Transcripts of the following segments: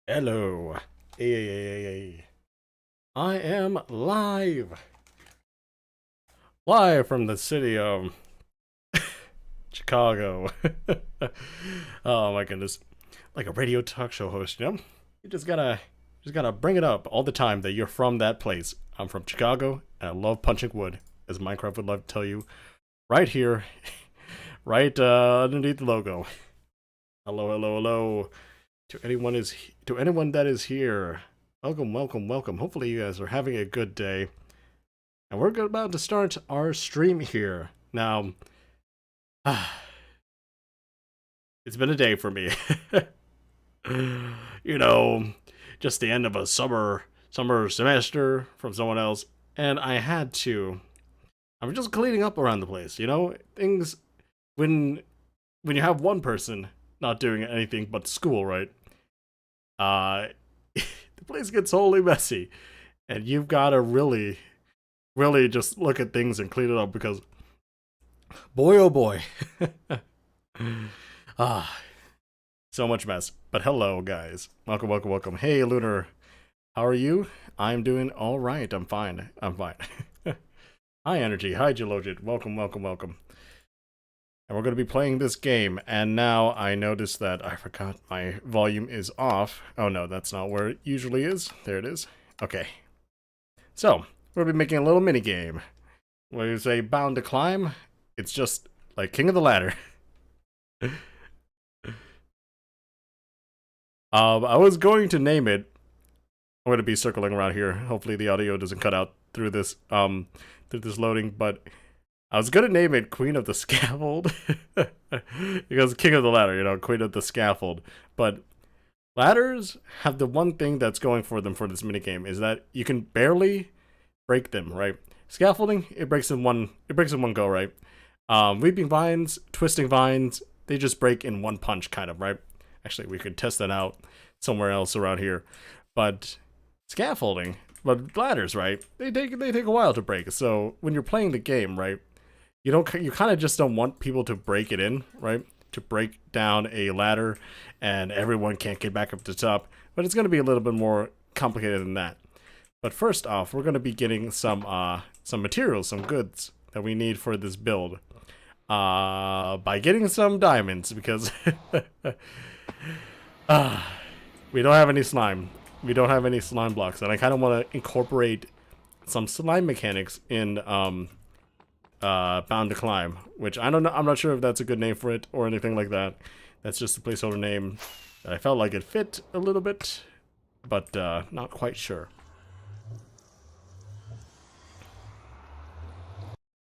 Hello. Hey. I am live. Live from the city of Chicago. Oh my goodness. Like a radio talk show host, you know? You just gotta bring it up all the time that you're from that place. I'm from Chicago and I love punching wood, as Minecraft would love to tell you. Right here, right underneath the logo. Hello. To anyone that is here, welcome. Hopefully you guys are having a good day. And we're about to start our stream here. Now, it's been a day for me. You know, just the end of a summer semester from someone else, and I'm just cleaning up around the place, Things when when you have one person not doing anything but school, right? Uh the place gets wholly messy. And you've gotta really just look at things and clean it up because boy oh boy. ah so much mess. But hello guys. Welcome. Hey Lunar, how are you? I'm doing alright. I'm fine. Hi Energy, hi Geologic, welcome. And we're going to be playing this game, and now I noticed that I forgot my volume is off. Oh no, that's not where it usually is. There it is. Okay. So, we'll be making a little mini game. When you say bound to climb, it's just like King of the Ladder. I was going to name it. I'm going to be circling around here. Hopefully the audio doesn't cut out through this loading, but I was gonna name it Queen of the Scaffold because King of the Ladder, Queen of the Scaffold. But ladders have the one thing that's going for them for this minigame is that you can barely break them, right? Scaffolding, it breaks in one go, right? Weeping vines, twisting vines, they just break in one punch, kind of, right? Actually, we could test that out somewhere else around here. But ladders, right? They take a while to break. So when you're playing the game, right? You kind of just don't want people to break it in, right? To break down a ladder and everyone can't get back up to the top. But it's going to be a little bit more complicated than that. But first off, we're going to be getting some materials, some goods that we need for this build. By getting some diamonds because we don't have any slime. We don't have any slime blocks, and I kind of want to incorporate some slime mechanics in Bound to Climb, which I don't know. I'm not sure if that's a good name for it or anything like that. That's just a placeholder name that I felt like it fit a little bit, but not quite sure.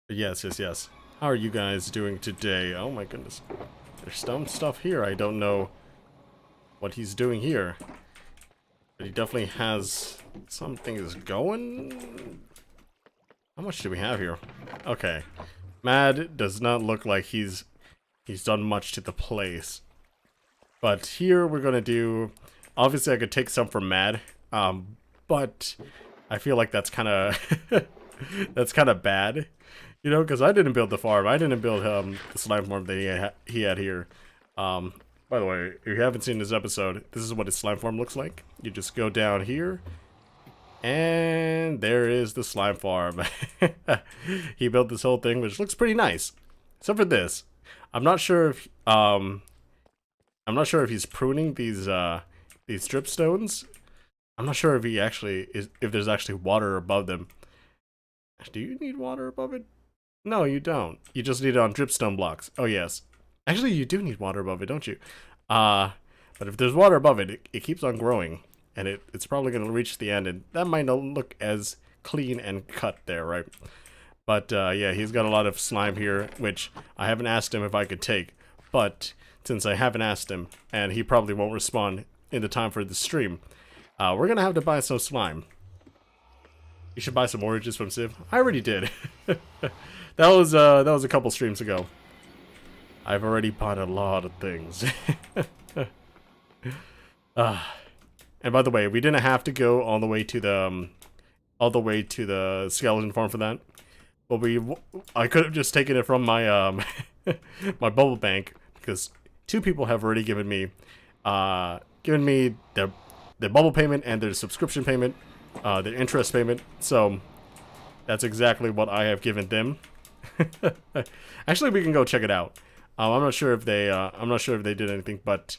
But yes. How are you guys doing today? Oh my goodness, there's some stuff here. I don't know what he's doing here. But he definitely has some things going. How much do we have here? Okay. Mad does not look like he's done much to the place. But here we're gonna do. Obviously I could take some from Mad. But I feel like that's kinda that's kinda bad. Because I didn't build the farm. I didn't build the slime farm that he had here. By the way, if you haven't seen this episode, this is what his slime farm looks like. You just go down here, and there is the slime farm. He built this whole thing, which looks pretty nice, except for this. I'm not sure if he's pruning these dripstones. I'm not sure if if there's actually water above them. Do you need water above it? No, you don't. You just need it on dripstone blocks. Oh yes. Actually, you do need water above it, don't you? But if there's water above it, it keeps on growing. And it's probably going to reach the end. And that might not look as clean and cut there, right? But, yeah, he's got a lot of slime here, which I haven't asked him if I could take. But, since I haven't asked him, and he probably won't respond in the time for the stream, we're going to have to buy some slime. You should buy some oranges from Civ. I already did. That was a couple streams ago. I've already bought a lot of things. And by the way, we didn't have to go all the way to the skeleton farm for that. But I could have just taken it from my my bubble bank because two people have already given me the the bubble payment and their subscription payment, their interest payment. So that's exactly what I have given them. Actually, we can go check it out. I'm not sure if they did anything, but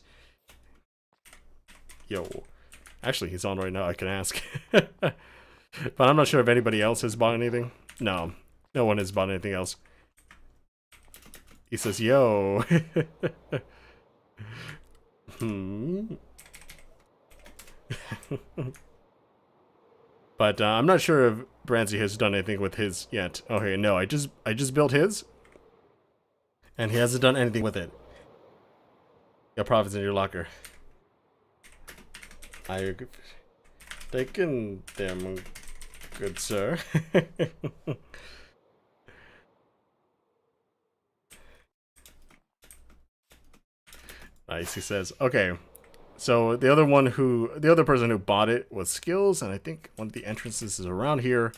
yo, actually, he's on right now. I can ask, but I'm not sure if anybody else has bought anything. No, no one has bought anything else. He says, "Yo." But I'm not sure if Branzy has done anything with his yet. Okay, no, I just built his, and he hasn't done anything with it. Got profits in your locker. I taken them, good sir. Nice, he says. Okay. So the other person who bought it was Skills, and I think one of the entrances is around here.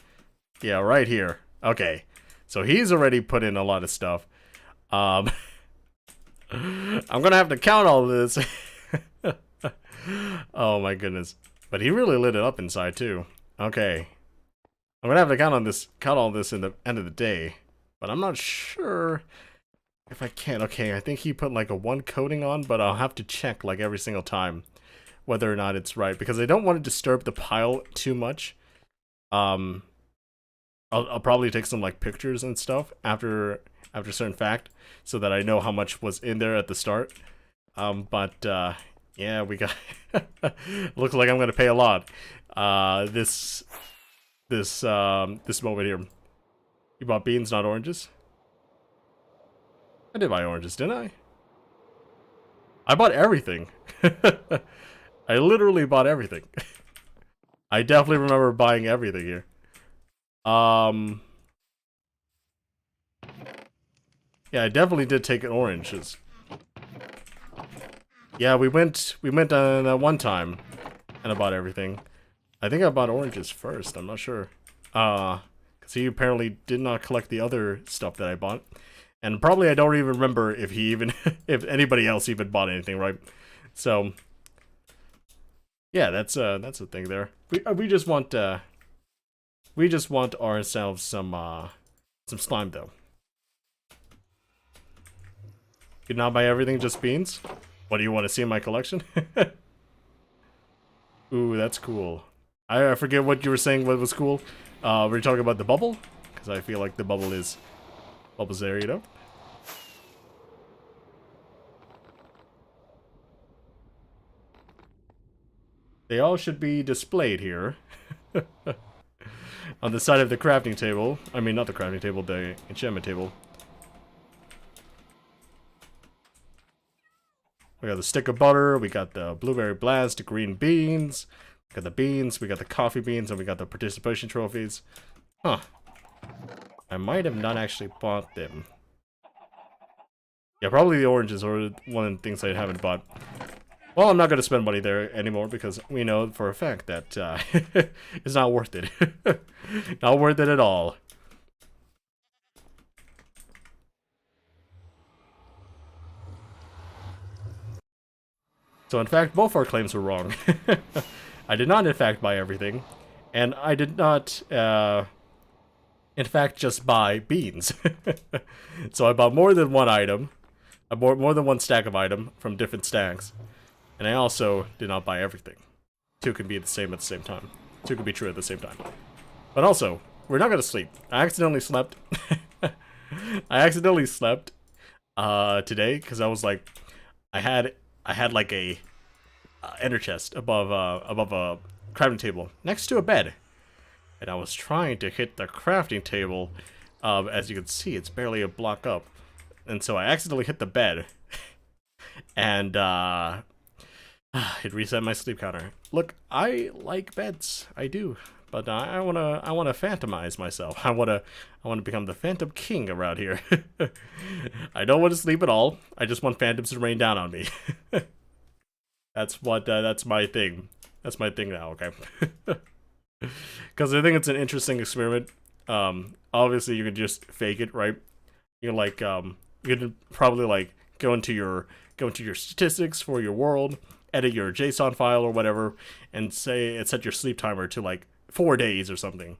Yeah, right here. Okay. So he's already put in a lot of stuff. I'm gonna have to count all this. Oh my goodness. But he really lit it up inside too. Okay. I'm gonna have to count all this in the end of the day. But I'm not sure if I can. Okay, I think he put like a 1 coating on, but I'll have to check like every single time whether or not it's right, because I don't want to disturb the pile too much. I'll probably take some like pictures and stuff after certain fact, so that I know how much was in there at the start. Yeah, we got looks like I'm gonna pay a lot. This moment here. You bought beans, not oranges? I did buy oranges, didn't I? I bought everything. I literally bought everything. I definitely remember buying everything here. Yeah, I definitely did take oranges. Yeah, we went on one time, and I bought everything. I think I bought oranges first. I'm not sure. Because he apparently did not collect the other stuff that I bought. And probably I don't even remember if he even, if anybody else even bought anything, right? So, yeah, that's a thing there. We just want ourselves some slime though. You not buy everything, just beans? What do you want to see in my collection? Ooh, that's cool. I forget what you were saying. What was cool? Were you talking about the bubble? Because I feel like the bubble's there, you know. They all should be displayed here. On the side of the crafting table. I mean, not the crafting table, the enchantment table. We got the stick of butter, we got the blueberry blast, green beans, we got the beans, we got the coffee beans, and we got the participation trophies. Huh. I might have not actually bought them. Yeah, probably the oranges are one of the things I haven't bought. Well, I'm not going to spend money there anymore because we know for a fact that it's not worth it. Not worth it at all. So in fact, both our claims were wrong. I did not in fact buy everything. And I did not, in fact, just buy beans. So I bought more than one item. I bought more than one stack of item from different stacks. And I also did not buy everything. Two can be the same at the same time. Two can be true at the same time. But also, we're not gonna sleep. I accidentally slept. I accidentally slept today because I was like, I had like a ender chest above a crafting table next to a bed, and I was trying to hit the crafting table. As you can see, it's barely a block up, and so I accidentally hit the bed, and it reset my sleep counter. Look, I like beds, I do, but I wanna phantomize myself. I wanna become the Phantom King around here. I don't want to sleep at all. I just want phantoms to rain down on me. That's my thing. That's my thing now. Okay. Because I think it's an interesting experiment. Obviously you can just fake it, right? You can like you can probably like go into your statistics for your world, edit your JSON file or whatever, and set your sleep timer to like 4 days or something.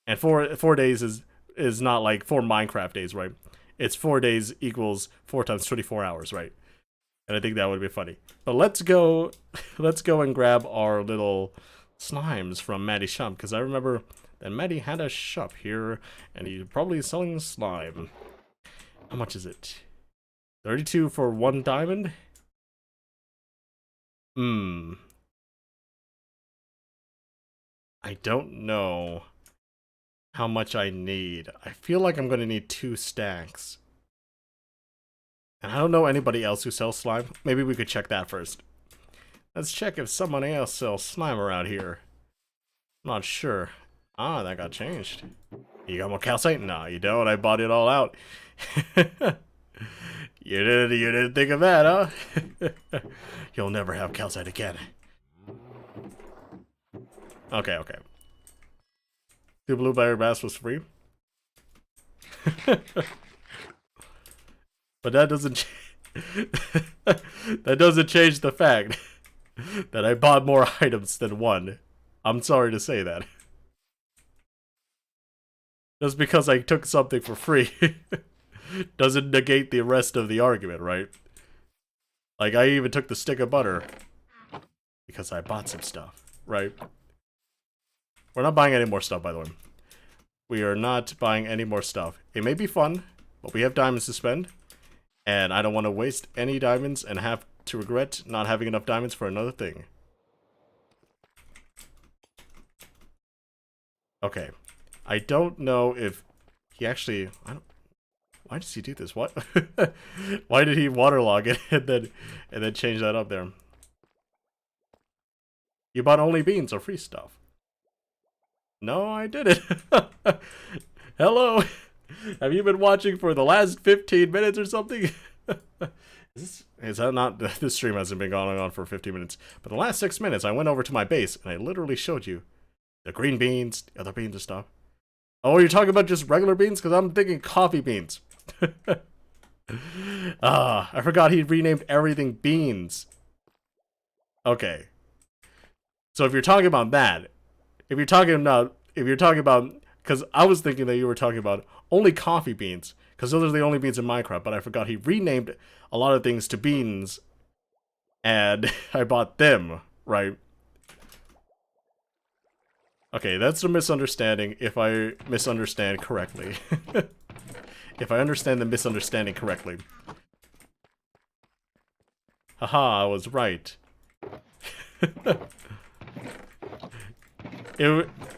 And 4 days is not like 4 Minecraft days, right? It's 4 days equals 4 times 24 hours, right? And I think that would be funny. But let's go and grab our little slimes from Maddie's shop, because I remember that Maddie had a shop here, and he's probably selling slime. How much is it? 32 for 1 diamond? I don't know how much I need. I feel like I'm gonna need 2 stacks. And I don't know anybody else who sells slime. Maybe we could check that first. Let's check if someone else sells slime around here. I'm not sure. Ah, that got changed. You got more calcite? No, you don't. I bought it all out. You didn't think of that, huh? You'll never have calcite again. Okay. 2 blueberry bass was free. But that doesn't that doesn't change the fact that I bought more items than 1. I'm sorry to say that. Just because I took something for free doesn't negate the rest of the argument, right? Like, I even took the stick of butter because I bought some stuff, right? We're not buying any more stuff, by the way. We are not buying any more stuff. It may be fun, but we have diamonds to spend. And I don't want to waste any diamonds and have to regret not having enough diamonds for another thing. Okay. I don't know if he actually... why does he do this? What? Why did he waterlog it and then change that up there? You bought only beans or free stuff? No, I didn't. Hello. Have you been watching for the last 15 minutes or something? Is that not... This stream hasn't been going on for 15 minutes. But the last 6 minutes, I went over to my base, and I literally showed you the green beans, the other beans and stuff. Oh, you're talking about just regular beans? Because I'm thinking coffee beans. I forgot he renamed everything beans. Okay. So if you're talking about that, if you're talking about, because I was thinking that you were talking about only coffee beans, because those are the only beans in Minecraft, but I forgot he renamed a lot of things to beans, and I bought them, right? Okay, that's a misunderstanding if I misunderstand correctly. If I understand the misunderstanding correctly. Haha, I was right.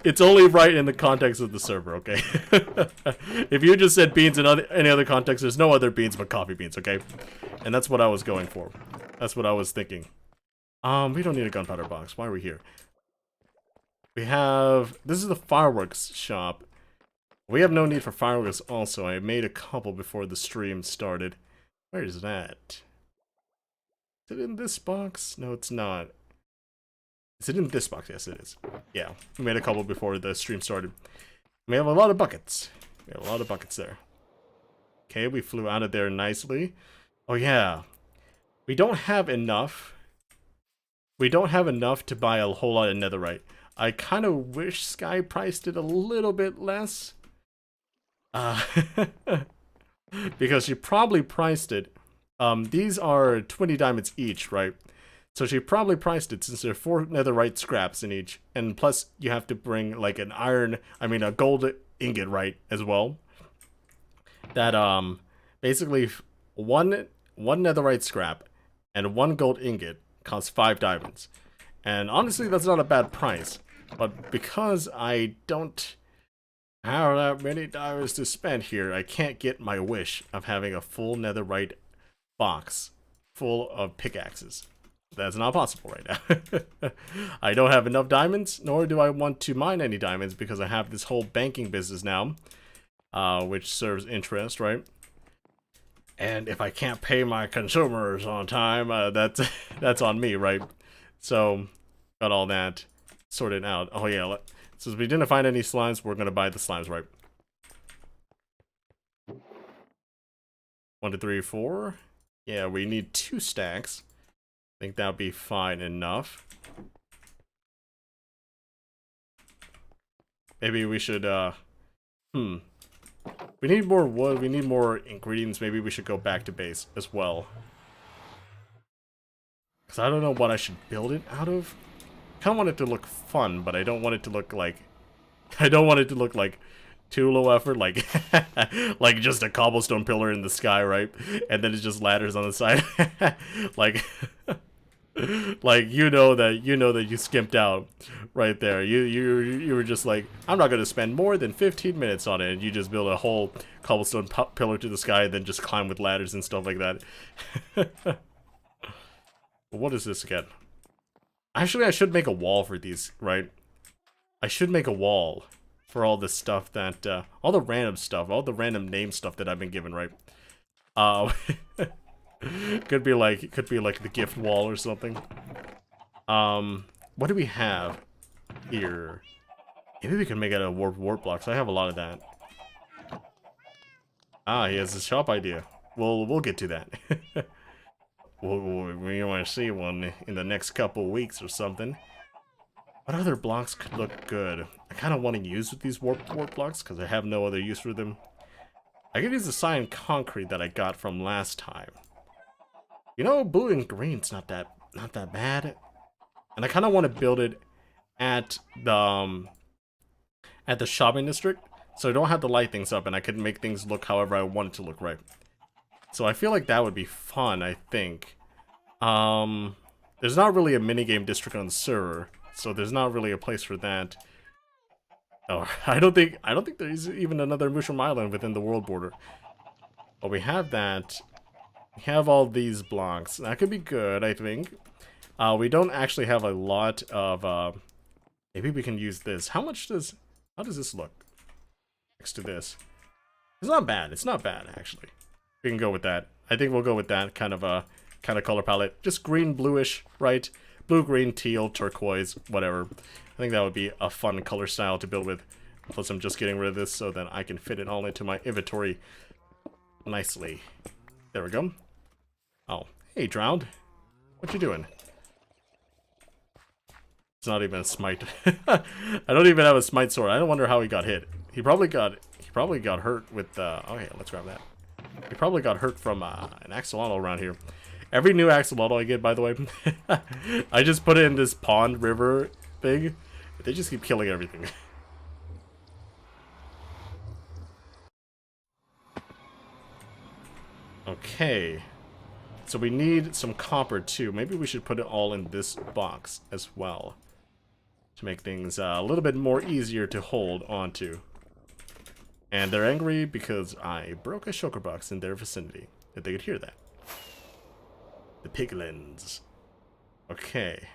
It's only right in the context of the server, okay? If you just said beans in any other context, there's no other beans but coffee beans, okay? And that's what I was going for. That's what I was thinking. We don't need a gunpowder box. Why are we here? We have... This is the fireworks shop. We have no need for fireworks also. I made a couple before the stream started. Where is that? Is it in this box? No, it's not. Is it in this box? Yes, it is. Yeah, we made a couple before the stream started. We have a lot of buckets. We have a lot of buckets there. Okay, we flew out of there nicely. Oh yeah. We don't have enough. We don't have enough to buy a whole lot of netherite. I kind of wish Sky priced it a little bit less. Because she probably priced it. These are 20 diamonds each, right? So she probably priced it since there are 4 netherite scraps in each. And plus, you have to bring like a gold ingot, right, as well. That, basically, one netherite scrap and 1 gold ingot costs 5 diamonds. And honestly, that's not a bad price. But because I don't have that many diamonds to spend here, I can't get my wish of having a full netherite box full of pickaxes. That's not possible right now. I don't have enough diamonds, nor do I want to mine any diamonds because I have this whole banking business now, which serves interest, right? And if I can't pay my consumers on time, that's on me, right? So, got all that sorted out. Oh yeah, since we didn't find any slimes, we're gonna buy the slimes, right? 1, 2, 3, 4. Yeah, we need 2 stacks. think that would be fine enough. Maybe we should, we need more wood, we need more ingredients. Maybe we should go back to base as well. Because I don't know what I should build it out of. I kind of want it to look fun, but I don't want it to look like... I don't want it to look like too low effort, like like just a cobblestone pillar in the sky, right? And then it's just ladders on the side. like like you know that you skimped out right there. You were just like, I'm not gonna spend more than 15 minutes on it, and you just build a whole cobblestone pillar to the sky and then just climb with ladders and stuff like that. What is this again? Actually, I should make a wall for these, right? I should make a wall for all this stuff that, all the random stuff, all the random name stuff that I've been given, right? Could be like the gift wall or something. What do we have here? Maybe we can make it a warp blocks. I have a lot of that. Ah, he has a shop idea. We'll get to that. We want to see one in the next couple weeks or something. What other blocks could look good? I kind of want to use with these warp blocks because I have no other use for them. I could use the cyan concrete that I got from last time. You know, blue and green's not that bad. And I kind of want to build it at the shopping district, so I don't have to light things up and I could make things look however I want it to look, right? So I feel like that would be fun, I think. There's not really a minigame district on the server, so there's not really a place for that. Oh, I don't think there's even another Mushroom Island within the world border. But we have that. We have all these blocks. That could be good, I think. We don't actually have a lot of, maybe we can use this. How does this look next to this? It's not bad. It's not bad, actually. We can go with that. I think we'll go with that kind of color palette. Just green, bluish, right? Blue, green, teal, turquoise, whatever. I think that would be a fun color style to build with. Plus, I'm just getting rid of this so that I can fit it all into my inventory nicely. There we go. Oh, hey, Drowned. What you doing? It's not even a smite. I don't even have a smite sword. I don't wonder how he got hit. He probably got hurt with, okay, let's grab that. He probably got hurt from an axolotl around here. Every new axolotl I get, by the way, I just put it in this pond river thing. They just keep killing everything. Okay. So we need some copper too. Maybe we should put it all in this box as well, to make things a little bit more easier to hold onto. And they're angry because I broke a shulker box in their vicinity. If they could hear that. The piglins. Okay.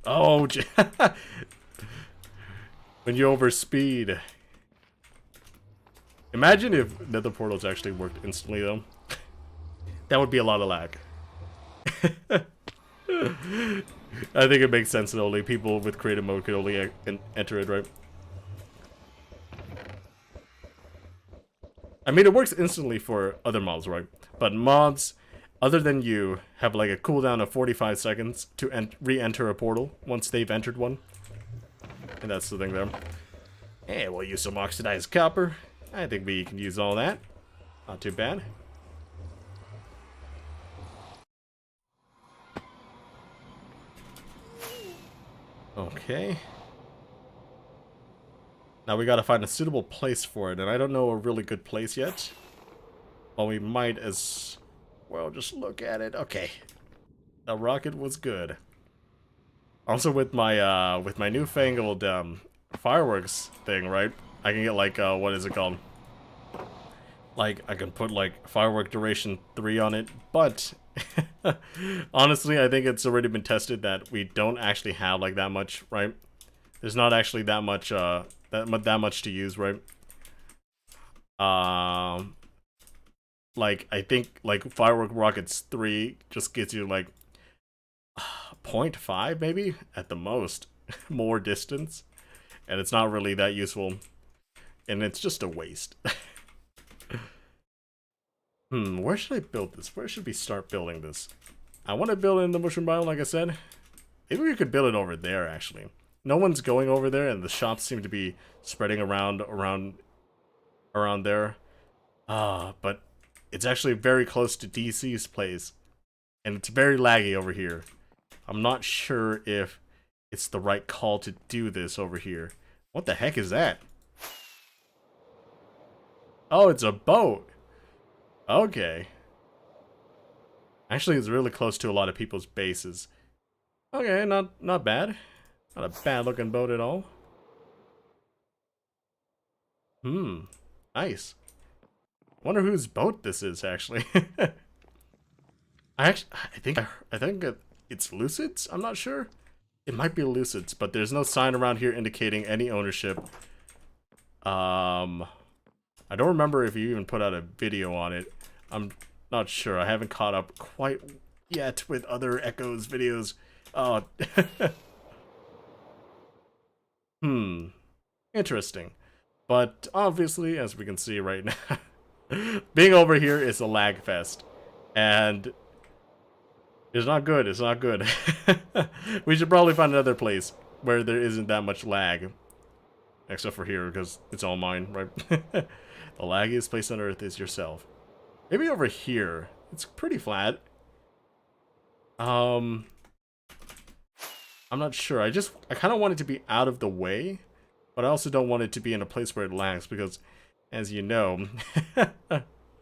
Oh, when you overspeed. Imagine if nether portals actually worked instantly, though. That would be a lot of lag. I think it makes sense that only people with creative mode could only enter it, right? I mean, it works instantly for other mobs, right? But mobs, other than you, have like a cooldown of 45 seconds to re-enter a portal once they've entered one. And that's the thing there. Hey, we'll use some oxidized copper. I think we can use all that. Not too bad. Okay. Now we gotta find a suitable place for it, and I don't know a really good place yet. Well, we might as well just look at it. Okay. The rocket was good. Also with my newfangled fireworks thing, right? I can get like what is it called? Like I can put like firework duration 3 on it, but honestly, I think it's already been tested that we don't actually have like that much, right? There's not actually that much that much to use, right? Like I think like firework rockets 3 just gets you like 0.5 maybe at the most more distance, and it's not really that useful, and it's just a waste. Where should I build this? Where should we start building this? I want to build in the mushroom biome, like I said. Maybe we could build it over there, actually. No one's going over there, and the shops seem to be spreading around there. But it's actually very close to DC's place, and it's very laggy over here. I'm not sure if it's the right call to do this over here. What the heck is that? Oh, it's a boat. Okay. Actually, it's really close to a lot of people's bases. Okay, not bad. Not a bad looking boat at all. Nice. Wonder whose boat this is, actually. I think it's Lucid's. I'm not sure. It might be Lucid's, but there's no sign around here indicating any ownership. I don't remember if you even put out a video on it. I'm not sure. I haven't caught up quite yet with other Echo's videos. Oh. Interesting. But obviously, as we can see right now, being over here is a lag fest. And it's not good. It's not good. We should probably find another place where there isn't that much lag. Except for here, because it's all mine, right? The laggiest place on Earth is yourself. Maybe over here. It's pretty flat. I'm not sure. I kind of want it to be out of the way, but I also don't want it to be in a place where it lags, because, as you know,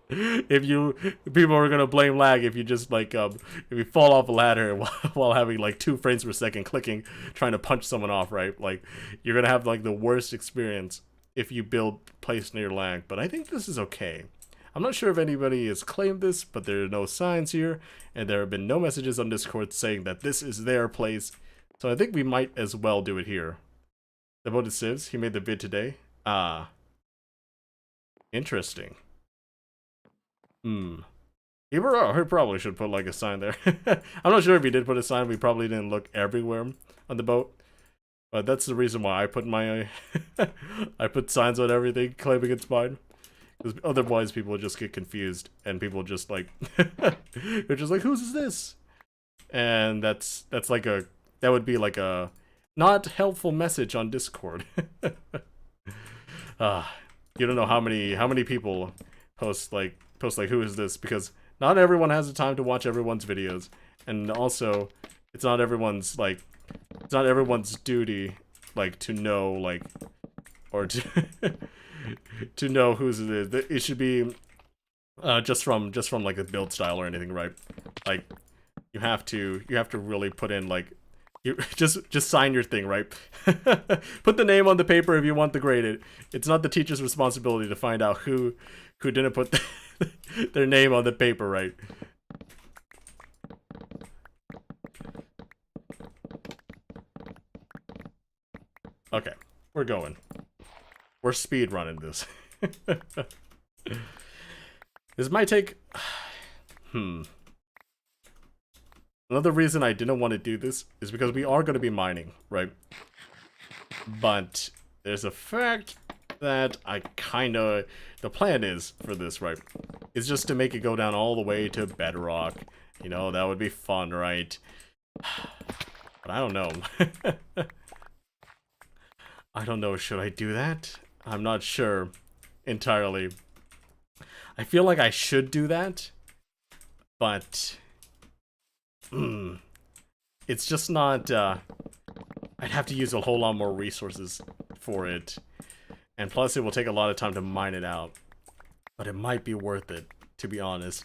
people are gonna blame lag if you just like if you fall off a ladder while having like 2 frames per second clicking, trying to punch someone off, right? Like, you're gonna have like the worst experience if you build place near lag. But I think this is okay. I'm not sure if anybody has claimed this, but there are no signs here, and there have been no messages on Discord saying that this is their place. So I think we might as well do it here. The vote is Civs. He made the vid today. Interesting. He probably should put like a sign there. I'm not sure if he did put a sign. We probably didn't look everywhere on the boat. But that's the reason why I put my I put signs on everything claiming it's mine. Because otherwise people would just get confused, and people just like they're just like, whose is this? And that would be like a not helpful message on Discord. You don't know how many people post like who is this, because not everyone has the time to watch everyone's videos, and also it's not everyone's duty like to know like or to to know whose it is. It should be just from like a build style or anything, right? Like you have to really put in like you just sign your thing, right? Put the name on the paper if you want the grade. It's not the teacher's responsibility to find out who didn't put their name on the paper, right? Okay, we're going. We're speed running this. This might take... Another reason I didn't want to do this is because we are going to be mining, right? But there's a fact that the plan is for this, right? Is just to make it go down all the way to bedrock. You know, that would be fun, right? But I don't know. I don't know, should I do that? I'm not sure entirely. I feel like I should do that, but it's just not, I'd have to use a whole lot more resources for it, and plus it will take a lot of time to mine it out, but it might be worth it, to be honest.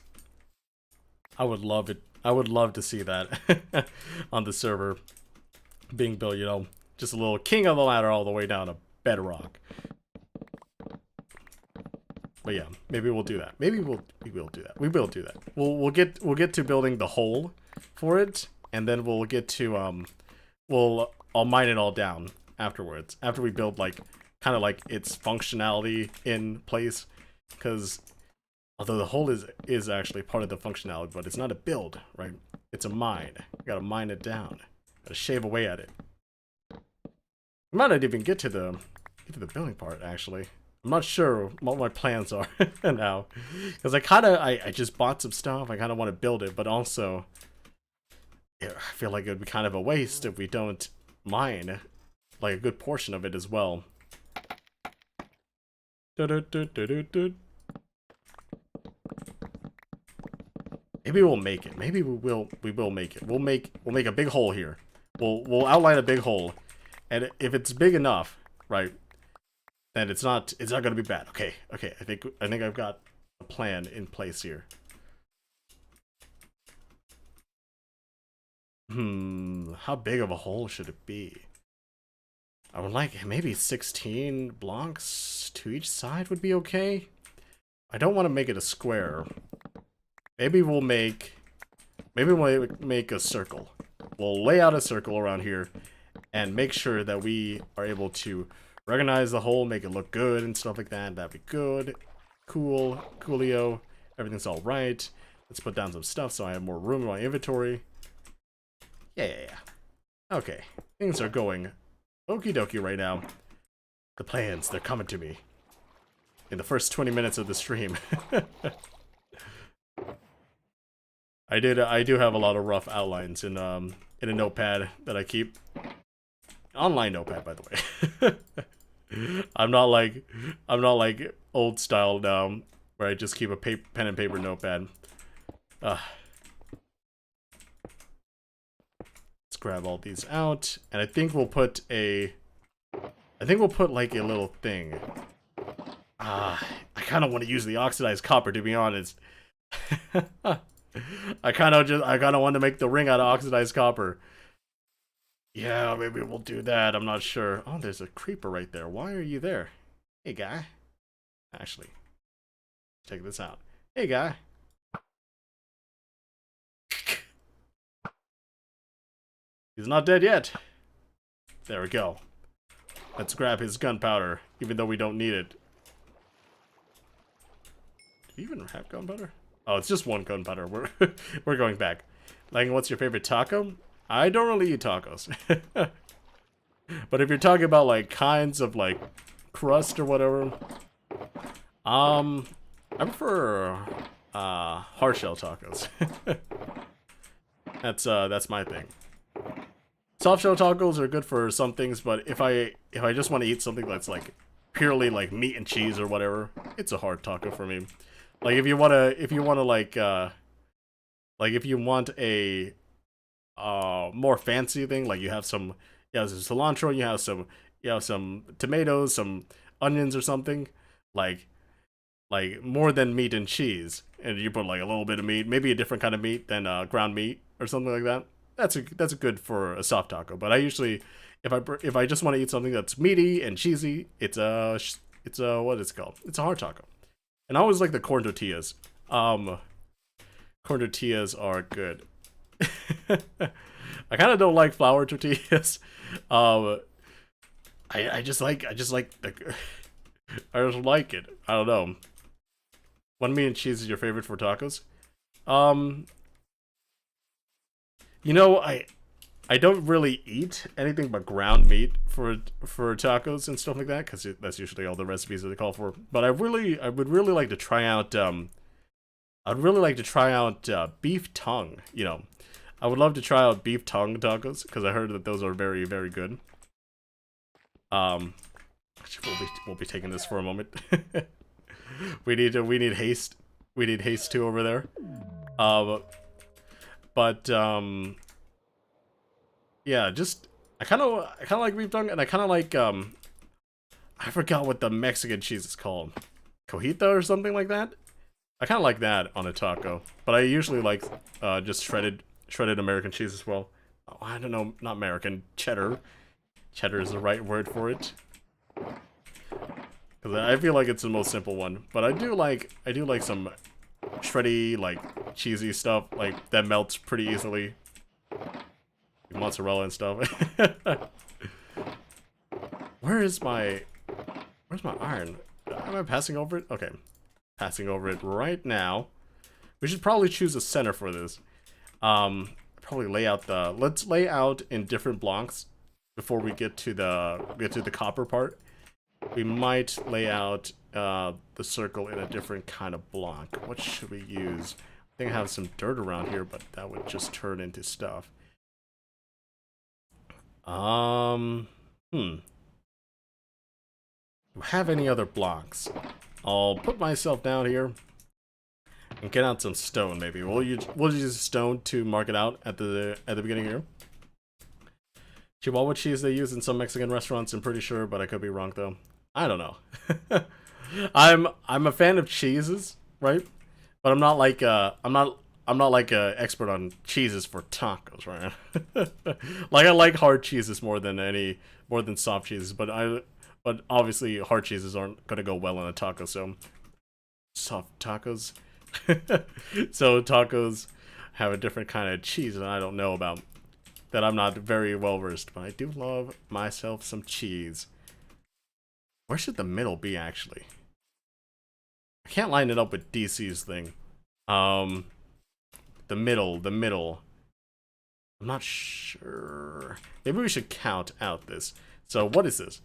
I would love it. I would love to see that on the server being built, you know, just a little king of the ladder all the way down to bedrock. But yeah, maybe we'll do that. Maybe we will do that. We will do that. We'll get to building the hole for it, and then we'll get to I'll mine it all down afterwards. After we build like kind of like its functionality in place, because although the hole is actually part of the functionality, but it's not a build, right? It's a mine. You gotta mine it down. Gotta shave away at it. We might not even get to the building part, actually. I'm not sure what my plans are now, because I just bought some stuff. I kind of want to build it, but also I feel like it would be kind of a waste if we don't mine like a good portion of it as well. Maybe we'll make it. Maybe we will make it. We'll make a big hole here. We'll outline a big hole. And if it's big enough, right, then it's not gonna be bad. Okay, okay, I think I've got a plan in place here. How big of a hole should it be? I would like maybe 16 blocks to each side would be okay. I don't want to make it a square. Maybe we'll make a circle. We'll lay out a circle around here and make sure that we are able to organize the hole, make it look good and stuff like that. That'd be good. Cool. Coolio. Everything's all right. Let's put down some stuff so I have more room in my inventory. Yeah. Okay. Things are going okie dokie right now. The plans, they're coming to me. In the first 20 minutes of the stream. I do have a lot of rough outlines in a notepad that I keep. Online notepad, by the way. I'm not like old style now, where I just keep a pen and paper notepad. Let's grab all these out, and I think we'll put like a little thing. I kind of want to use the oxidized copper, to be honest. I kind of want to make the ring out of oxidized copper. Yeah, maybe we'll do that. I'm not sure. Oh, there's a creeper right there. Why are you there? Hey, guy. Actually, check this out. Hey, guy. He's not dead yet. There we go. Let's grab his gunpowder, even though we don't need it. Do we even have gunpowder? Oh, it's just one gunpowder. We're going back. Like, what's your favorite taco? I don't really eat tacos. But if you're talking about like kinds of like crust or whatever, I prefer hard shell tacos. That's my thing. Soft shell tacos are good for some things, but if I just want to eat something that's like purely like meat and cheese or whatever, it's a hard taco for me. Like if you want a more fancy thing, like you have some cilantro, you have some tomatoes, some onions or something, like more than meat and cheese, and you put like a little bit of meat, maybe a different kind of meat than ground meat or something like that. That's good for a soft taco. But I usually, if I just want to eat something that's meaty and cheesy, it's a what is it called? It's a hard taco. And I always like the corn tortillas. Corn tortillas are good. I kind of don't like flour tortillas. I just like I just like it. I don't know. What meat and cheese is your favorite for tacos? You know, I don't really eat anything but ground meat for tacos and stuff like that, because that's usually all the recipes that they call for. But I would really like to try out beef tongue. You know, I would love to try out beef tongue tacos because I heard that those are very, very good. Actually, we'll be taking this for a moment. we need haste. We need haste too over there. Yeah, just I kind of like beef tongue, and I kind of like I forgot what the Mexican cheese is called, cojita or something like that. I kind of like that on a taco, but I usually like just shredded American cheese as well. Oh, I don't know, not American, cheddar. Cheddar is the right word for it, because I feel like it's the most simple one. But I do like some shreddy, like cheesy stuff like that melts pretty easily. Mozzarella and stuff. Where's my iron? Am I passing over it? Okay. Passing over it right now. We should probably choose a center for this. Probably lay out let's lay out in different blocks before we get to the copper part. We might lay out the circle in a different kind of block. What should we use? I think I have some dirt around here, but that would just turn into stuff. Do I have any other blocks? I'll put myself down here and get out some stone. Maybe we'll use stone to mark it out at the beginning here. Chihuahua cheese they use in some Mexican restaurants, I'm pretty sure, but I could be wrong though. I don't know. I'm a fan of cheeses, right? But I'm not like I'm not like a expert on cheeses for tacos, right? Like I like hard cheeses more than soft cheeses, but obviously hard cheeses aren't gonna go well on a taco, so soft tacos. So tacos have a different kind of cheese that I don't know about, that I'm not very well versed, but I do love myself some cheese. Where should the middle be, actually? I can't line it up with DC's thing. The middle. I'm not sure. Maybe we should count out this. So what is this?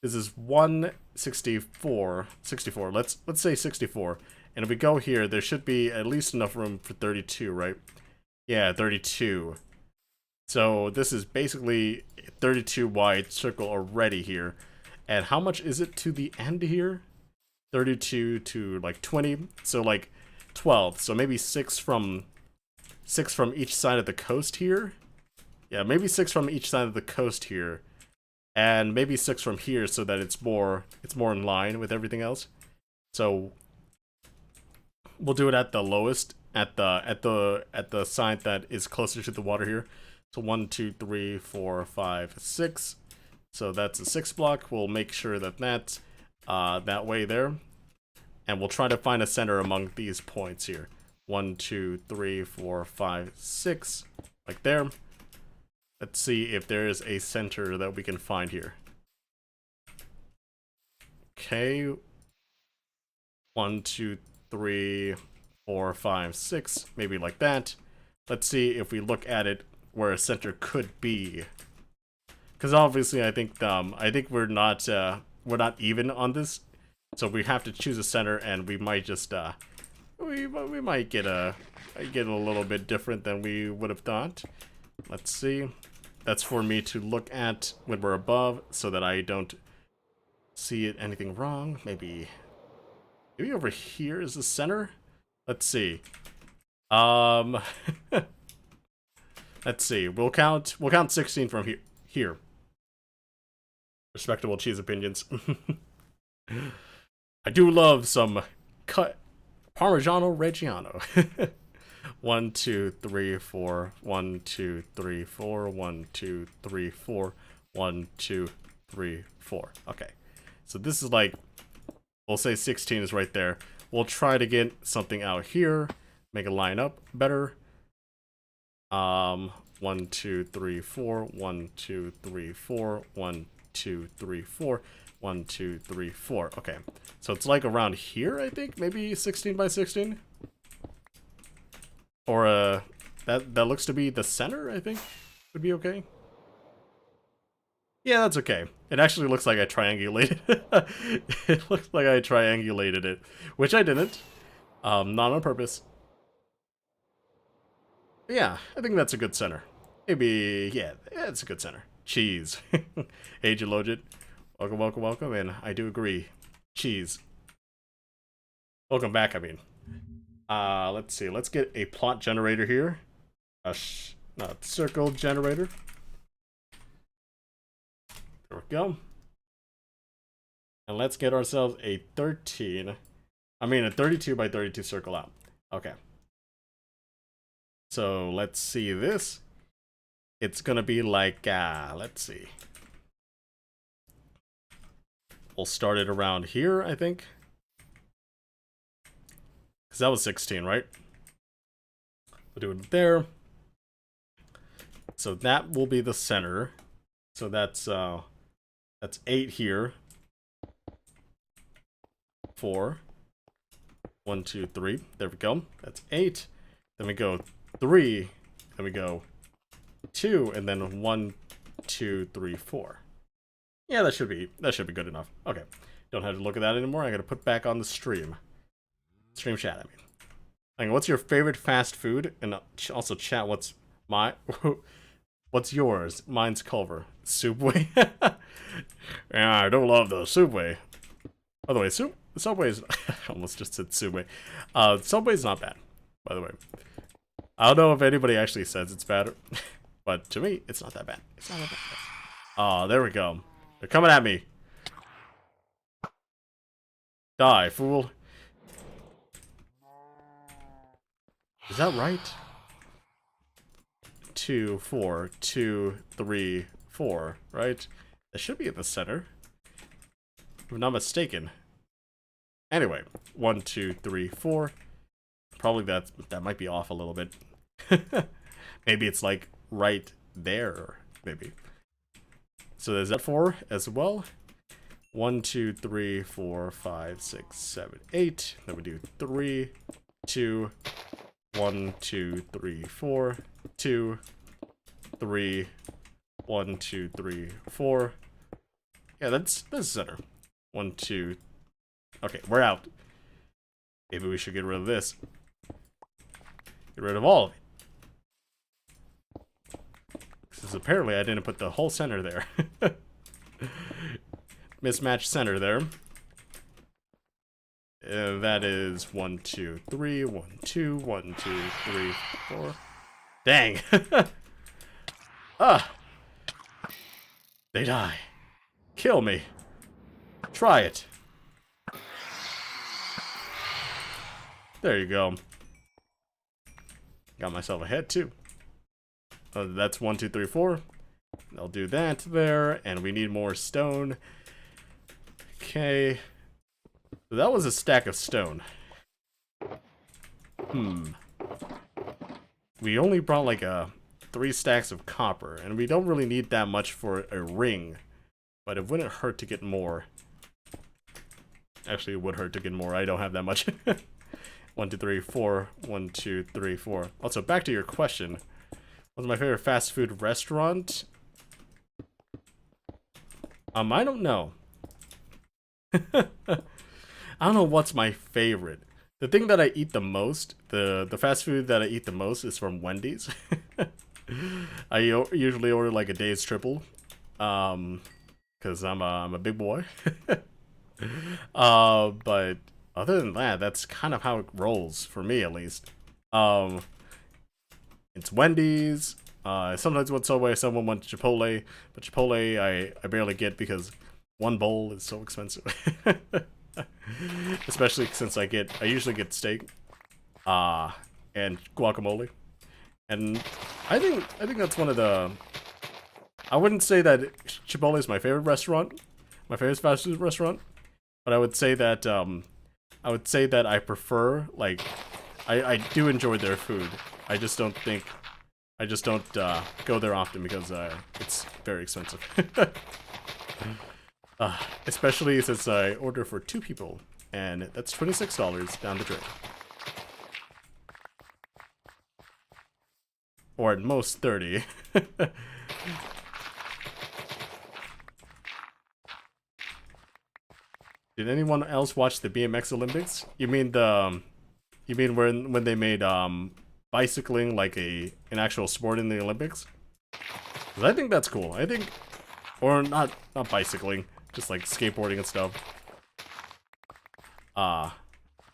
This is 164. 64. Let's say 64. And if we go here, there should be at least enough room for 32, right? Yeah, 32. So this is basically 32 wide circle already here. And how much is it to the end here? 32 to like 20. So like 12. So maybe 6 from each side of the coast here. Yeah, maybe 6 from each side of the coast here. And maybe 6 from here so that it's more in line with everything else. So we'll do it at the lowest, at the side that is closer to the water here. So 1, 2, 3, 4, 5, 6. So that's a 6 block. We'll make sure that that's that way there. And we'll try to find a center among these points here. 1, 2, 3, 4, 5, 6. Like there. Let's see if there is a center that we can find here. Okay. 1, 2, 3, 4, 5, 6. Maybe like that. Let's see if we look at it where a center could be. Because obviously, I think we're not even on this, so we have to choose a center, and we might just we might get a little bit different than we would have thought. Let's see. That's for me to look at when we're above, so that I don't see anything wrong. Maybe over here is the center. Let's see. Let's see. We'll count 16 from here. Respectable cheese opinions. I do love some cut Parmigiano Reggiano. 1, 2, 3, 4. 1, 2, 3, 4. 1, 2, 3, 4. 1, 2, 3, 4. Okay. So this is like, we'll say 16 is right there. We'll try to get something out here. Make it line up better. 1, 2, 3, 4. 1, 2, 3, 4. 1, 2, 3, 4. 1, 2, 3, 4. Okay. So it's like around here, I think. Maybe 16 by 16. Or that looks to be the center, I think. Would be okay. Yeah, that's okay. It actually looks like I triangulated. It looks like I triangulated it, which I didn't. Not on purpose. But yeah, I think that's a good center. Maybe, yeah, it's a good center. Cheese. Hey, Gelogit. Welcome, welcome, welcome, and I do agree. Cheese. Welcome back, I mean. Let's see. Let's get a plot generator here. Circle generator. There we go. And let's get ourselves a 32 by 32 circle out. Okay. So let's see this. It's gonna be like, let's see. We'll start it around here, I think. Because that was 16, right? We'll do it there. So that will be the center. So that's 8 here. 4. 1, 2, 3. There we go. That's 8. Then we go 3. Then we go 2, and then 1, 2, 3, 4. Yeah, that should be good enough. Okay. Don't have to look at that anymore. I gotta put back on the stream. Stream chat, I mean. Like, what's your favorite fast food? And also chat, what's my What's yours? Mine's Culver. Subway? Yeah, I don't love the Subway. By the way, Subway's... I almost just said Subway. Subway's not bad, by the way. I don't know if anybody actually says it's bad, but to me, it's not that bad. It's not that bad. Oh, there we go. They're coming at me. Die, fool. Is that right? 2, 4, 2, 3, 4, right? That should be in the center, if I'm not mistaken. Anyway, 1, 2, 3, 4. Probably that might be off a little bit. Maybe it's like right there, maybe. So there's that 4 as well. 1, 2, 3, 4, 5, 6, 7, 8. Then we do 3, 2, 1, 2, 3, 4, 2, 3, 1, 2, 3, 4. Yeah, that's center. 1, 2. Okay, we're out. Maybe we should get rid of this. Get rid of all of it. Because apparently I didn't put the whole center there. Mismatched center there. That is 1, 2, 3, 1, 2, 1, 2, 3, 4. Dang. Ah. They die. Kill me. Try it. There you go. Got myself a head too. That's 1, 2, 3, 4. I'll do that there, and we need more stone. Okay. So that was a stack of stone. We only brought like 3 stacks of copper, and we don't really need that much for a ring. But it wouldn't hurt to get more. Actually, it would hurt to get more. I don't have that much. 1, 2, 3, 4. 1, 2, 3, 4. Also, back to your question. What's my favorite fast food restaurant? I don't know. I don't know what's my favorite. The thing that I eat the most, the fast food that I eat the most is from Wendy's. I usually order like a day's triple. Because I'm a big boy. But other than that, that's kind of how it rolls for me, at least. It's Wendy's. Sometimes went Subway, someone went Chipotle, but Chipotle I barely get because one bowl is so expensive. Especially since I usually get steak, and guacamole, and I think that's one of the. I wouldn't say that Chipotle is my favorite restaurant, my favorite fast food restaurant, but I would say that I prefer, like, I do enjoy their food. I just don't go there often because it's very expensive. Especially since I order for 2 people, and that's $26 down the drain. Or at most 30. Did anyone else watch the BMX Olympics? You mean when they made bicycling like an actual sport in the Olympics? 'Cause I think that's cool. I think, or not bicycling, just like skateboarding and stuff.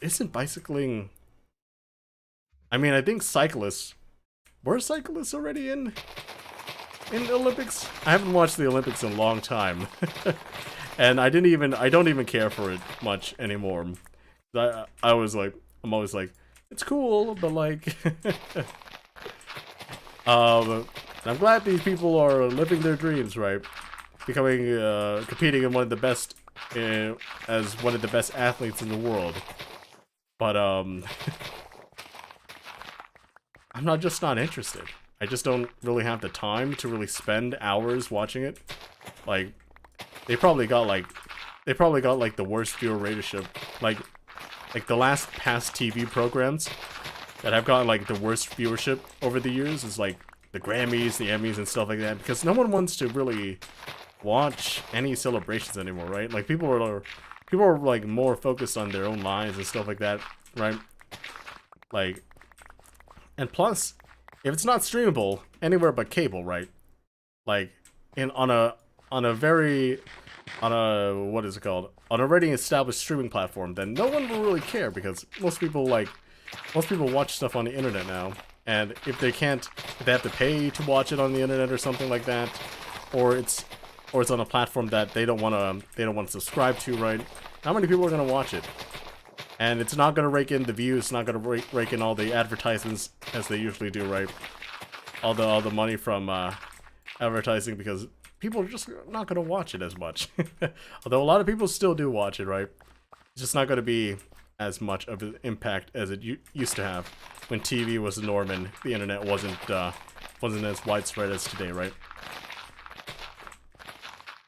Isn't bicycling? I mean, I think cyclists. Were cyclists already in the Olympics? I haven't watched the Olympics in a long time. And I don't even care for it much anymore. I'm always like, it's cool, but like, I'm glad these people are living their dreams, right? Competing in one of the best, as one of the best athletes in the world. But I'm just not interested. I just don't really have the time to really spend hours watching it. Like, they probably got like the worst viewer ratership. Like the last past TV programs that have gotten like the worst viewership over the years is like the Grammys, the Emmys, and stuff like that. Because no one wants to really watch any celebrations anymore, right? Like people are like more focused on their own lives and stuff like that, right? Like, and plus, if it's not streamable anywhere but cable, right? like in on a very on a what is it called, on a already established streaming platform, then no one will really care, because most people watch stuff on the internet now, and if they have to pay to watch it on the internet or something like that, or it's on a platform that they don't want to subscribe to, right? How many people are going to watch it? And it's not going to rake in the views, it's not going to rake in all the advertisements as they usually do, right? All the money from advertising, because people are just not going to watch it as much. Although a lot of people still do watch it, right? It's just not going to be as much of an impact as it used to have when TV was the norm and the internet wasn't as widespread as today, right?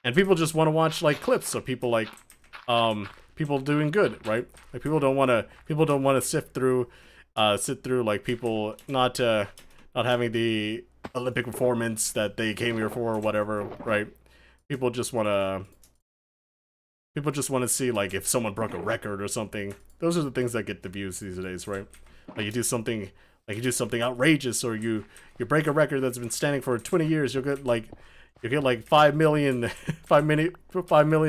And people just want to watch like clips of people like people doing good, right? Like people don't want to sift through like people not having the Olympic performance that they came here for or whatever, right? People just want to see like if someone broke a record or something. Those are the things that get the views these days, right? Like you do something outrageous, or you break a record that's been standing for 20 years, you'll get like 5 million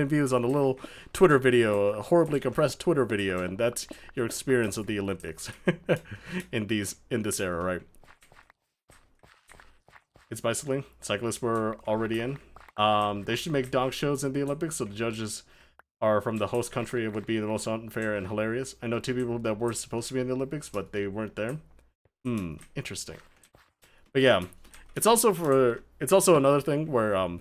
views on a little Twitter video, a horribly compressed Twitter video, and that's your experience of the Olympics in this era, right? It's bicycling. Cyclists were already in. They should make dog shows in the Olympics so the judges are from the host country. It would be the most unfair and hilarious. I know 2 people that were supposed to be in the Olympics, but they weren't there. Interesting. But yeah, it's also another thing where I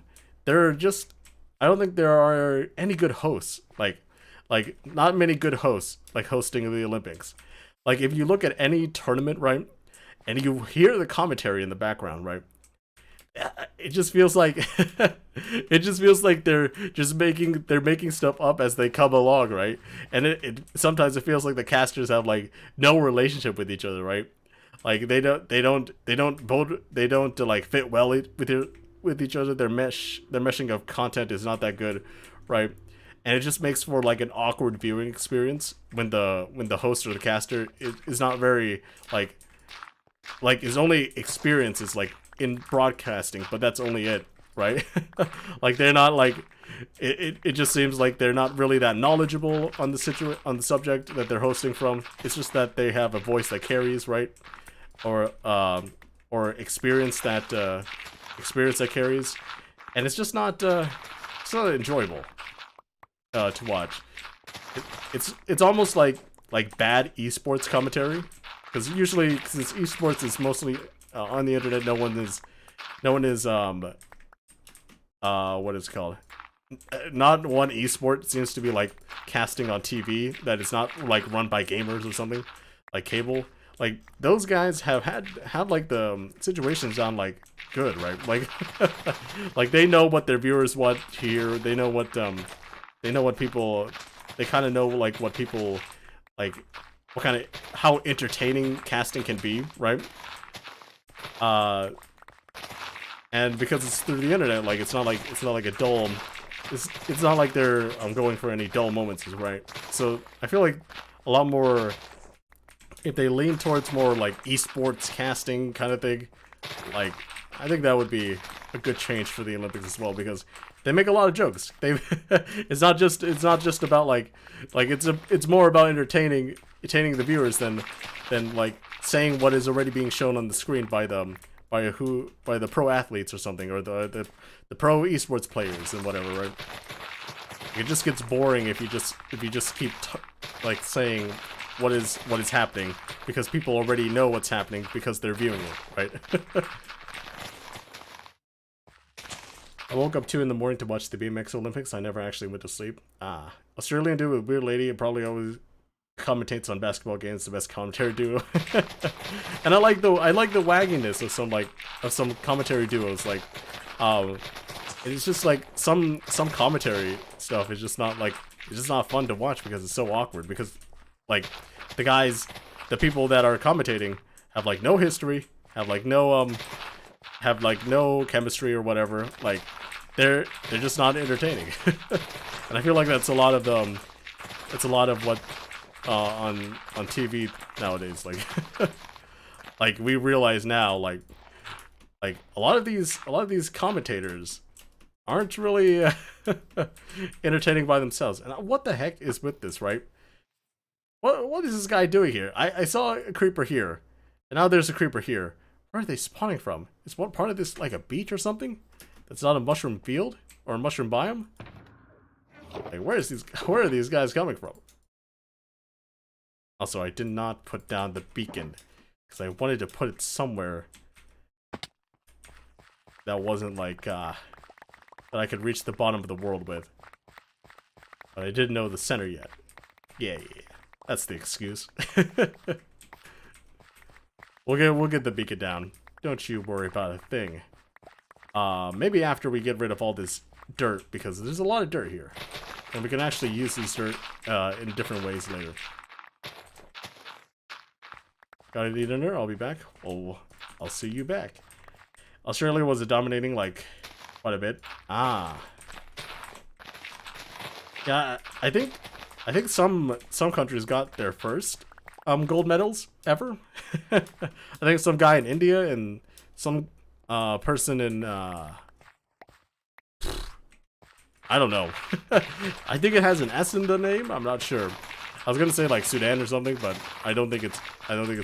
don't think there are any good hosts. Like not many good hosts like hosting the Olympics. Like if you look at any tournament, right, and you hear the commentary in the background, right, it just feels like they're making stuff up as they come along, right? And it sometimes it feels like the casters have like no relationship with each other, right? Like they don't like fit well with each other. Their meshing of content is not that good, right? And it just makes for like an awkward viewing experience when the host or the caster is not very like his only experience is like in broadcasting, but that's only it, right? Like they're not like it just seems like they're not really that knowledgeable on the subject that they're hosting from. It's just that they have a voice that carries, right? Or experience that carries, and it's just not enjoyable to watch. It's almost like bad esports commentary, because usually since esports is mostly on the internet, no one is what is it called? Not one esport seems to be like casting on TV that is not like run by gamers or something like cable. Like those guys have like the situations down like good, right? Like like they know what their viewers want to hear. They know what people, they kind of know like what people like, what kind of, how entertaining casting can be, right? And because it's through the internet, like it's not like a dull, it's not like they're going for any dull moments, right? So I feel like a lot more, if they lean towards more like esports casting kind of thing, like I think that would be a good change for the Olympics as well, because they make a lot of jokes. It's not just about like it's more about entertaining the viewers than like saying what is already being shown on the screen by the pro athletes or something, or the pro esports players and whatever, right? It just gets boring if you just keep like saying what is happening, because people already know what's happening because they're viewing it, right? I woke up 2 in the morning to watch the BMX Olympics. I never actually went to sleep. Australian duo with weird lady, and probably always commentates on basketball games, the best commentary duo. And I like the wagginess of some commentary duos. Like it's just like some commentary stuff is just not fun to watch because it's so awkward, because like the people that are commentating have like no history, have like no chemistry or whatever. Like they're just not entertaining. And I feel like that's a lot of what on TV nowadays. Like like we realize now, like Like a lot of these commentators aren't really entertaining by themselves. And what the heck is with this, right? What is this guy doing here? I saw a creeper here, and now there's a creeper here. Where are they spawning from? Is one part of this like a beach or something? That's not a mushroom field or a mushroom biome? Like where are these guys coming from? Also, I did not put down the beacon because I wanted to put it somewhere that wasn't like that I could reach the bottom of the world with. But I didn't know the center yet. Yeah. That's the excuse. We'll get the beacon down. Don't you worry about a thing. Maybe after we get rid of all this dirt, because there's a lot of dirt here. And we can actually use this dirt in different ways later. Gotta eat dinner, I'll be back. Oh, I'll see you back. Australia was dominating like quite a bit. Ah. Yeah, I think some countries got their first gold medals ever. I think some guy in India and some person in I don't know. I think it has an S in the name. I'm not sure. I was gonna say like Sudan or something, but I don't think it's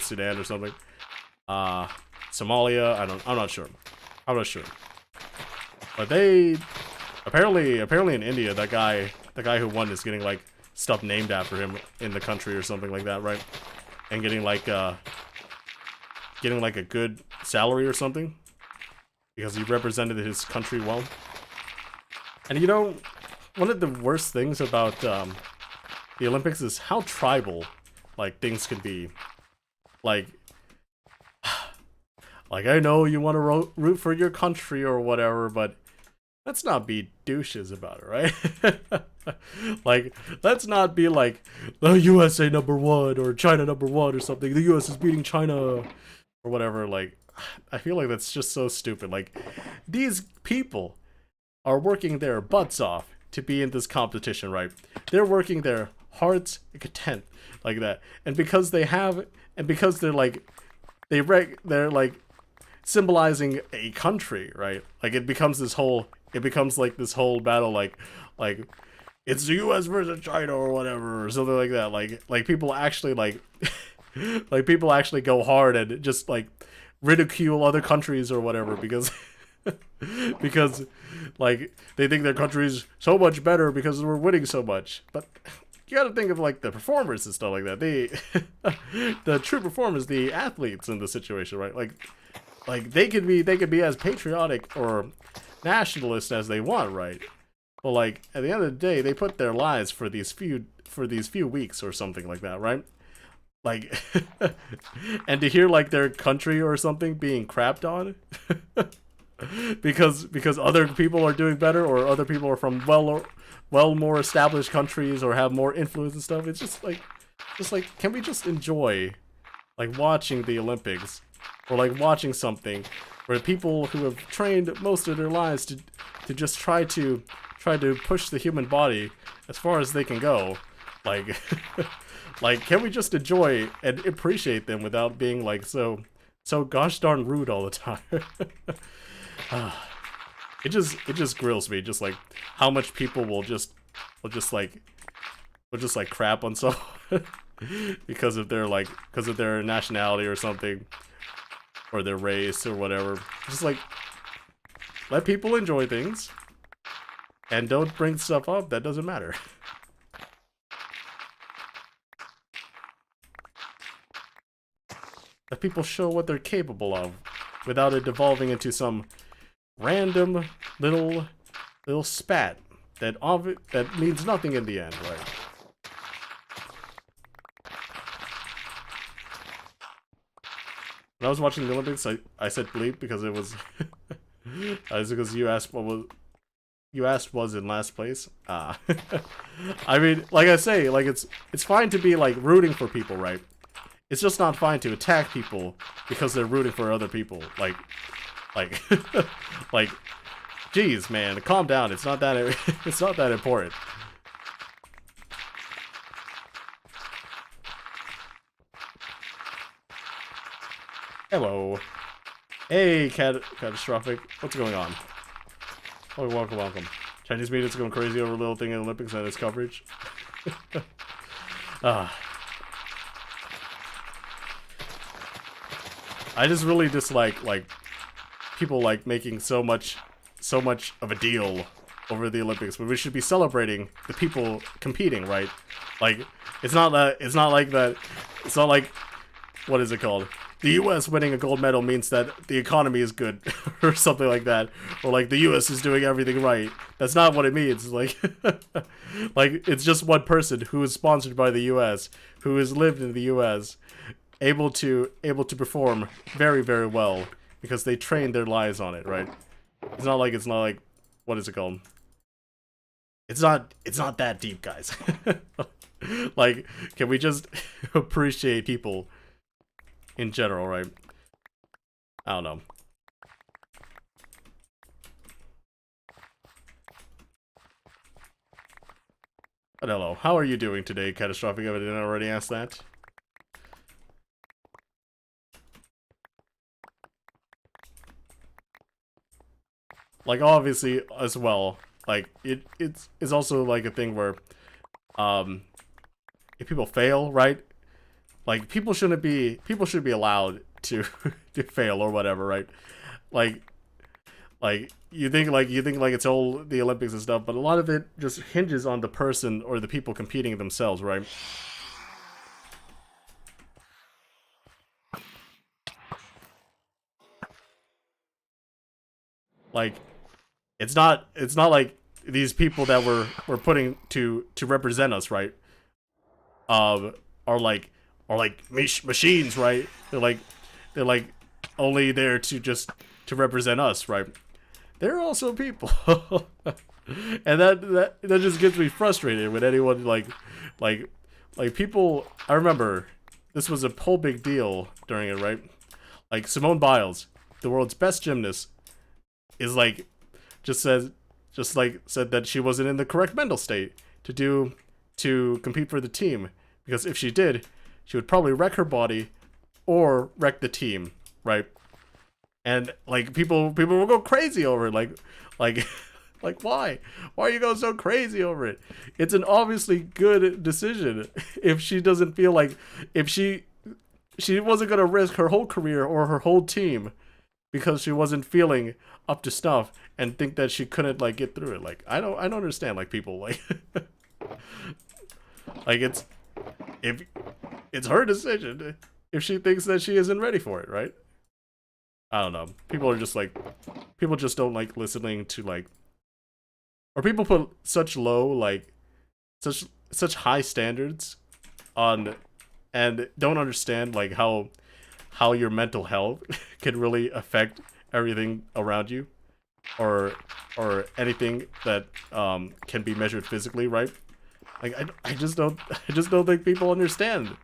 Sudan or something. Somalia. I'm not sure. I'm not sure. But they apparently in India, the guy who won is getting like stuff named after him in the country or something like that, right? And getting like a good salary or something because he represented his country well. And you know, one of the worst things about the Olympics is how tribal like things can be. Like I know you want to root for your country or whatever, but let's not be douches about it, right? Like, let's not be like, the USA #1 or China #1 or something. The US is beating China or whatever. Like, I feel like that's just so stupid. Like, these people are working their butts off to be in this competition, right? They're working their hearts content like that. And because they're like, they're like symbolizing a country, right? Like, it becomes like this whole battle, like it's the US versus China or whatever or something like that. Like people actually like people actually go hard and just like ridicule other countries or whatever because because like they think their country's so much better because we're winning so much. But you gotta think of like the performers and stuff like that. The true performers, the athletes in the situation, right? Like they could be as patriotic or nationalist as they want, right? But like at the end of the day, they put their lives for these few weeks or something like that, right? Like, and to hear like their country or something being crapped on because other people are doing better or other people are from well more established countries or have more influence and stuff. It's just like can we just enjoy like watching the Olympics or like watching something where people who have trained most of their lives to just try to push the human body as far as they can go, like like can we just enjoy and appreciate them without being like so gosh darn rude all the time? It just grills me, just like how much people will just crap on someone because of their nationality or something, or their race or whatever. Just like, let people enjoy things and don't bring stuff up that doesn't matter. Let people show what they're capable of without it devolving into some random little spat that means nothing in the end, right? When I was watching the Olympics, I said bleep because it was because you asked was in last place. I mean, like I say, like it's fine to be like rooting for people, right? It's just not fine to attack people because they're rooting for other people. Like like geez, man, calm down. It's not that important. Hello. Hey, catastrophic. What's going on? Oh, welcome, welcome. Chinese media's going crazy over a little thing in the Olympics and its coverage. I just really dislike like people like making so much of a deal over the Olympics, but we should be celebrating the people competing, right? Like it's not like that. It's not like, what is it called? The U.S. winning a gold medal means that the economy is good, or something like that, or like the U.S. is doing everything right. That's not what it means. Like, like it's just one person who is sponsored by the U.S., who has lived in the U.S., able to perform very, very well because they trained their lives on it, right? It's not like what is it called? It's not that deep, guys. Like, can we just appreciate people in general, right? I don't know. But hello, how are you doing today, Catastrophic? I didn't already ask that. Like, obviously, as well, like, it's also, like, a thing where, if people fail, right? Like, people should be allowed to, to fail or whatever, right? Like, you think it's all the Olympics and stuff, but a lot of it just hinges on the person or the people competing themselves, right? Like, it's not like these people that we're putting to represent us, right? Are like machines, right? They're like only there to just to represent us, right? They're also people. And that just gets me frustrated when anyone like people. I remember this was a whole big deal during it, right? Like Simone Biles, the world's best gymnast, is like said that she wasn't in the correct mental state to compete for the team, because if she did, she would probably wreck her body or wreck the team, right? And like people will go crazy over it, like like why are you going so crazy over it? It's an obviously good decision. If she doesn't feel like, if she wasn't gonna risk her whole career or her whole team because she wasn't feeling up to stuff and think that she couldn't like get through it. Like I don't understand like people like like if it's her decision if she thinks that she isn't ready for it, right? I don't know. People are just like, people just don't like listening to like, or people put such low like such high standards on, and don't understand like how your mental health can really affect everything around you, or anything that can be measured physically, right? Like I just don't think people understand,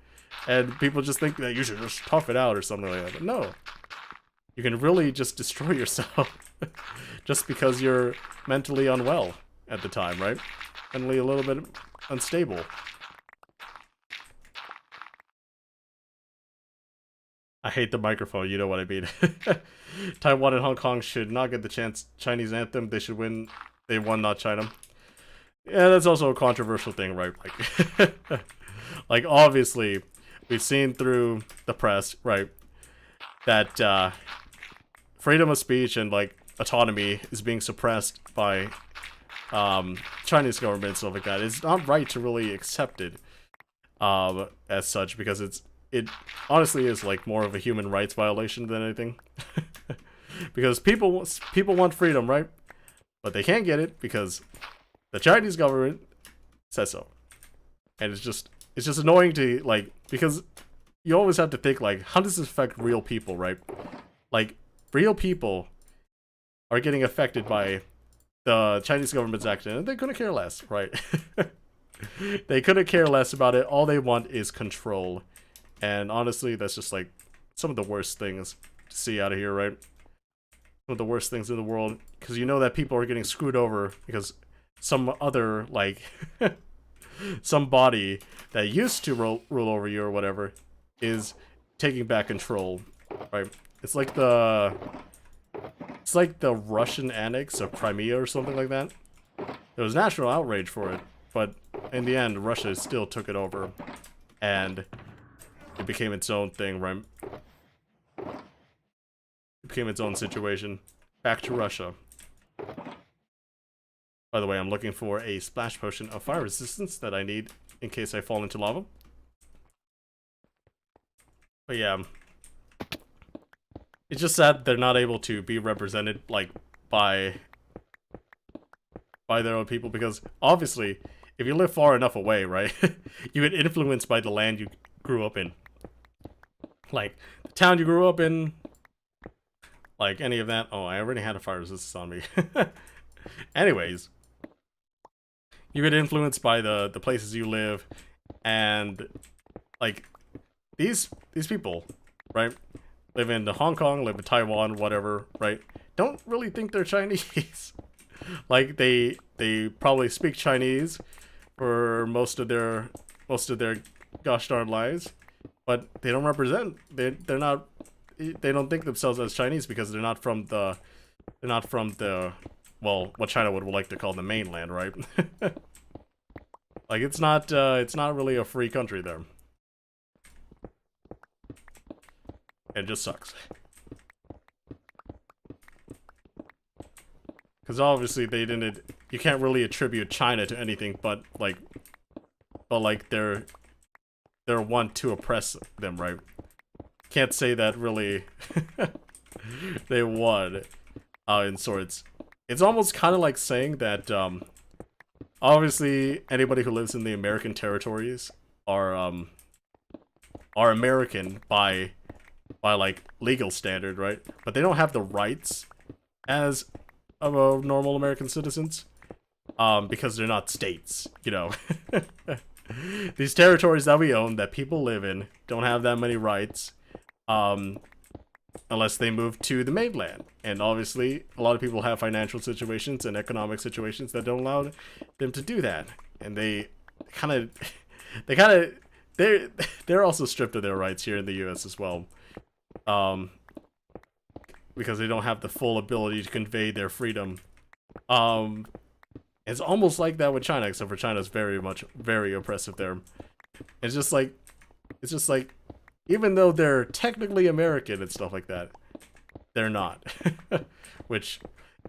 and people just think that you should just tough it out or something like that. But no, you can really just destroy yourself just because you're mentally unwell at the time, right? Mentally a little bit unstable. I hate the microphone, you know what I mean. Taiwan and Hong Kong should not get the Chinese anthem. They should win. They won, not China. Yeah, that's also a controversial thing, right? Like, like obviously, we've seen through the press, right, that freedom of speech and like autonomy is being suppressed by Chinese government and stuff like that. It's not right to really accept it as such, because it honestly is like more of a human rights violation than anything. Because people want freedom, right? But they can't get it because the Chinese government says so. And it's just annoying to like, because you always have to think like, how does this affect real people, right? Like real people are getting affected by the Chinese government's action, and they couldn't care less, right? They couldn't care less about it. All they want is control. And honestly, that's just like some of the worst things to see out of here, right? Some of the worst things in the world, because you know that people are getting screwed over because some other, like, somebody that used to rule over you or whatever is taking back control, right? It's like the Russian annex of Crimea or something like that. There was national outrage for it, but in the end, Russia still took it over, and it became its own thing, right? It became its own situation. Back to Russia. By the way, I'm looking for a splash potion of fire resistance that I need in case I fall into lava. But yeah, it's just sad they're not able to be represented like by their own people, because obviously, if you live far enough away, right, you get influenced by the land you grew up in. Like, the town you grew up in, like any of that. Oh, I already had a fire resistance on me. Anyways, you get influenced by the places you live, and like these people, right, live in Hong Kong, live in Taiwan, whatever, right, don't really think they're Chinese. Like they probably speak Chinese for most of their gosh darn lives, but they don't represent, they don't think themselves as Chinese because they're not from the well, what China would like to call the mainland, right? Like it's not really a free country there. It just sucks. Because obviously you can't really attribute China to anything but they're want to oppress them, right? Can't say that really they won in sorts. It's almost kind of like saying that obviously anybody who lives in the American territories are American by like legal standard, right? But they don't have the rights as of normal American citizens, because they're not states, you know. These territories that we own, that people live in, don't have that many rights, unless they move to the mainland. And obviously, a lot of people have financial situations and economic situations that don't allow them to do that. And they're also stripped of their rights here in the U.S. as well. Because they don't have the full ability to convey their freedom. It's almost like that with China, except for China's very oppressive there. It's just like, even though they're technically American and stuff like that, they're not. Which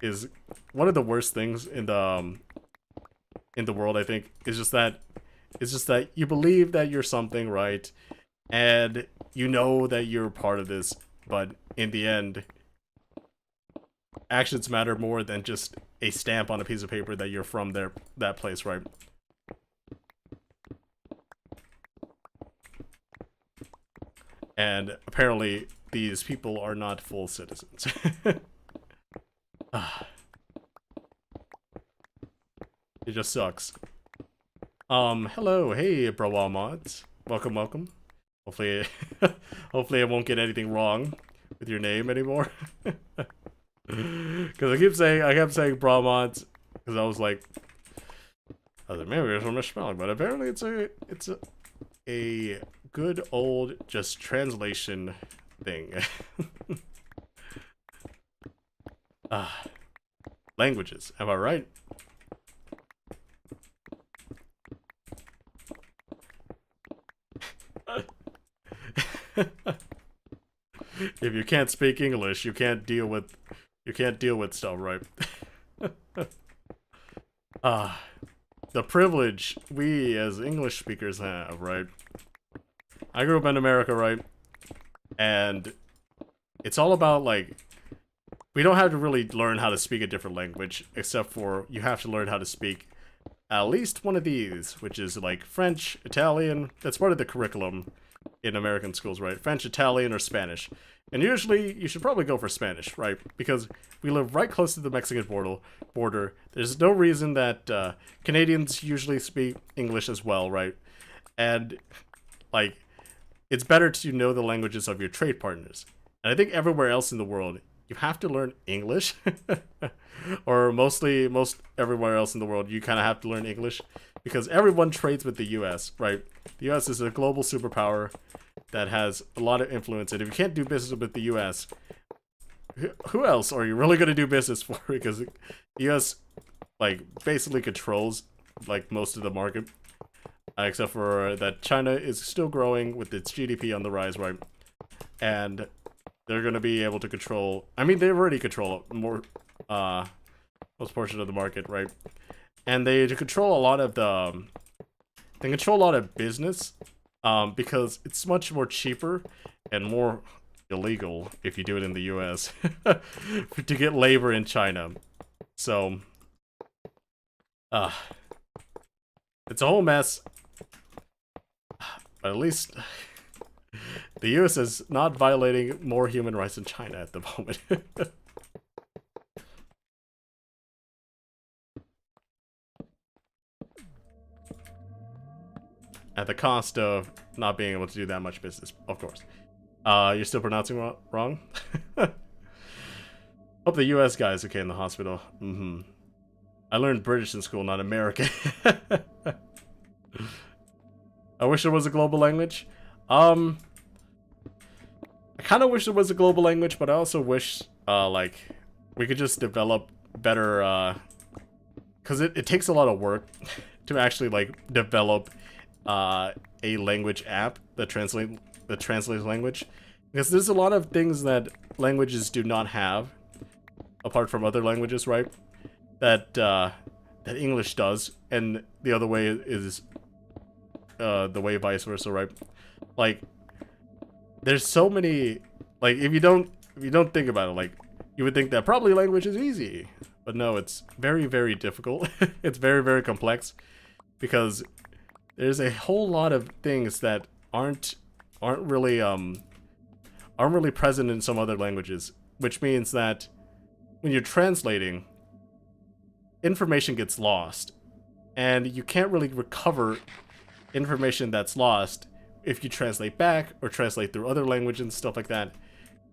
is one of the worst things in the world, I think. It's just that you believe that you're something, right? And you know that you're part of this, but in the end, actions matter more than just a stamp on a piece of paper that you're from that place, right? And apparently, these people are not full citizens. It just sucks. Hello, hey, Brawa mods. Welcome. Hopefully, hopefully I won't get anything wrong with your name anymore. Because I kept saying Bra mods, because I was like, maybe it's a misspelling, but apparently it's a good old just translation thing. Languages, am I right? If you can't speak English, you can't deal with stuff, right? The privilege we as English speakers have, right? I grew up in America, right? And it's all about, like, we don't have to really learn how to speak a different language, except for you have to learn how to speak at least one of these, which is like French, Italian. That's part of the curriculum in American schools, right? French, Italian, or Spanish. And usually, you should probably go for Spanish, right? Because we live right close to the Mexican border. There's no reason that Canadians usually speak English as well, right? And, like, it's better to know the languages of your trade partners. And I think everywhere else in the world, you have to learn English. Or most everywhere else in the world, you kind of have to learn English. Because everyone trades with the US, right? The US is a global superpower. that has a lot of influence. And if you can't do business with the U.S., who else are you really going to do business for? Because the U.S. like basically controls like most of the market, except for that China is still growing with its GDP on the rise, right? And they're going to be able to control. I mean, they already control more, most portion of the market, right? And they control a lot of the. They control a lot of business, because it's much more cheaper and more illegal if you do it in the US to get labor in China. So it's a whole mess, but at least the US is not violating more human rights in China at the moment. At the cost of not being able to do that much business, of course. You're still pronouncing wrong? Hope the US guy is okay in the hospital. I learned British in school, not American. I wish there was a global language. I kind of wish there was a global language, but I also wish, like, we could just develop better, because it takes a lot of work to actually, like, develop a language app that translates language, because there's a lot of things that languages do not have apart from other languages, right? That that English does, and the other way is the way vice versa, right? Like, there's so many, like, if you don't think about it, like, you would think that probably language is easy, but no, it's very, very difficult. It's very, very complex, because there's a whole lot of things that aren't really present in some other languages, which means that when you're translating, information gets lost, and you can't really recover information that's lost if you translate back or translate through other languages and stuff like that.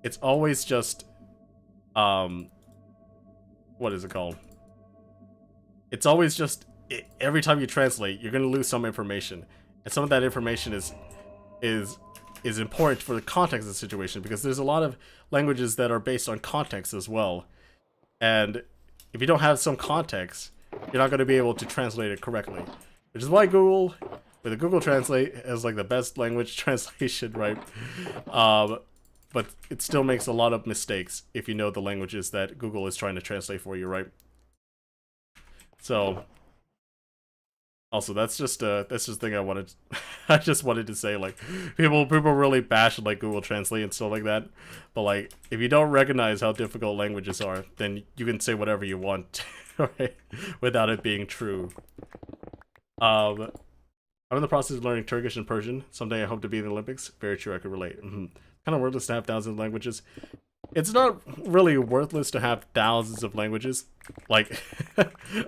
It's always just what is it called? It's always just, every time you translate, you're going to lose some information, and some of that information is important for the context of the situation, because there's a lot of languages that are based on context as well, and if you don't have some context, you're not going to be able to translate it correctly, which is why Google, with the Google Translate, has like the best language translation, right? But it still makes a lot of mistakes if you know the languages that Google is trying to translate for you, right? So also, that's just a thing I wanted. I just wanted to say, like, people really bash like Google Translate and stuff like that, but like, if you don't recognize how difficult languages are, then you can say whatever you want, right, without it being true. I'm in the process of learning Turkish and Persian. Someday I hope to be in the Olympics. Very true, I could relate. Kind of worthless to have thousands of languages. It's not really worthless to have thousands of languages. Like,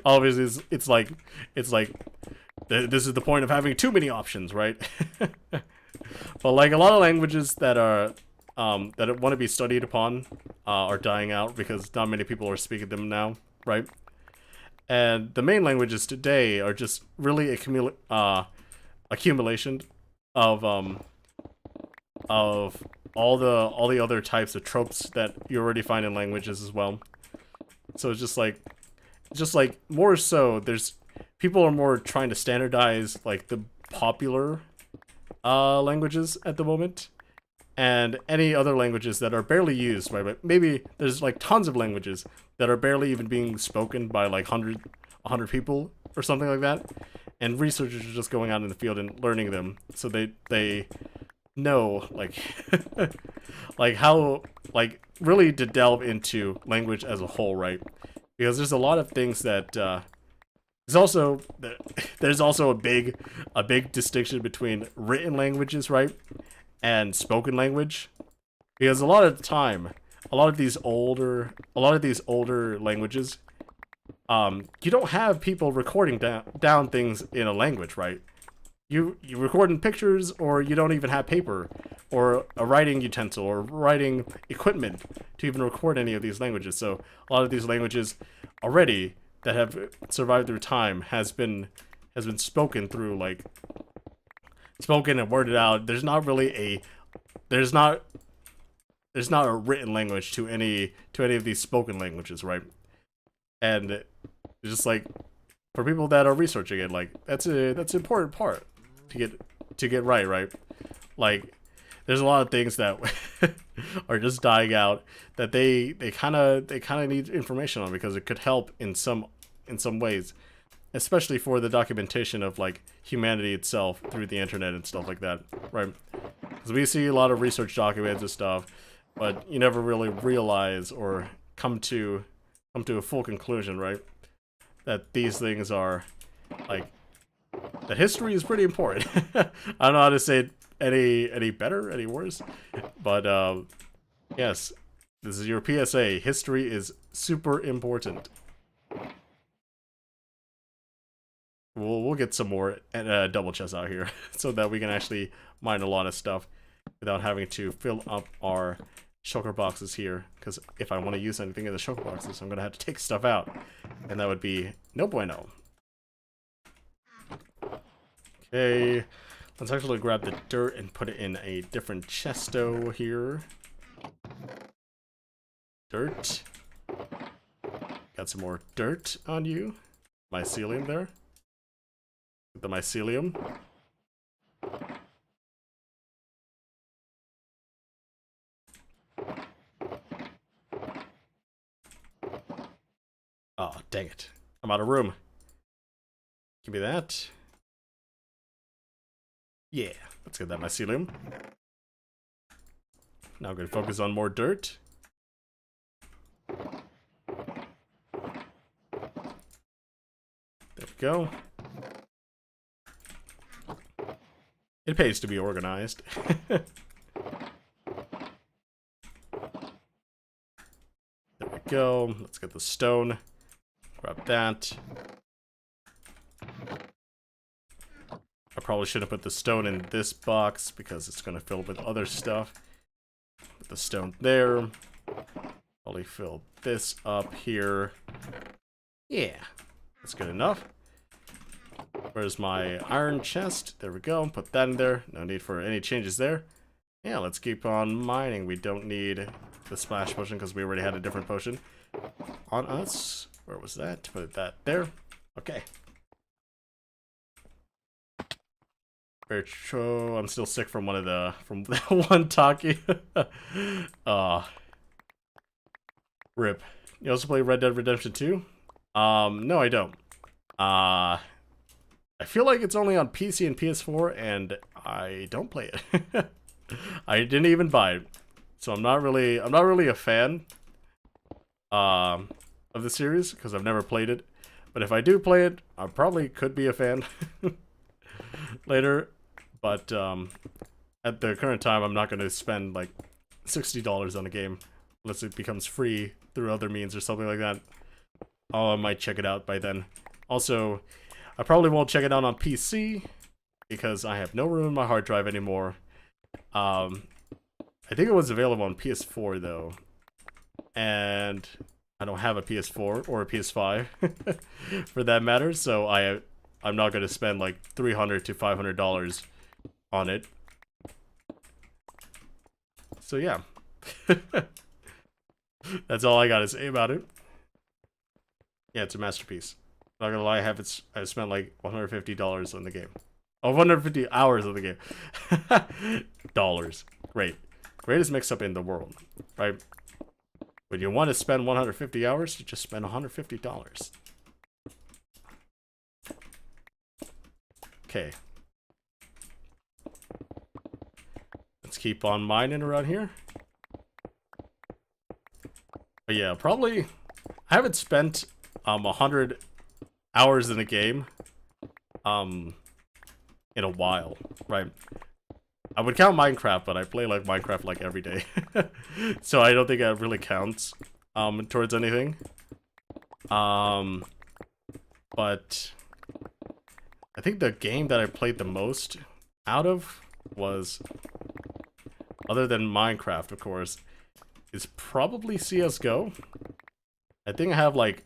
obviously, it's like this is the point of having too many options, right? But like, a lot of languages that are that want to be studied upon are dying out because not many people are speaking them now, right? And the main languages today are just really accumulation of all the other types of tropes that you already find in languages as well. So it's just like more so, there's people are more trying to standardize like the popular languages at the moment, and any other languages that are barely used, right? But maybe there's like tons of languages that are barely even being spoken by like 100 people or something like that, and researchers are just going out in the field and learning them, so they know like like how, like, really to delve into language as a whole, right? Because there's a lot of things that there's also a big distinction between written languages, right, and spoken language. Because a lot of the time, a lot of these older languages, you don't have people recording down things in a language, right? You record in pictures, or you don't even have paper or a writing utensil or writing equipment to even record any of these languages. So a lot of these languages already that have survived through time has been spoken through, like, spoken and worded out. There's not really there's not a written language to any of these spoken languages, right? And it's just like for people that are researching it, like that's an important part to get right? Like there's a lot of things that are just dying out that they kind of need information on because it could help in some ways, especially for the documentation of like humanity itself through the internet and stuff like that, right? Because we see a lot of research documents and stuff, but you never really realize or come to a full conclusion, right? That these things are like that history is pretty important. I don't know how to say it any better, any worse, but yes, this is your PSA. History is super important. We'll get some more double chests out here so that we can actually mine a lot of stuff without having to fill up our shulker boxes here. Because if I want to use anything in the shulker boxes, I'm gonna have to take stuff out, and that would be no bueno. Okay, let's actually grab the dirt and put it in a different chesto here. Dirt. Got some more dirt on you. Mycelium there. The mycelium. Oh, dang it. I'm out of room. Give me that. Yeah, let's get that mycelium. Now I'm going to focus on more dirt. There we go. It pays to be organized. There we go. Let's get the stone. Grab that. I probably should have put the stone in this box because it's going to fill with other stuff. Put the stone there. Probably fill this up here. Yeah, that's good enough. Where's my iron chest? There we go. Put that in there. No need for any changes there. Yeah, let's keep on mining. We don't need the splash potion because we already had a different potion on us. Where was that? Put that there. Okay. Very true. I'm still sick from one talkie. Rip. You also play Red Dead Redemption 2? No, I don't. I feel like it's only on PC and PS4, and I don't play it. I didn't even buy it, so I'm not really a fan of the series because I've never played it. But if I do play it, I probably could be a fan later. But at the current time, I'm not going to spend like $60 on a game unless it becomes free through other means or something like that. Oh, I might check it out by then. Also, I probably won't check it out on PC because I have no room in my hard drive anymore. I think it was available on PS4 though, and I don't have a PS4 or a PS5 for that matter. So I'm not going to spend like $300 to $500 on it. So yeah, that's all I got to say about it. Yeah, it's a masterpiece. Not gonna lie, I've spent like $150 on the game. Oh, 150 hours on the game. Dollars. Great. Greatest mix-up in the world, right? When you want to spend 150 hours, you just spend $150. Okay. Let's keep on mining around here. But yeah, probably I haven't spent 100 hours in the game in a while, right? I would count Minecraft, but I play like Minecraft like every day. So I don't think that really counts towards anything. But I think the game that I played the most out of was, other than Minecraft of course, is probably CSGO. I think I have like,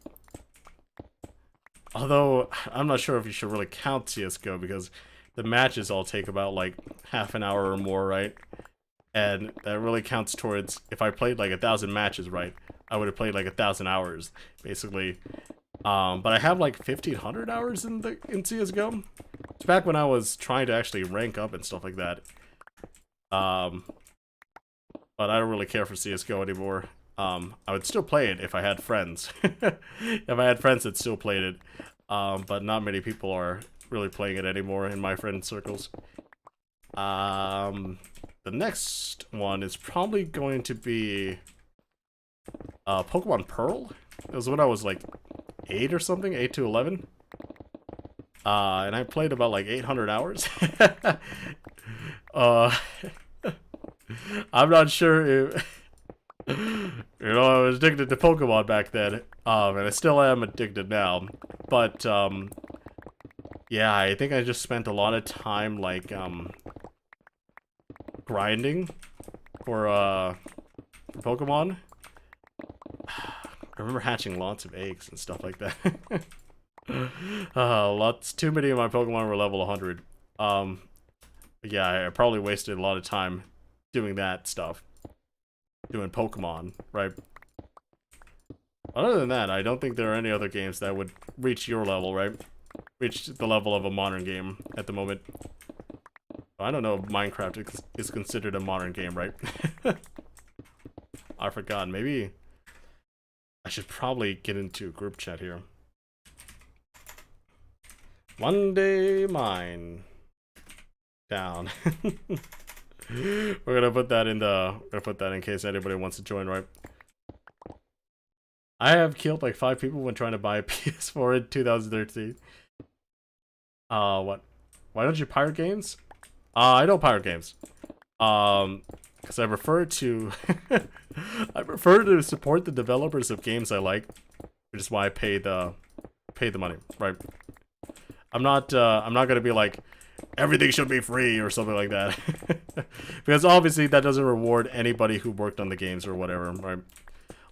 although I'm not sure if you should really count CSGO because the matches all take about like half an hour or more, right? and that really counts towards, if I played like 1,000 matches, right, I would have played like 1,000 hours, basically. But I have like 1,500 hours in CSGO. It's back when I was trying to actually rank up and stuff like that. But I don't really care for CSGO anymore. I would still play it if I had friends. If I had friends that still played it. But not many people are really playing it anymore in my friend circles. The next one is probably going to be Pokemon Pearl. It was when I was like 8 or something, 8 to 11. And I played about like 800 hours. I'm not sure if... You know, I was addicted to Pokemon back then. And I still am addicted now. But, yeah, I think I just spent a lot of time, like, grinding for Pokemon. I remember hatching lots of eggs and stuff like that. Too many of my Pokemon were level 100. Yeah, I probably wasted a lot of time doing that stuff. Doing Pokemon, right? Other than that, I don't think there are any other games that would reach your level, right? Reach the level of a modern game at the moment. I don't know if Minecraft is considered a modern game, right? I forgot. Maybe I should probably get into group chat here. One day mine. Down. We're gonna put that in case anybody wants to join, right? I have killed like 5 people when trying to buy a PS4 in 2013. What? Why don't you pirate games? I don't pirate games. Because I prefer to I prefer to support the developers of games I like, which is why I pay the money, right? I'm not gonna be like, everything should be free or something like that. Because obviously that doesn't reward anybody who worked on the games or whatever, right?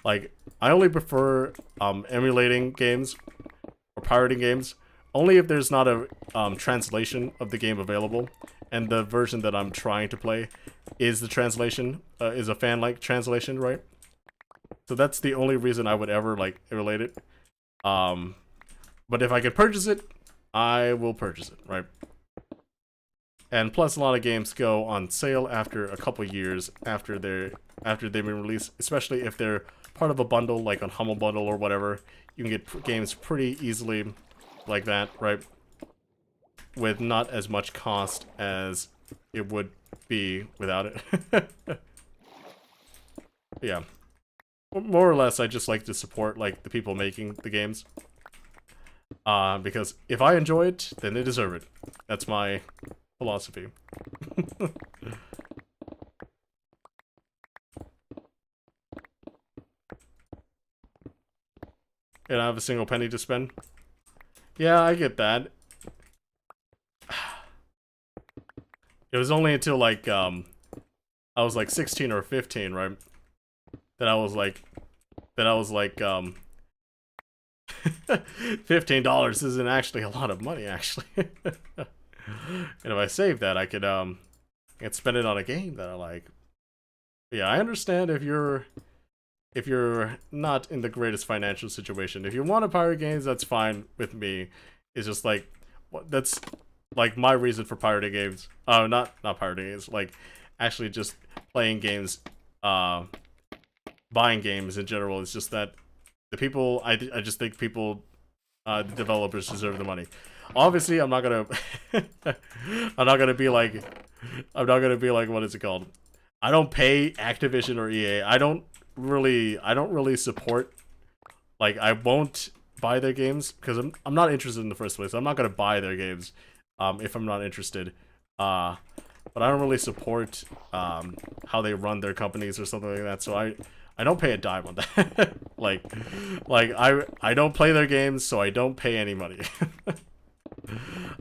Like, I only prefer emulating games or pirating games only if there's not a translation of the game available, and the version that I'm trying to play is the translation, is a fan-like translation, right? So that's the only reason I would ever like emulate it. But if I can purchase it, I will purchase it, right? And plus, a lot of games go on sale after a couple years after they've been released, especially if they're part of a bundle, like on Humble Bundle or whatever. You can get games pretty easily like that, right? With not as much cost as it would be without it. Yeah. More or less, I just like to support like the people making the games. Because if I enjoy it, then they deserve it. That's my philosophy. And I have a single penny to spend. Yeah, I get that. It was only until like I was like 16 or 15, right? That I was like $15 isn't actually a lot of money, actually. And if I save that, I could spend it on a game that I like. But yeah, I understand if you're not in the greatest financial situation. If you want to pirate games, that's fine with me. It's just like, that's like my reason for pirating games. Not pirating games, like actually just playing games, buying games in general. It's just that the people, I just think people, the developers deserve the money. Obviously, I'm not gonna be like, what is it called? I don't pay Activision or EA. I don't really support, like, I won't buy their games because I'm not interested in the first place. I'm not gonna buy their games if I'm not interested. But I don't really support how they run their companies or something like that. So I don't pay a dime on that. like I don't play their games, so I don't pay any money.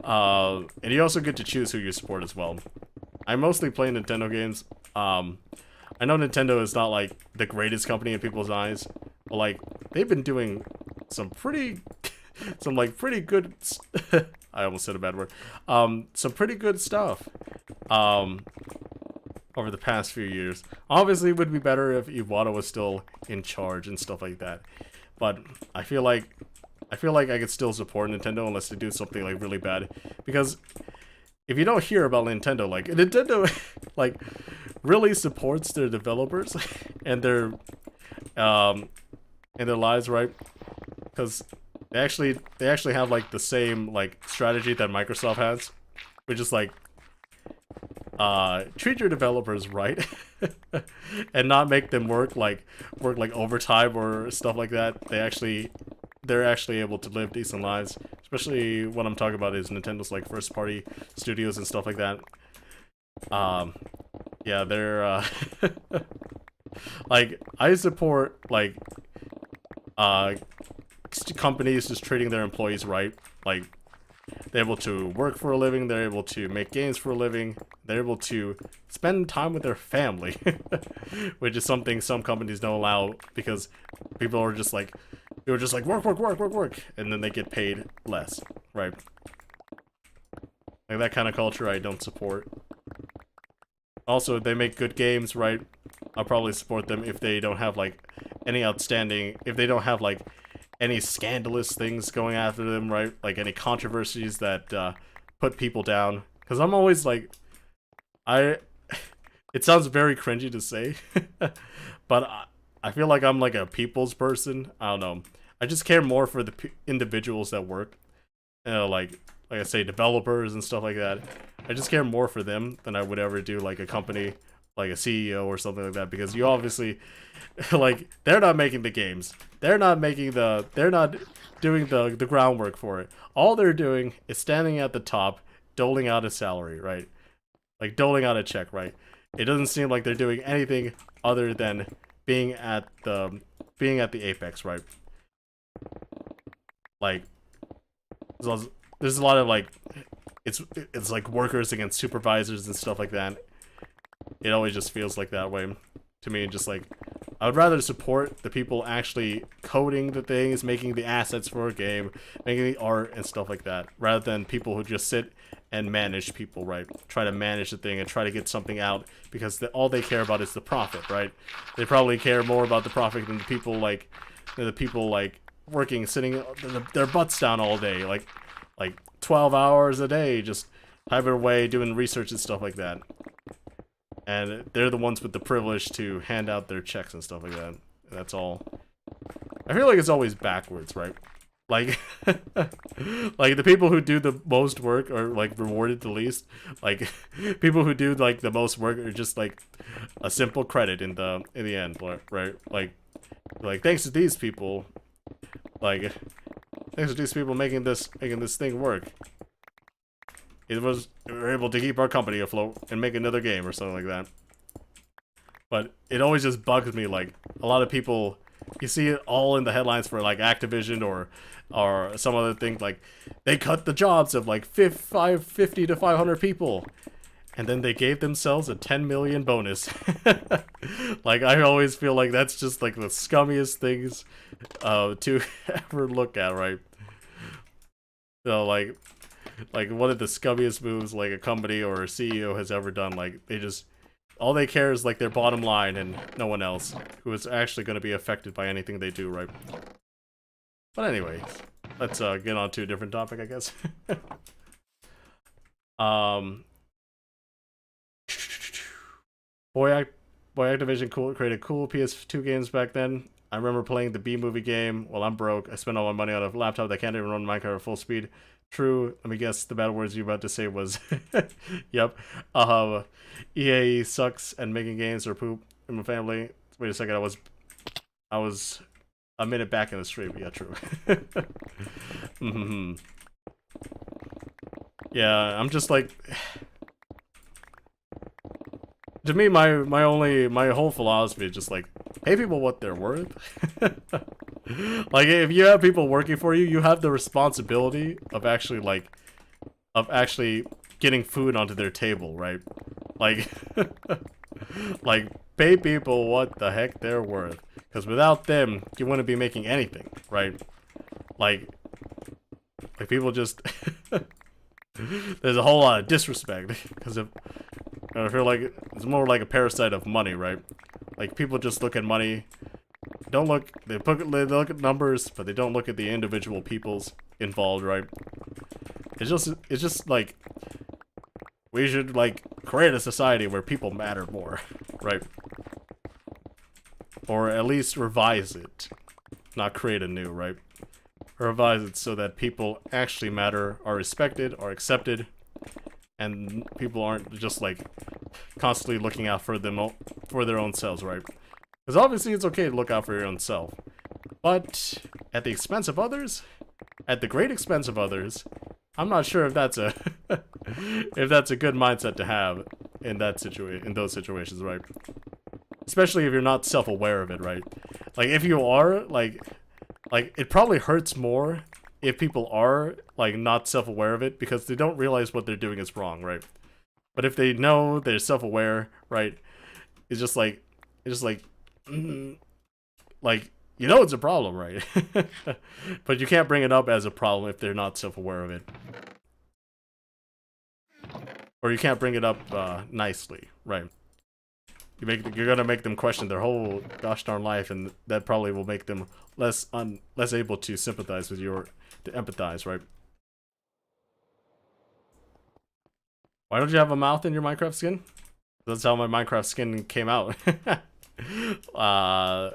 And you also get to choose who you support as well. I mostly play Nintendo games. I know Nintendo is not like the greatest company in people's eyes, but like they've been doing some pretty good I almost said a bad word. Some pretty good stuff. over the past few years. Obviously, it would be better if Iwata was still in charge and stuff like that. But I feel like I could still support Nintendo unless they do something like really bad. Because if you don't hear about Nintendo, like Nintendo, like really supports their developers and their lives, right? Because they actually have like the same like strategy that Microsoft has, which is like treat your developers right and not make them work like overtime or stuff like that. They're actually able to live decent lives, especially what I'm talking about is Nintendo's like first party studios and stuff like that. Yeah, they're like I support like companies just treating their employees right. Like they're able to work for a living, they're able to make games for a living, they're able to spend time with their family, which is something some companies don't allow because people are just like work, and then they get paid less, right? Like that kind of culture I don't support. Also, they make good games, right? I'll probably support them if they don't have like any outstanding, if they don't have like any scandalous things going after them, right? Like any controversies that put people down. Because I'm always like, it sounds very cringy to say, but I feel like I'm like a people's person. I don't know. I just care more for the individuals that work. Like I say, developers and stuff like that. I just care more for them than I would ever do like a company, like a CEO or something like that. Because you obviously, like, they're not making the games. They're not doing the groundwork for it. All they're doing is standing at the top, doling out a salary, right? Like doling out a check, right? It doesn't seem like they're doing anything other than being at the apex, right? Like there's a lot of like it's like workers against supervisors and stuff like that. It always just feels like that way to me. Just like I would rather support the people actually coding the things, making the assets for a game, making the art and stuff like that, rather than people who just sit and manage people, right? Try to manage the thing and try to get something out because all they care about is the profit, right? They probably care more about the profit than the people like working, sitting their butts down all day, like 12 hours a day, just typing away, doing research and stuff like that. And they're the ones with the privilege to hand out their checks and stuff like that. That's all. I feel like it's always backwards, right? Like, like the people who do the most work are like rewarded the least. Like, people who do like the most work are just like a simple credit in the end, right? Like thanks to these people, like thanks to these people making this thing work. We were able to keep our company afloat and make another game or something like that. But it always just bugs me, like, a lot of people, you see it all in the headlines for, like, Activision or some other thing, like, they cut the jobs of, like, 50 to 500 people. And then they gave themselves a 10 million bonus. Like, I always feel like that's just, like, the scummiest things to ever look at, right? So, like one of the scummiest moves like a company or a CEO has ever done. Like they just all they care is like their bottom line and no one else who is actually going to be affected by anything they do, right? But anyways, let's get on to a different topic, I guess. Boy Activision created cool PS2 games back then. I remember playing the B-movie game. Well, I'm broke. I spent all my money on a laptop that can't even run Minecraft at full speed. True. Let me guess. The bad words you're about to say was, yep. EA sucks and making games or poop in my family. Wait a second. I was a minute back in the stream. Yeah, true. Yeah, I'm just like. To me, my whole philosophy is just like, pay people what they're worth. Like, if you have people working for you, you have the responsibility of actually getting food onto their table, right? Like, like pay people what the heck they're worth, because without them, you wouldn't be making anything, right? Like people just there's a whole lot of disrespect because I feel like it's more like a parasite of money, right? Like, people just look at money, they look at numbers, but they don't look at the individual peoples involved, right? It's just like, we should, like, create a society where people matter more, right? Or at least revise it. Not create a new, right? Revise it so that people actually matter, are respected, are accepted, and people aren't just, like, constantly looking out for their own selves, right? Because obviously it's okay to look out for your own self. But at the expense of others, at the great expense of others, I'm not sure if that's a if that's a good mindset to have in those situations, right? Especially if you're not self-aware of it, right? Like, if you are, like it probably hurts more if people are, like, not self-aware of it, because they don't realize what they're doing is wrong, right? But if they know they're self-aware, right, it's just like, like, you know it's a problem, right? But you can't bring it up as a problem if they're not self-aware of it. Or you can't bring it up nicely, right? You're gonna make them question their whole gosh darn life, and that probably will make them less able to sympathize with to empathize, right? Why don't you have a mouth in your Minecraft skin? That's how my Minecraft skin came out. I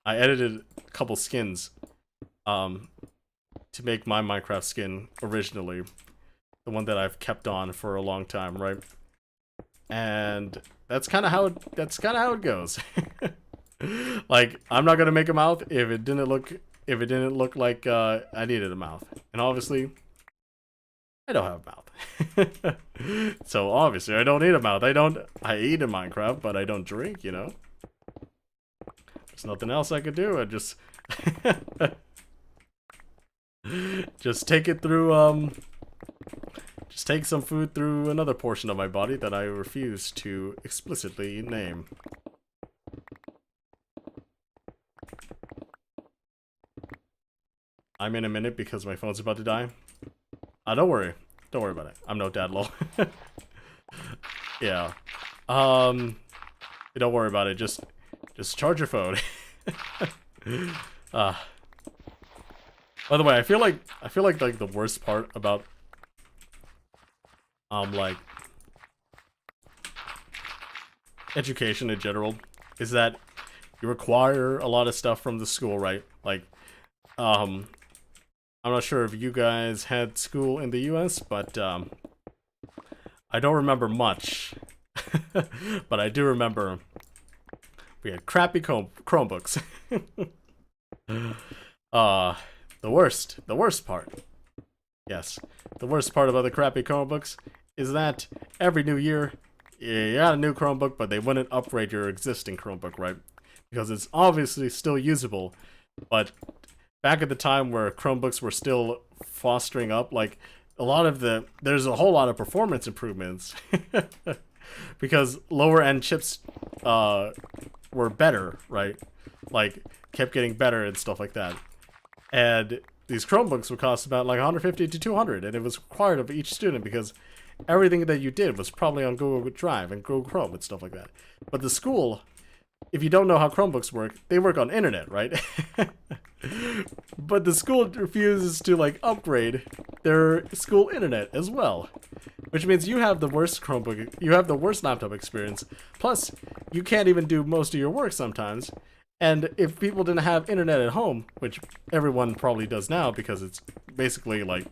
edited a couple skins to make my Minecraft skin originally, the one that I've kept on for a long time, right? And that's kind of how it goes. Like, I'm not gonna make a mouth if it didn't look like I needed a mouth, and obviously I don't have a mouth. So obviously I don't need a mouth. I eat in Minecraft, but I don't drink, you know? There's nothing else I could do. I just just take it through just take some food through another portion of my body that I refuse to explicitly name. I'm in a minute because my phone's about to die. Don't worry. Don't worry about it. I'm no dad, lol. Yeah. Don't worry about it. Just charge your phone. By the way, I feel like the worst part about like education in general is that you require a lot of stuff from the school, right? Like, I'm not sure if you guys had school in the US, but I don't remember much. But I do remember we had crappy Chromebooks. The worst part. Yes, the worst part about the crappy Chromebooks is that every new year, you got a new Chromebook, but they wouldn't upgrade your existing Chromebook, right? Because it's obviously still usable, but back at the time where Chromebooks were still fostering up, like, there's a whole lot of performance improvements. Because lower end chips were better, right? Like, kept getting better and stuff like that. And these Chromebooks would cost about like 150 to 200, and it was required of each student because everything that you did was probably on Google Drive and Google Chrome and stuff like that. But the school, if you don't know how Chromebooks work, they work on internet, right? But the school refuses to, like, upgrade their school internet as well, which means you have the worst Chromebook, you have the worst laptop experience, plus you can't even do most of your work sometimes. And if people didn't have internet at home, which everyone probably does now because it's basically like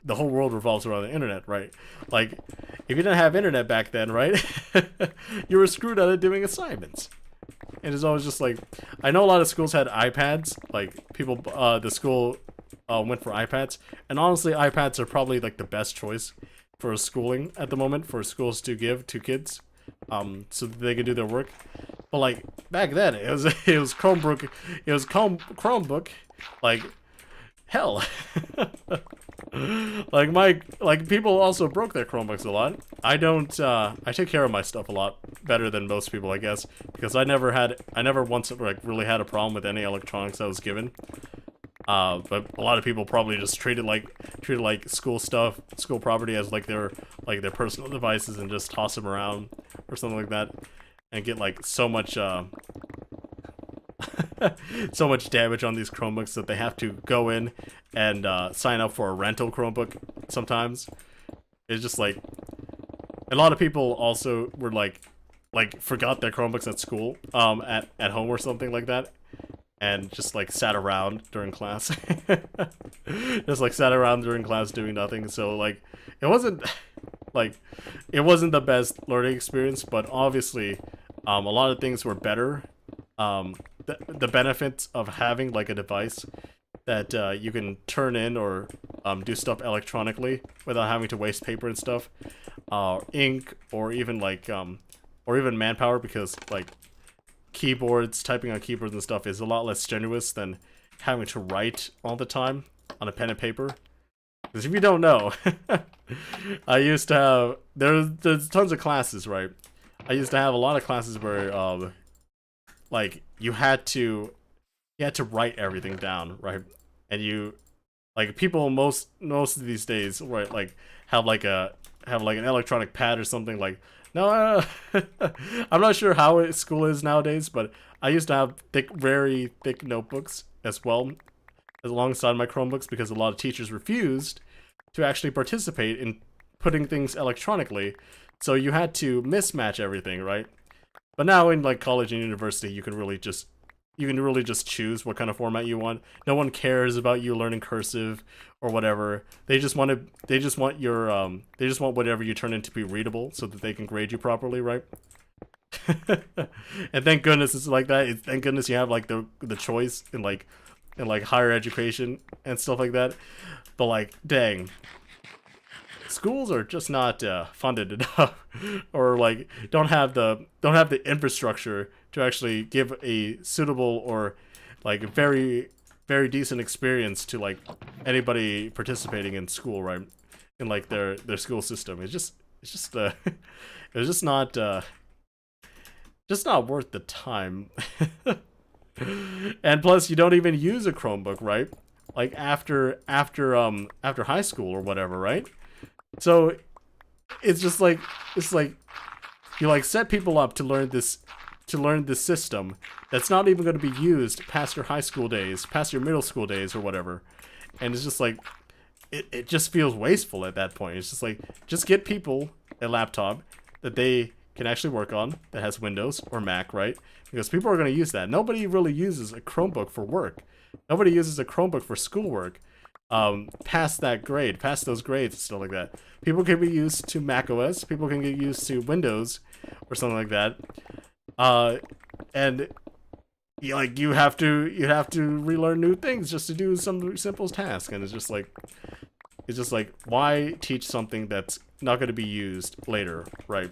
the whole world revolves around the internet, right? Like, if you didn't have internet back then, right, you were screwed out of doing assignments. And it's always just like, I know a lot of schools had iPads, like, the school went for iPads, and honestly, iPads are probably, like, the best choice for schooling at the moment, for schools to give to kids, so that they can do their work. But, like, back then, it was Chromebook, like, hell. Like, people also broke their Chromebooks a lot. I take care of my stuff a lot better than most people, I guess, because I never once, like, really had a problem with any electronics I was given. But a lot of people probably just treated like school stuff, school property as like their personal devices and just toss them around or something like that, and get like so much so much damage on these Chromebooks that they have to go in and sign up for a rental Chromebook sometimes. It's just like a lot of people also were like forgot their Chromebooks at school, at home or something like that, and just like sat around during class. Just like sat around during class doing nothing. So like it wasn't the best learning experience, but obviously a lot of things were better. The benefits of having like a device that you can turn in or do stuff electronically without having to waste paper and stuff, ink, or even manpower, because like typing on keyboards and stuff is a lot less strenuous than having to write all the time on a pen and paper. Because if you don't know, I used to have there's tons of classes, right? I used to have a lot of classes where like you had to write everything down, right? And you like people most of these days, right, like have like an electronic pad or something. Like, no, I'm not sure how school is nowadays, but I used to have very thick notebooks as well, alongside my Chromebooks, because a lot of teachers refused to actually participate in putting things electronically, so you had to mismatch everything, right? But now in like college and university, you can really just choose what kind of format you want. No one cares about you learning cursive or whatever. They just want whatever you turn in to be readable, so that they can grade you properly, right? And thank goodness it's like that. Thank goodness you have like the choice in higher education and stuff like that. But like, dang, schools are just not funded enough, or like don't have the infrastructure to actually give a suitable or like very very decent experience to like anybody participating in school, right? In like their school system. It's just it was just not worth the time. And plus, you don't even use a Chromebook, right? Like after high school or whatever, right? So it's like you like set people up to learn this system that's not even going to be used past your high school days, past your middle school days or whatever. And it's just like it just feels wasteful at that point. It's just like, just get people a laptop that they can actually work on, that has Windows or Mac, right? Because people are going to use that. Nobody really uses a Chromebook for work. Nobody uses a Chromebook for schoolwork. Past those grades and stuff like that. People can be used to Mac OS. People can get used to Windows or something like that. And you have to relearn new things just to do some simple task. And it's just like why teach something that's not going to be used later, right?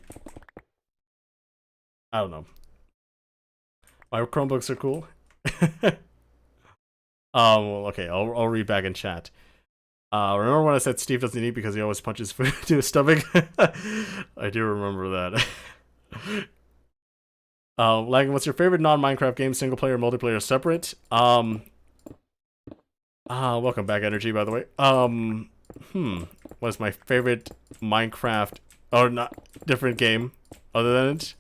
I don't know. My Chromebooks are cool. Well, okay, I'll read back in chat. Remember when I said Steve doesn't eat because he always punches food to his stomach? I do remember that. Lagan, what's your favorite non-Minecraft game, single player, multiplayer, separate? Welcome back, Energy, by the way. What's my favorite Minecraft, or not, different game other than it?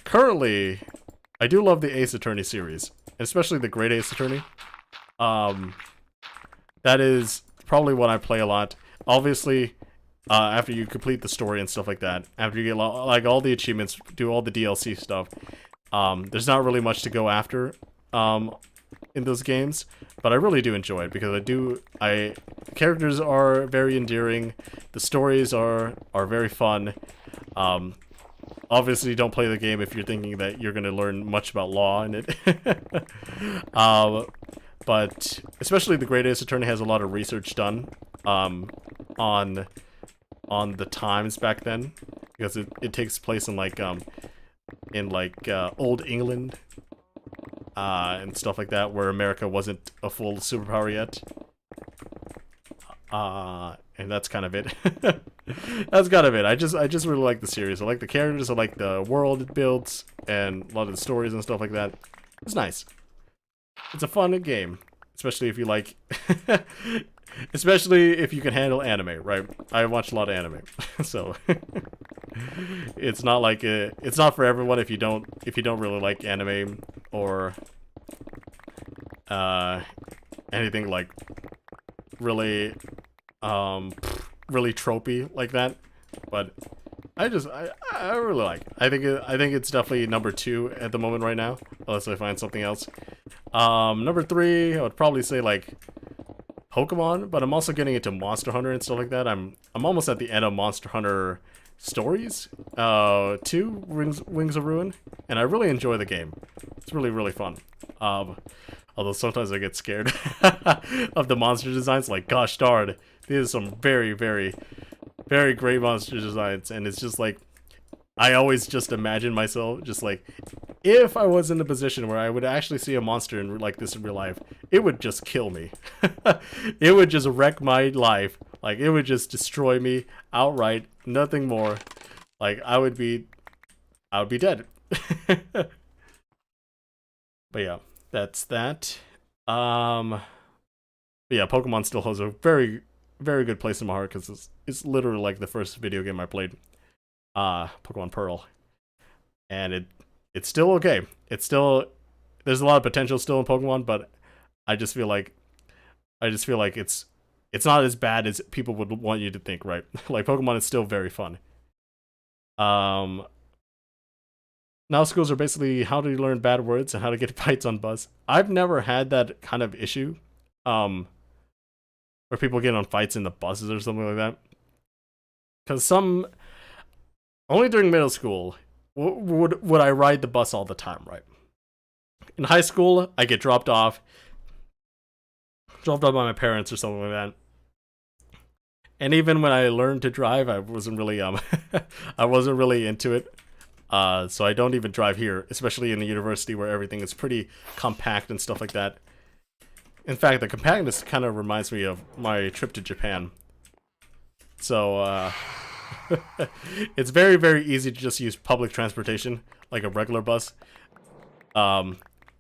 Currently, I do love the Ace Attorney series, especially the Great Ace Attorney. That is probably what I play a lot. Obviously, after you complete the story and stuff like that, after you get like all the achievements, do all the DLC stuff, there's not really much to go after in those games, but I really do enjoy it because characters are very endearing, the stories are very fun. Obviously, don't play the game if you're thinking that you're going to learn much about law in it. But especially the Great Ace Attorney has a lot of research done on the times back then, because it takes place in old England and stuff like that, where America wasn't a full superpower yet. And that's kind of it. That's kind of it. I just really like the series. I like the characters, I like the world it builds, and a lot of the stories and stuff like that. It's nice. It's a fun game. especially if you like, especially if you can handle anime, right? I watch a lot of anime, so it's not like it's not for everyone if you don't really like anime or anything like really really tropey like that. But I really like it. I think it's definitely number 2 at the moment right now, unless I find something else. Number 3, I would probably say like Pokemon, but I'm also getting into Monster Hunter and stuff like that. I'm almost at the end of Monster Hunter Stories 2, Wings of Ruin, and I really enjoy the game. It's really fun. Although sometimes I get scared of the monster designs. Like, gosh darn, these are some very great monster designs, and it's just like I always just imagine myself just like, if I was in a position where I would actually see a monster in like this in real life, it would just kill me. It would just wreck my life. Like, it would just destroy me outright. Nothing more. Like, I would be dead. But yeah, that's that. But yeah, Pokemon still holds a very good place in my heart because it's literally like the first video game I played. Pokemon Pearl, and it's still okay. It's still, there's a lot of potential still in Pokemon, but I just feel like it's not as bad as people would want you to think, right? Like, Pokemon is still very fun. Now schools are basically how to learn bad words and how to get fights on bus. I've never had that kind of issue, where people get on fights in the buses or something like that. Because only during middle school would I ride the bus all the time, right? In high school, I get dropped off by my parents or something like that. And even when I learned to drive, I wasn't really I wasn't really into it. So I don't even drive here, especially in the university where everything is pretty compact and stuff like that. In fact, the compactness kind of reminds me of my trip to Japan. So it's very easy to just use public transportation, like a regular bus,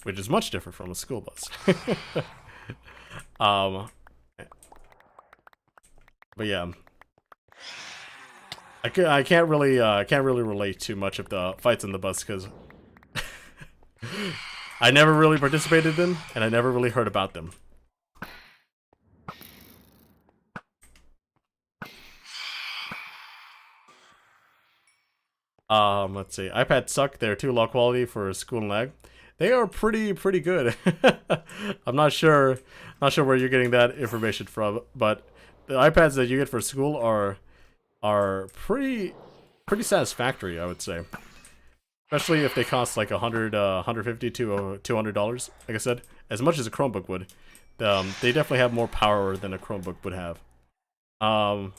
which is much different from a school bus. But yeah, I can't really relate too much of the fights in the bus because I never really participated in them, and I never really heard about them. Let's see. iPads suck. They're too low quality for school and lag. They are pretty good. I'm not sure where you're getting that information from, but the iPads that you get for school are pretty satisfactory, I would say. Especially if they cost like $150 to $200. Like I said, as much as a Chromebook would. They definitely have more power than a Chromebook would have. I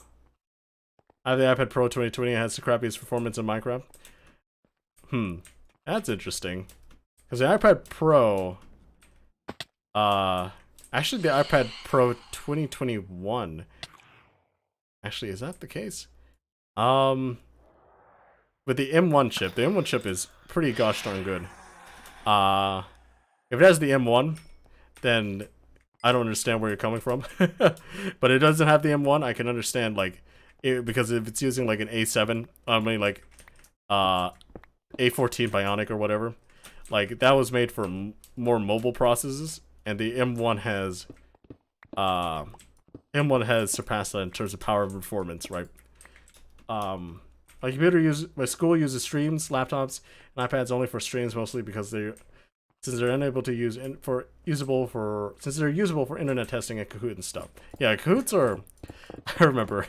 have the iPad Pro 2020. It has the crappiest performance in Minecraft. That's interesting. Because the iPad Pro, actually the iPad Pro 2021. Actually, is that the case? With the M1 chip, the M1 chip is pretty gosh darn good. If it has the M1, then I don't understand where you're coming from. But it doesn't have the M1, I can understand, like, because if it's using like an A7, I mean like A14 Bionic or whatever, like that was made for more mobile processes, and the M1 has surpassed that in terms of power and performance, right? My school uses streams, laptops, and iPads only for streams mostly because since they're unable to usable for internet testing and Kahoot and stuff. Yeah, Kahoots are. I remember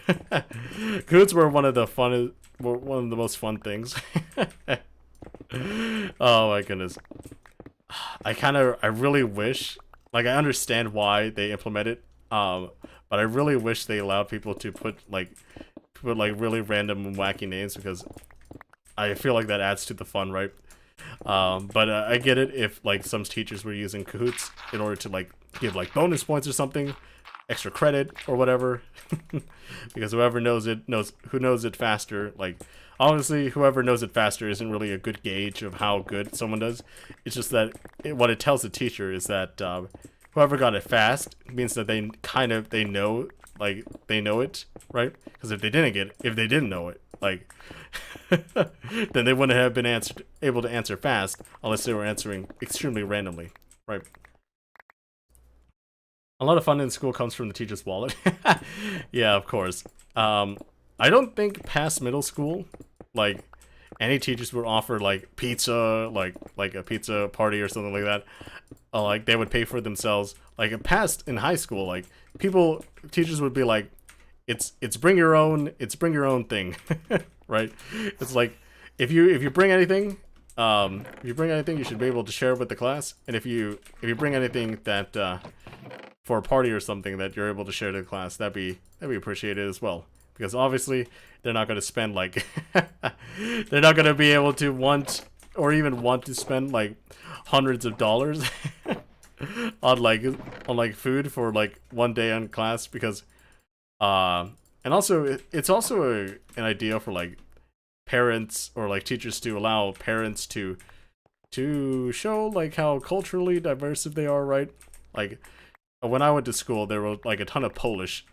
Kahoots were one of the most fun things. Oh my goodness. I really wish, like, I understand why they implement it, but I really wish they allowed people to put really random and wacky names, because I feel like that adds to the fun, right? But I get it if like some teachers were using Kahoots in order to like give like bonus points or something, extra credit or whatever, because whoever knows it faster. Like, honestly, whoever knows it faster isn't really a good gauge of how good someone does. It's just that what it tells the teacher is that whoever got it fast means that they know, like, they know it, right? Because if they didn't know it, like, then they wouldn't have been able to answer fast unless they were answering extremely randomly, right? A lot of fun in school comes from the teacher's wallet. Yeah, of course. I don't think past middle school, like, any teachers would offer like pizza, like a pizza party or something like that. Like they would pay for themselves. Like past in high school, like teachers would be like, it's bring your own thing, right? It's like if you bring anything, you should be able to share it with the class. And if you bring anything that for a party or something that you're able to share to the class, that'd be appreciated as well. Because obviously they're not going to spend like they're not going to be able to want to spend like hundreds of dollars on like food for like one day on class, because and also it's also an idea for like parents or like teachers to allow parents to show like how culturally diverse they are, right? Like when I went to school, there were like a ton of Polish,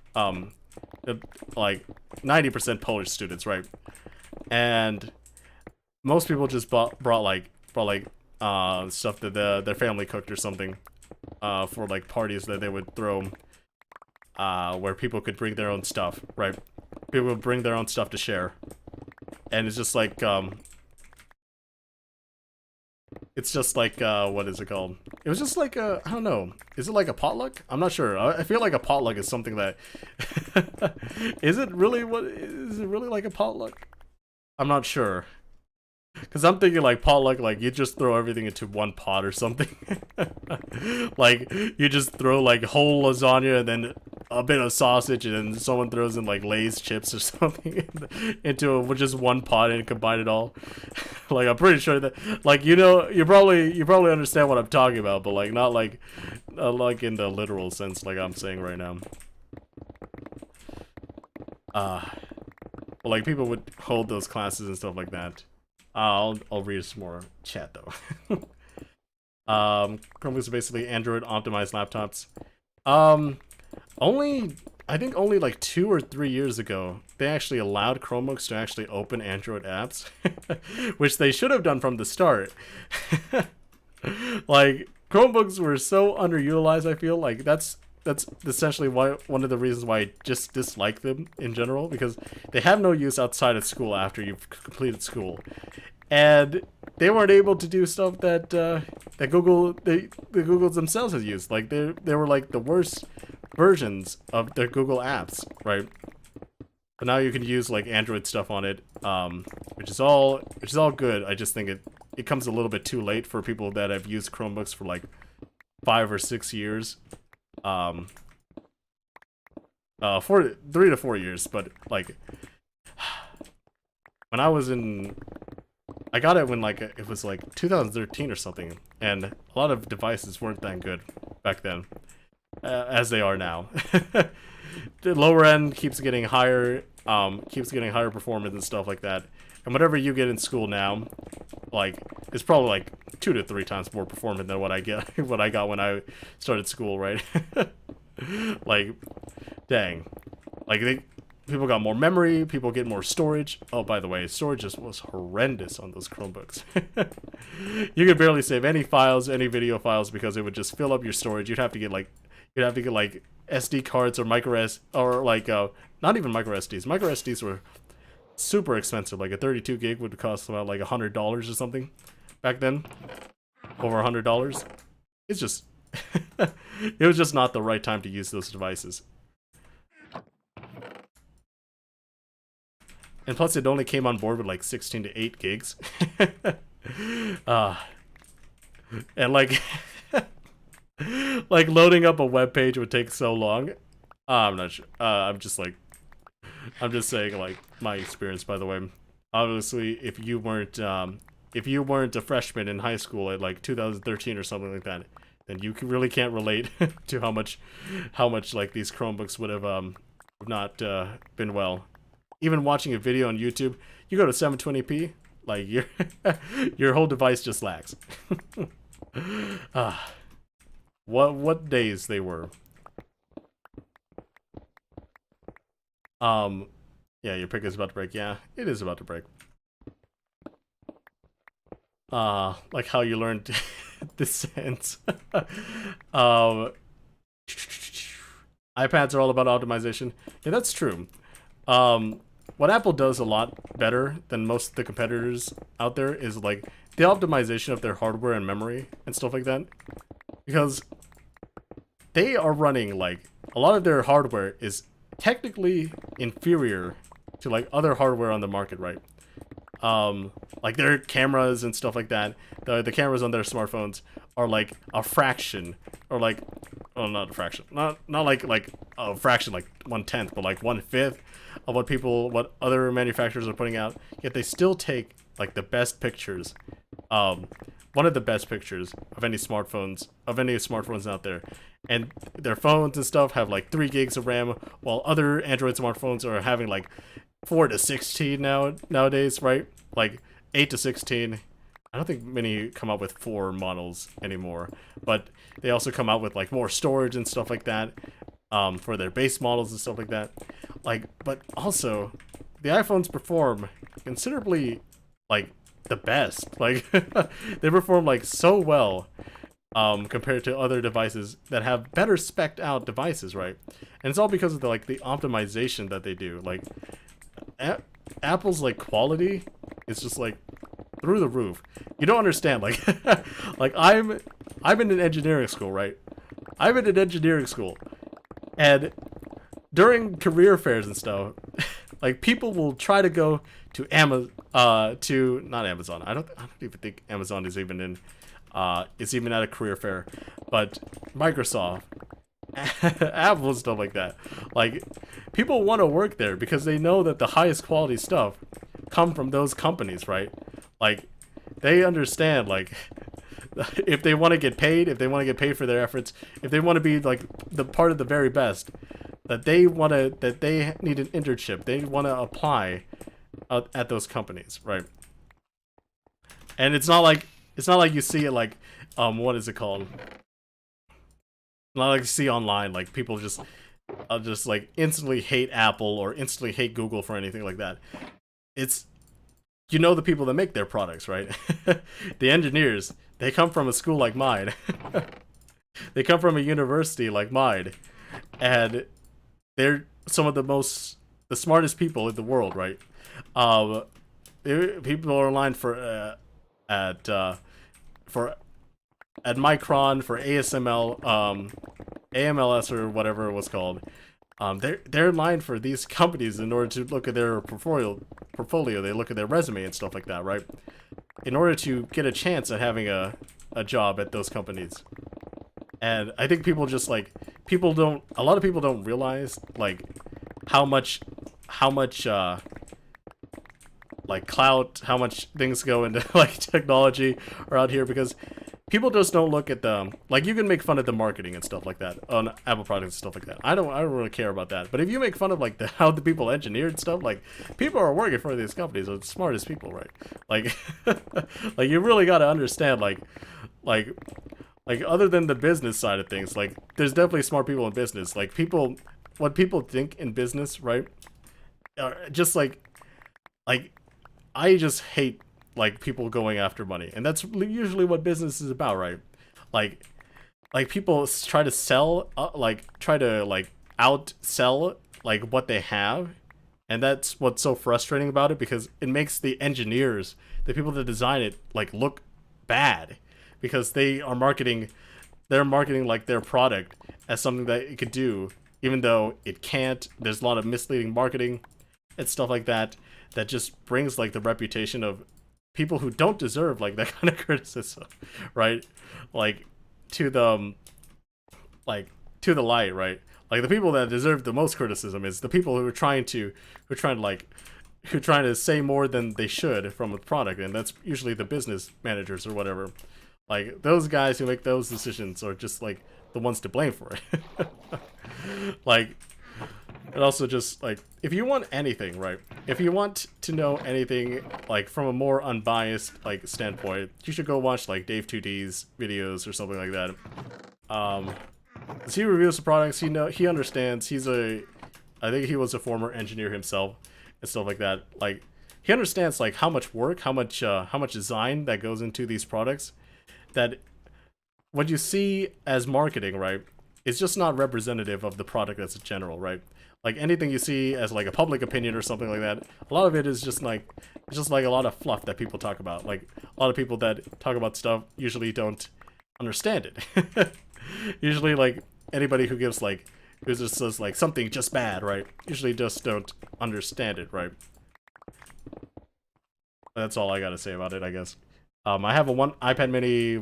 like 90% Polish students, right? And most people just brought like stuff that their family cooked or something for like parties that they would throw, where people could bring their own stuff, right? People would bring their own stuff to share, and it's just like what is it called? It was just like I don't know. Is it like a potluck? I'm not sure. I feel like a potluck is something that is it really like a potluck? I'm not sure. Because I'm thinking like potluck, like you just throw everything into one pot or something. Like you just throw like whole lasagna and then a bit of sausage, and then someone throws in like Lay's chips or something into just one pot and combine it all. Like I'm pretty sure that, like, you probably understand what I'm talking about, but like not like like in the literal sense like I'm saying right now. But like people would hold those classes and stuff like that. I'll read some more chat though. Chromebooks are basically Android optimized laptops. I think only like 2 or 3 years ago they actually allowed Chromebooks to actually open Android apps, which they should have done from the start. Like Chromebooks were so underutilized. I feel like that's essentially one of the reasons why I just dislike them in general, because they have no use outside of school after you've completed school, and they weren't able to do stuff that the Googles themselves has used. Like they were like the worst versions of their Google apps, right? But now you can use like Android stuff on it, which is all good. I just think it comes a little bit too late for people that have used Chromebooks for like 5 or 6 years. For 3 to 4 years, but like when I got it when like it was like 2013 or something, and a lot of devices weren't that good back then, as they are now. The lower end keeps getting higher performance and stuff like that, and whatever you get in school now, like it's probably like 2 to 3 times more performant than what I got when I started school, right? Like, dang, like people got more memory, people get more storage. Oh, by the way, storage was horrendous on those Chromebooks. You could barely save any files, any video files, because it would just fill up your storage. You'd have to get like SD cards or not even micro SDs. Micro SDs were super expensive. Like a 32 gig would cost about like $100 or something back then. Over $100. It's just it was just not the right time to use those devices. And plus it only came on board with like 16 to 8 gigs. And like like loading up a web page would take so long. I'm not sure. I'm just saying like my experience, by the way. Obviously, if you weren't a freshman in high school at like 2013 or something like that, then you really can't relate to how much like these Chromebooks would have not been well. Even watching a video on YouTube, you go to 720p, like your whole device just lags. what days they were. Yeah, your pick is about to break. Yeah, it is about to break. Like how you learned Descent. um, iPads are all about optimization. Yeah, that's true. What Apple does a lot better than most of the competitors out there is like the optimization of their hardware and memory and stuff like that. Because they are running like a lot of their hardware is technically inferior to like other hardware on the market, right? Like their cameras and stuff like that, the cameras on their smartphones are like a fraction, or like, oh, not a fraction, not like a fraction, like 1/10, but like 1/5 of what other manufacturers are putting out. Yet they still take like the best pictures, one of the best pictures of any smartphones out there, and their phones and stuff have like 3 gigs of RAM, while other Android smartphones are having like 4 to 16 nowadays, right? Like 8 to 16. I don't think many come out with 4 models anymore, but they also come out with like more storage and stuff like that, for their base models and stuff like that. Like, but also the iPhones perform considerably like the best. Like they perform like so well compared to other devices that have better spec'd out devices, right? And it's all because of the optimization that they do. Like Apple's like quality is just like through the roof. You don't understand, like like I'm in an engineering school, right? I'm in an engineering school, and during career fairs and stuff, like people will try to go to not Amazon. I don't even think Amazon is even in at a career fair, but Microsoft, Apple and stuff like that. Like people want to work there because they know that the highest quality stuff come from those companies, right? Like they understand, like if they want to get paid, for their efforts, if they want to be like the part of the very best, that they need an internship, they want to apply at those companies, right? And it's not like you see it like what is it called? Not like you see online, like people just like instantly hate Apple or instantly hate Google for anything like that. It's, you know, the people that make their products, right? The engineers, they come from a school like mine. They come from a university like mine, and they're some of the smartest people in the world, right? People are in line for at Micron, for ASML, AMLS, or whatever it was called. They're in line for these companies in order to look at their portfolio. They look at their resume and stuff like that, right? In order to get a chance at having a job at those companies. And I think people just like, a lot of people don't realize like how much like clout, how much things go into like technology around here, because people just don't look at them. Like, you can make fun of the marketing and stuff like that on Apple products and stuff like that. I don't really care about that. But if you make fun of like how the people engineered stuff, like people are working for these companies, are the smartest people, right? Like, like you really got to understand, like other than the business side of things, like there's definitely smart people in business. Like what people think in business, right? Just like I just hate like people going after money, and that's usually what business is about, right? Like people try to sell, try to outsell like what they have, and that's what's so frustrating about it, because it makes the engineers, the people that design it, like look bad, because they're marketing like their product as something that it could do, even though it can't. There's a lot of misleading marketing and stuff like that just brings like the reputation of people who don't deserve like that kind of criticism, right? Like to the light, right? Like the people that deserve the most criticism is the people who are trying to say more than they should from a product, and that's usually the business managers or whatever. Like those guys who make those decisions are just like the ones to blame for it. Like, and also just like, if you want anything, right? If you want to know anything like from a more unbiased like standpoint, you should go watch like Dave2D's videos or something like that. As he reviews the products, he understands. I think he was a former engineer himself and stuff like that. Like, he understands like how much work, how much design that goes into these products. That what you see as marketing, right, is just not representative of the product as a general, right? Like anything you see as like a public opinion or something like that, a lot of it is just like a lot of fluff that people talk about. Like a lot of people that talk about stuff usually don't understand it. Usually, like anybody who gives like who just says like something just bad, right? Usually just don't understand it, right? That's all I gotta say about it, I guess. I have a iPad Mini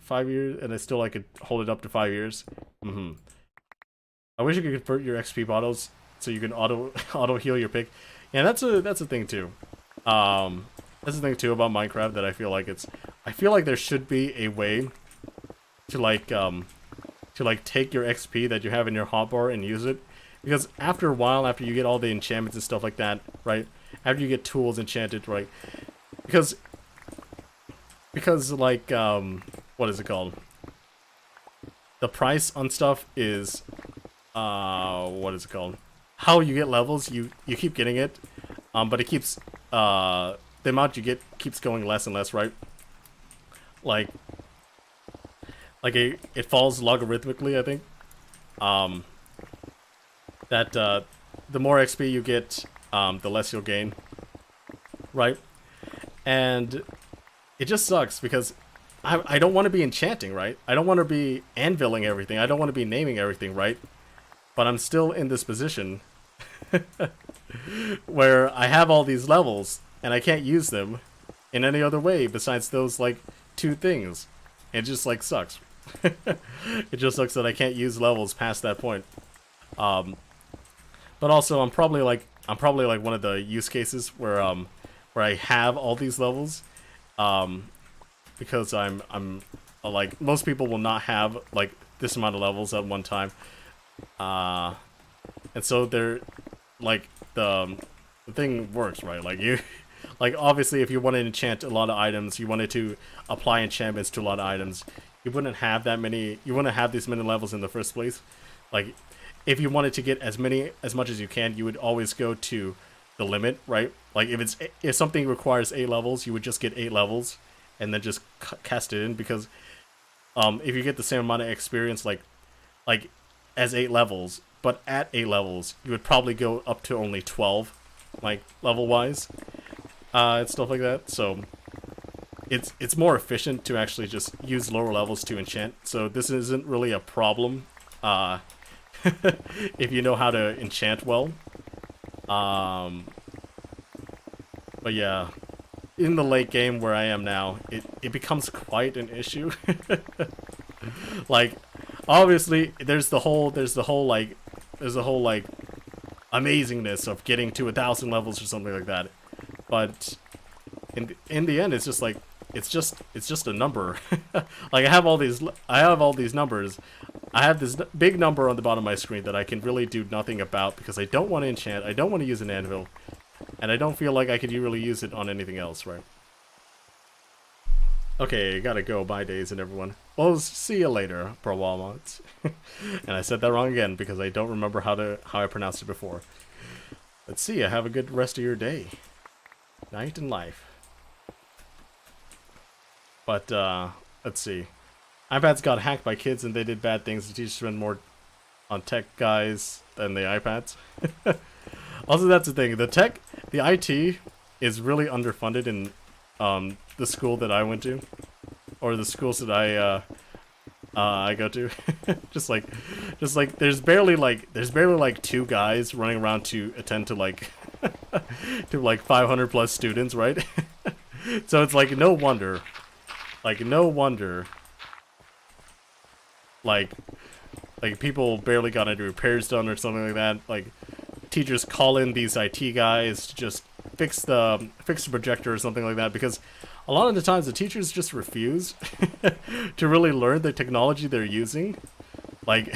5 years, and I still I could hold it up to 5 years. I wish you could convert your XP bottles so you can auto heal your pick. Yeah, that's a thing too. That's the thing too about Minecraft that I feel like there should be a way to like take your XP that you have in your hotbar and use it, because after a while, after you get all the enchantments and stuff like that, right? After you get tools enchanted, right? Because like what is it called? The price on stuff is what is it called? How you get levels, you keep getting it, but it keeps the amount you get keeps going less and less, right? Like it falls logarithmically, I think. That the more XP you get, the less you'll gain, right? And it just sucks because I don't want to be enchanting, right? I don't want to be anviling everything. I don't want to be naming everything, right? But I'm still in this position where I have all these levels and I can't use them in any other way besides those like two things. It just like sucks. It just sucks that I can't use levels past that point. But also I'm probably like one of the use cases where I have all these levels, because I'm like most people will not have like this amount of levels at one time, and so they're like the thing works, right? Like you like obviously if you want to enchant a lot of items, you wanted to apply enchantments to a lot of items, you wouldn't have these many levels in the first place. Like if you wanted to get as much as you can, you would always go to the limit, right? Like if something requires 8 levels, you would just get 8 levels and then just cast it in, because if you get the same amount of experience like as 8 levels, but at 8 levels, you would probably go up to only 12, like level wise, and stuff like that. So it's more efficient to actually just use lower levels to enchant. So this isn't really a problem if you know how to enchant well. But yeah, in the late game where I am now, it becomes quite an issue. Like, obviously, there's the whole like amazingness of getting to 1,000 levels or something like that. But in the end, it's just like it's just a number. Like I have all these numbers. I have this big number on the bottom of my screen that I can really do nothing about because I don't want to enchant, I don't want to use an anvil, and I don't feel like I could really use it on anything else, right? Okay, gotta go. Bye, Days and everyone. Well, see you later, Pro Walmart. And I said that wrong again because I don't remember how I pronounced it before. Let's see you. Have a good rest of your day, night, and life. But let's see. iPads got hacked by kids and they did bad things. The teachers spend more on tech guys than the iPads. Also, that's the thing. The IT is really underfunded in the school that I went to, or the schools that I go to. just like there's barely like 2 guys running around to attend to like 500 plus students, right? So it's like no wonder. Like people barely got any repairs done or something like that. Like teachers call in these IT guys to just fix the projector or something like that, because a lot of the times the teachers just refuse to really learn the technology they're using. Like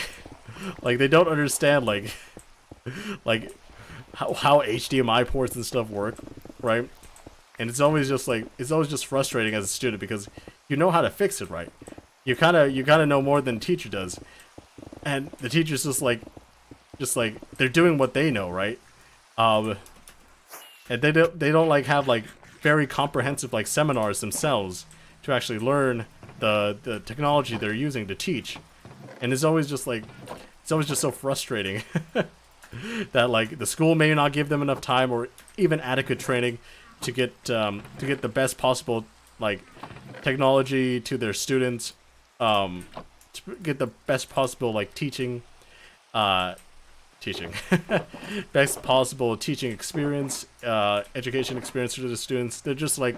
they don't understand like how HDMI ports and stuff work, right? And it's always just frustrating as a student because you know how to fix it, right? you kind of know more than the teacher does, and the teacher's just like they're doing what they know, right? Um, and they don't like have like very comprehensive like seminars themselves to actually learn the technology they're using to teach, and it's always just so frustrating that like the school may not give them enough time or even adequate training to get the best possible like technology to their students, to get the best possible like teaching best possible teaching experience, education experience to the students. They're just like,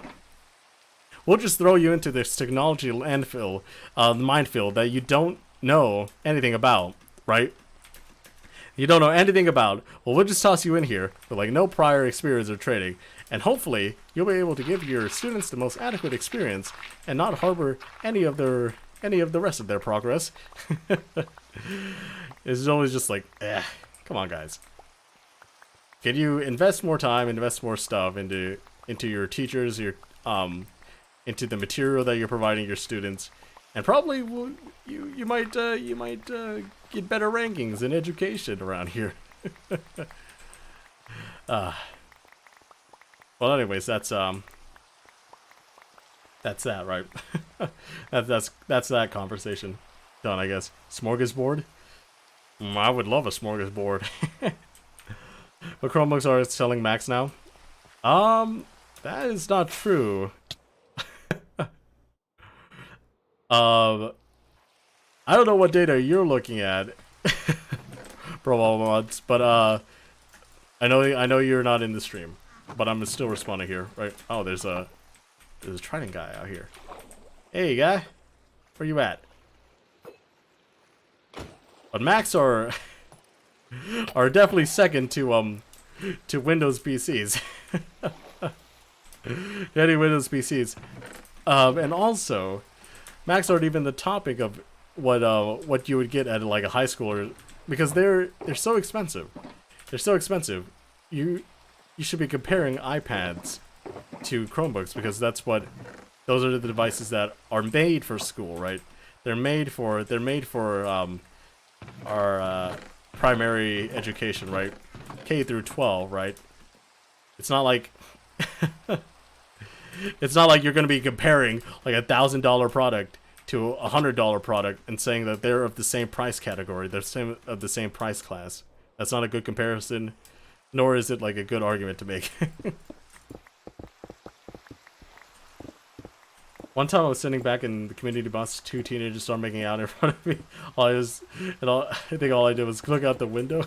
we'll just throw you into this technology landfill, minefield that you don't know anything about, right? You don't know anything about. Well, we'll just toss you in here with like no prior experience or training, and hopefully you'll be able to give your students the most adequate experience and not harbor any of the rest of their progress. It's always just like, come on, guys. Can you invest more time, invest more stuff into your teachers, into the material that you're providing your students, and probably you might get better rankings in education around here. Well, anyways, that's that, right? that's that conversation done, I guess. Smorgasbord. I would love a smorgasbord. But Chromebooks are selling Macs now. That is not true. I don't know what data you're looking at, Pro Mods, but I know you're not in the stream, but I'm still responding here, right? Oh, there's a Trident guy out here. Hey, guy, where you at? But Macs are definitely second to Windows PCs. Any Windows PCs, and also Macs aren't even the topic of what you would get at like a high schooler, because they're so expensive. They're so expensive. You should be comparing iPads to Chromebooks, because those are the devices that are made for school, right? They're made for our primary education, right? K through 12, right? It's not like it's not like you're going to be comparing like $1,000 product to a $100 product and saying that they're of the same price category, they're of the same price class. That's not a good comparison, nor is it like a good argument to make. One time I was sitting back in the community bus, two teenagers started making out in front of me. I think all I did was look out the window.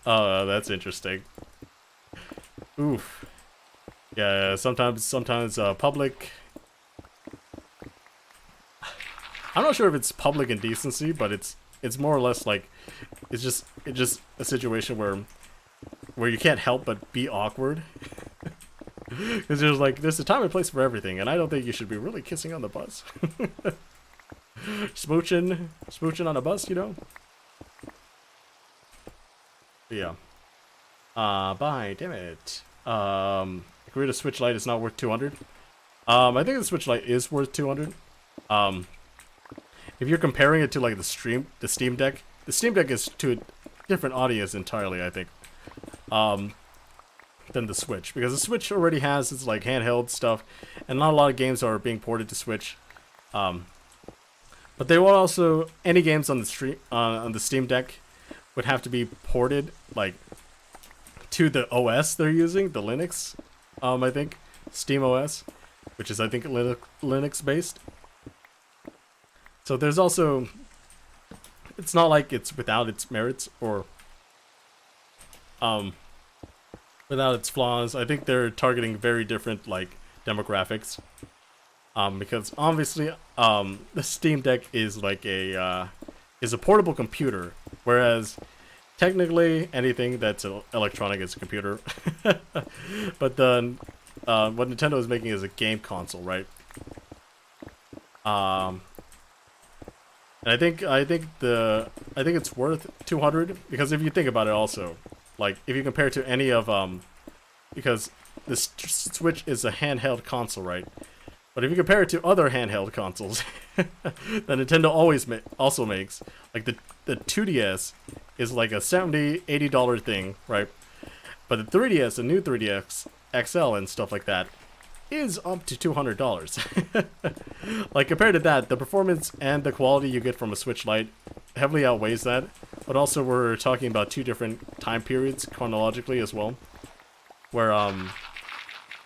Oh, that's interesting. Oof. Yeah, sometimes public. I'm not sure if it's public indecency, but it's more or less like it's just a situation where you can't help but be awkward. Because there's a time and place for everything, and I don't think you should be really kissing on the bus. Smooching on a bus, you know. But yeah. Bye, damn it. Agree the Switch Lite is not worth 200. I think the Switch Lite is worth 200. If you're comparing it to like the Steam Deck, the Steam Deck is to a different audience entirely, I think, than the Switch, because the Switch already has its like handheld stuff, and not a lot of games are being ported to Switch. But they will also, any games on the Steam Deck would have to be ported like to the OS they're using, the Linux. I think Steam OS, which is I think Linux based. So there's also, it's not like it's without its merits or without its flaws. I think they're targeting very different like demographics. Because obviously the Steam Deck is like a portable computer, whereas technically anything that's electronic is a computer. But then what Nintendo is making is a game console, right? And I think it's worth 200, because if you think about it also, like if you compare it to any of because the Switch is a handheld console, right? But if you compare it to other handheld consoles that Nintendo also makes, like the 2DS is like a $70-$80 thing, right? But the 3DS, the new 3DS XL and stuff like that, is up to $200. Like, compared to that, the performance and the quality you get from a Switch Lite heavily outweighs that. But also, we're talking about two different time periods chronologically as well, where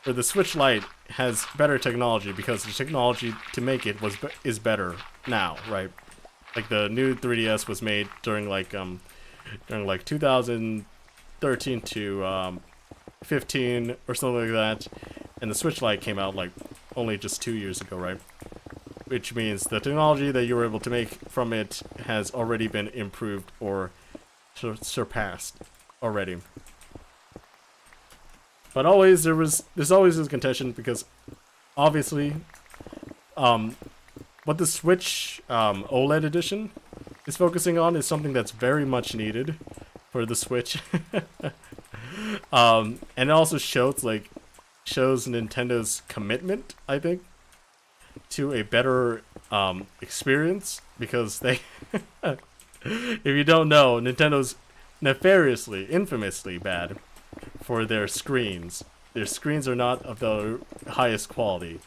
the Switch Lite has better technology because the technology to make it is better now, right? Like, the new 3DS was made during like 2013 to 15 or something like that, and the Switch Lite came out like only just 2 years ago, right? Which means the technology that you were able to make from it has already been improved or surpassed already. But there's always this contention because obviously, what the Switch OLED edition is focusing on is something that's very much needed for the Switch. And it also shows Nintendo's commitment, I think, to a better experience, because they if you don't know, Nintendo's nefariously, infamously bad for their screens. Their screens are not of the highest quality,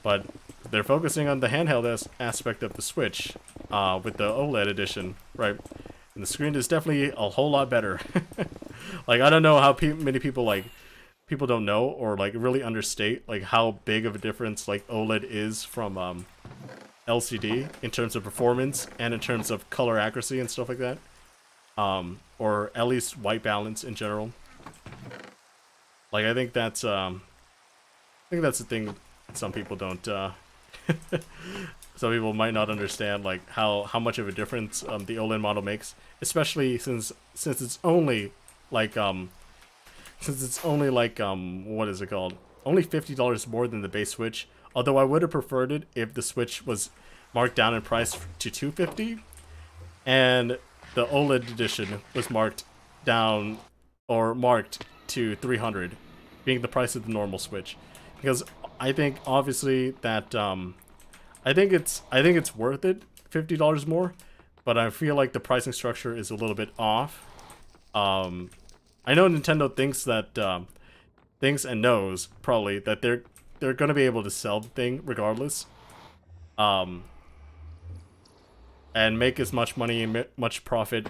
but they're focusing on the handheld aspect of the Switch with the OLED edition, right? And the screen is definitely a whole lot better. Like, I don't know how many people don't know or like really understate like how big of a difference like OLED is from LCD in terms of performance and in terms of color accuracy and stuff like that, or at least white balance in general. Like, I think that's the thing some people don't some people might not understand, like how much of a difference the OLED model makes, especially since it's only like what is it called? Only $50 more than the base Switch. Although I would have preferred it if the Switch was marked down in price to $250, and the OLED edition was marked down or marked to $300, being the price of the normal Switch. Because I think obviously that I think it's worth it, $50 more, but I feel like the pricing structure is a little bit off. I know Nintendo thinks and knows probably that they're gonna be able to sell the thing regardless, and make as much money and much profit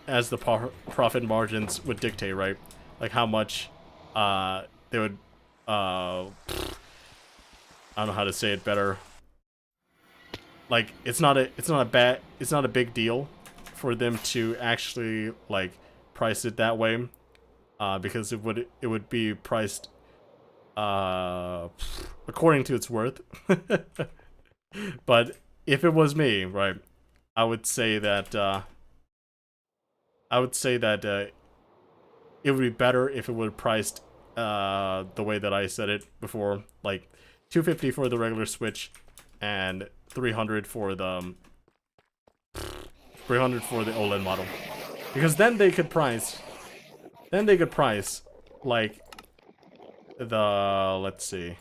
as the profit margins would dictate, right? Like how much they would I don't know how to say it better. Like, it's not a big deal for them to actually like price it that way, because it would be priced according to its worth. But if it was me, right, I would say that it would be better if it were priced the way that I said it before, like $250 for the regular Switch and $300 for the OLED model, because then they could price like let's see,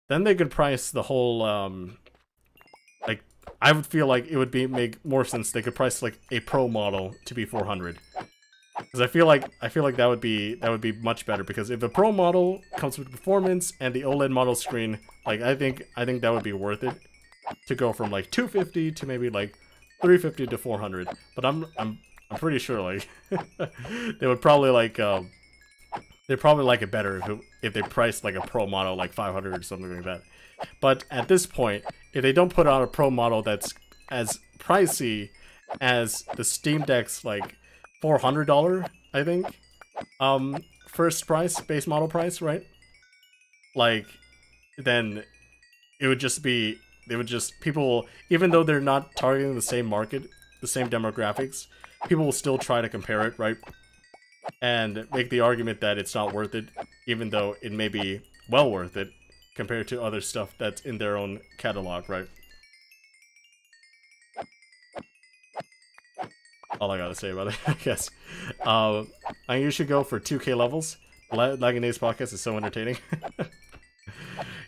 then they could price the whole like, I would feel like it would make more sense they could price like a Pro model to be $400. Because I feel like that would be much better, because if the Pro model comes with performance and the OLED model screen, like I think that would be worth it to go from like $250 to maybe like $350 to $400. But I'm pretty sure like they would probably like they'd probably like it better if they priced like a Pro model like $500 or something like that. But at this point, if they don't put out a Pro model that's as pricey as the Steam Deck's like $400, I think, first price, base model price, right? Like, then it would just be, people, even though they're not targeting the same market, the same demographics, people will still try to compare it, right? And make the argument that it's not worth it, even though it may be well worth it compared to other stuff that's in their own catalog, right? All I gotta say about it, I guess. I think you should go for 2K levels. Lagging Days podcast is so entertaining.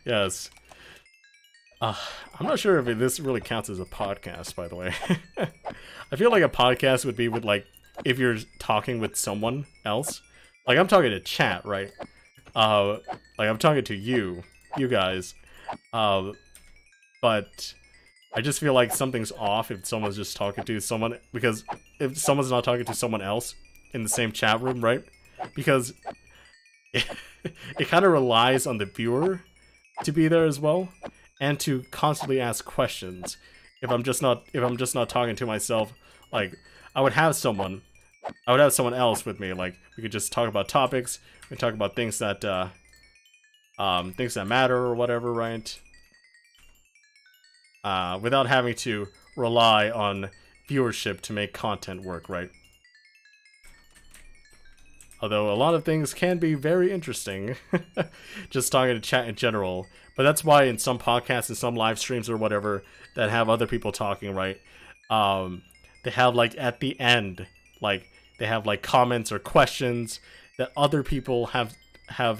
Yes. Uh, I'm not sure if this really counts as a podcast, by the way. I feel like a podcast would be with, like, if you're talking with someone else. Like, I'm talking to chat, right? Like, I'm talking to you guys. But I just feel like something's off if someone's just talking to someone, because if someone's not talking to someone else in the same chat room, right? Because it kind of relies on the viewer to be there as well, and to constantly ask questions. If I'm just not talking to myself, like I would have someone else with me. Like we could just talk about topics, we could talk about things that matter or whatever, right? Without having to rely on viewership to make content work, right? Although a lot of things can be very interesting, just talking to chat in general. But that's why in some podcasts and some live streams or whatever that have other people talking, right? They have like at the end, like they have like comments or questions that other people have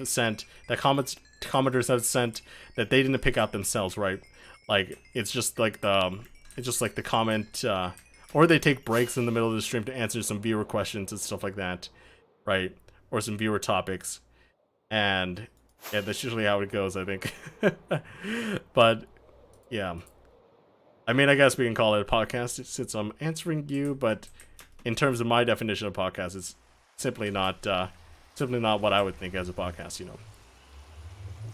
sent, that commenters have sent that they didn't pick out themselves, right? Like it's just like the comment, or they take breaks in the middle of the stream to answer some viewer questions and stuff like that, right? Or some viewer topics, and yeah, that's usually how it goes, I think. But yeah, I mean, I guess we can call it a podcast since I'm answering you, but in terms of my definition of podcast, it's simply not what I would think as a podcast, you know.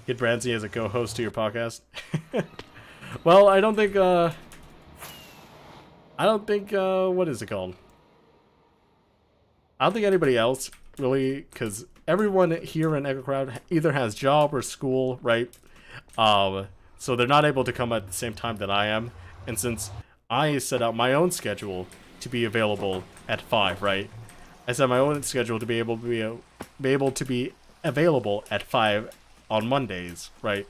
Get Brandsy as a co-host to your podcast. Well, I don't think what is it called? I don't think anybody else really, because everyone here in EchoCraft either has job or school, right? So they're not able to come at the same time that I am. And since I set out my own schedule to be available at 5, right? I set my own schedule to be able to be available at 5 on Mondays, right?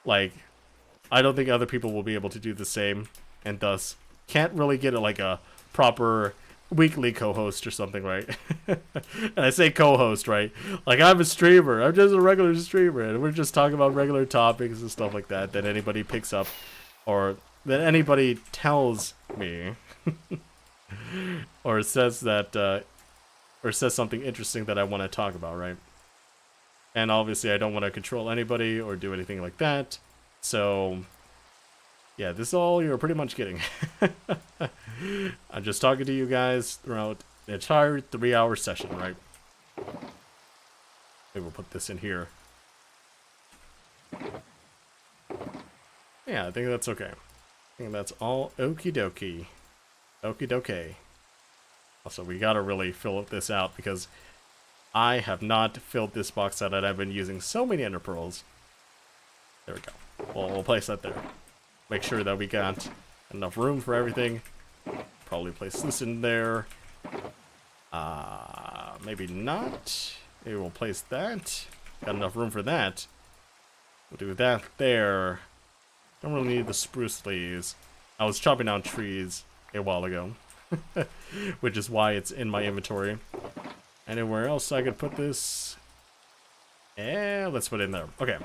Like, I don't think other people will be able to do the same, and thus can't really get like a proper weekly co-host or something, right? And I say co-host, right? Like I'm a streamer, I'm just a regular streamer, and we're just talking about regular topics and stuff like that anybody picks up, or that anybody tells me, or says that, or says something interesting that I want to talk about, right? And obviously I don't want to control anybody or do anything like that. So, yeah, this is all you're pretty much getting. I'm just talking to you guys throughout the entire 3-hour session, right? Maybe we'll put this in here. Yeah, I think that's okay. I think that's all okie dokie. Okie dokie. Also, we gotta really fill this out because I have not filled this box out and I've been using so many ender pearls. There we go. We'll place that there. Make sure that we got enough room for everything. Probably place this in there. Maybe not. Maybe we'll place that. Got enough room for that. We'll do that there. Don't really need the spruce leaves. I was chopping down trees a while ago. Which is why it's in my inventory. Anywhere else I could put this? Yeah, let's put it in there. Okay.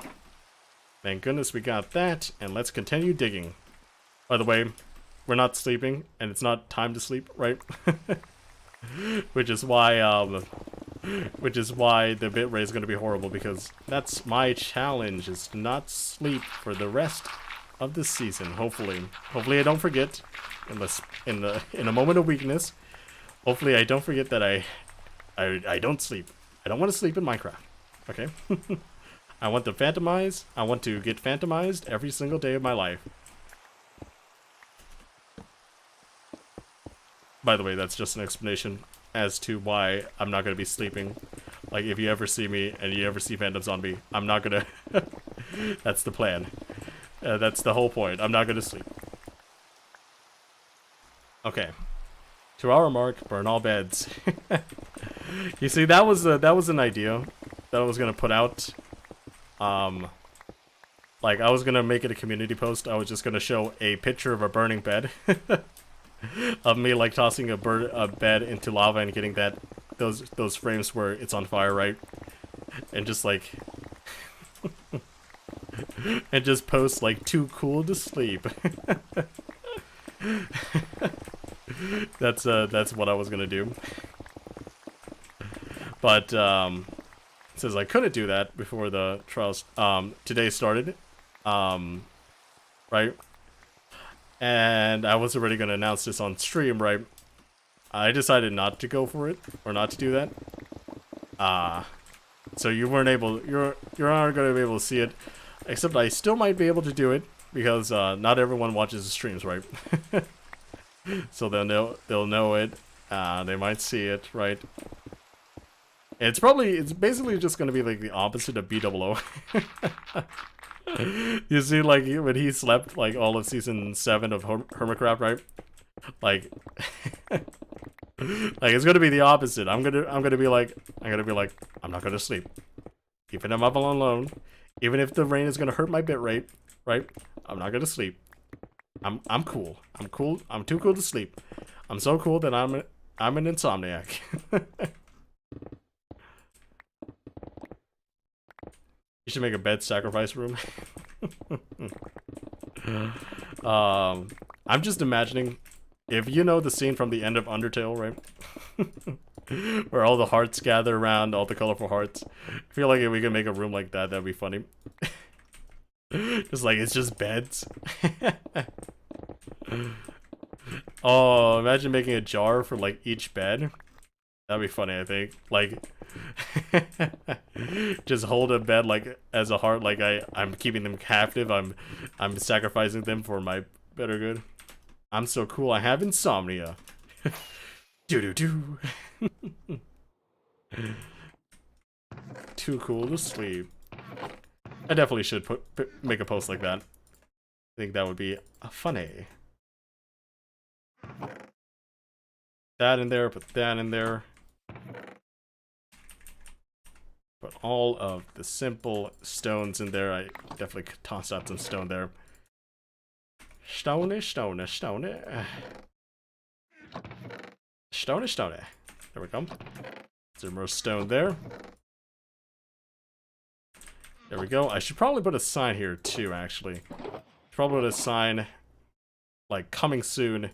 Thank goodness we got that, and let's continue digging. By the way, we're not sleeping, and it's not time to sleep, right? which is why the bitrate is going to be horrible, because that's my challenge, is to not sleep for the rest of the season. Hopefully I don't forget in a moment of weakness. Hopefully I don't forget that I don't sleep. I don't want to sleep in Minecraft. Okay. I want to phantomize. I want to get phantomized every single day of my life. By the way, that's just an explanation as to why I'm not going to be sleeping. Like, if you ever see me and you ever see phantoms on me, I'm not going to... That's the plan. That's the whole point. I'm not going to sleep. Okay. 2-hour mark, burn all beds. You see, that was an idea that I was going to put out. Like, I was gonna make it a community post. I was just gonna show a picture of a burning bed of me like tossing a bed into lava and getting those frames where it's on fire, right? And just like and just post like too cool to sleep. That's what I was gonna do. But since I couldn't do that before the trials today started, right? And I was already gonna announce this on stream, right? I decided not to go for it, or not to do that. So you weren't able, you're not gonna be able to see it, except I still might be able to do it because not everyone watches the streams, right? So they'll know it. They might see it, right? It's basically just gonna be like the opposite of BOO. You see, like when he slept like all of season 7 of Hermitcraft, right? Like, like it's gonna be the opposite. I'm gonna be like, I'm not gonna sleep, even if I'm up alone, even if the rain is gonna hurt my bit rate, right? I'm not gonna sleep. I'm cool. I'm cool. I'm too cool to sleep. I'm so cool that I'm an insomniac. You should make a bed sacrifice room. I'm just imagining, if you know the scene from the end of Undertale, right? Where all the hearts gather around, all the colorful hearts. I feel like if we could make a room like that, that'd be funny. Just like, it's just beds. Oh, imagine making a jar for like each bed. That'd be funny, I think. Like, just hold a bed like as a heart, like I'm keeping them captive. I'm sacrificing them for my better good. I'm so cool. I have insomnia. Do. Too cool to sleep. I definitely should make a post like that. I think that would be funny. That in there, put that in there. Put all of the simple stones in there. I definitely could toss out some stone there. Stone. There we go. Some more stone there. There we go. I should probably put a sign here too, actually. Probably put a sign like coming soon.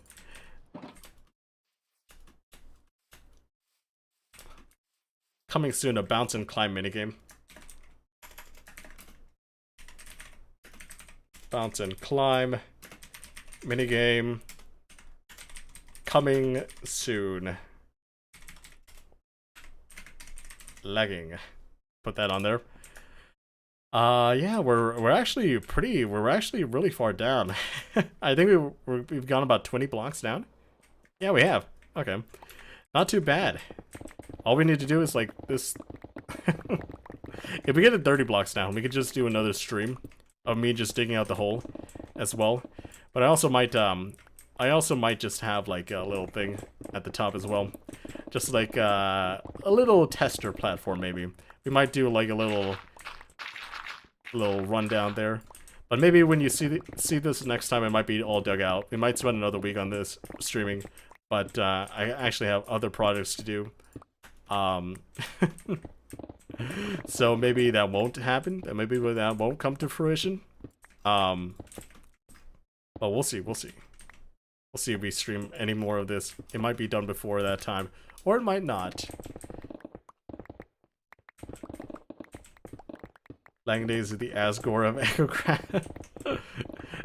Coming soon, a bounce and climb minigame. Bounce and climb minigame. Coming soon. Lagging. Put that on there. Yeah, we're actually really far down. I think we've gone about 20 blocks down. Yeah, we have. Okay. Not too bad. All we need to do is like this. If we get to 30 blocks down, we could just do another stream of me just digging out the hole as well. But I also might just have like a little thing at the top as well. Just like a little tester platform maybe. We might do like a little rundown there. But maybe when you see this next time, it might be all dug out. We might spend another week on this streaming, but I actually have other projects to do. So maybe that won't happen. Maybe that won't come to fruition. But we'll see. We'll see if we stream any more of this. It might be done before that time, or it might not. Langdays is the Asgore of EchoCraft.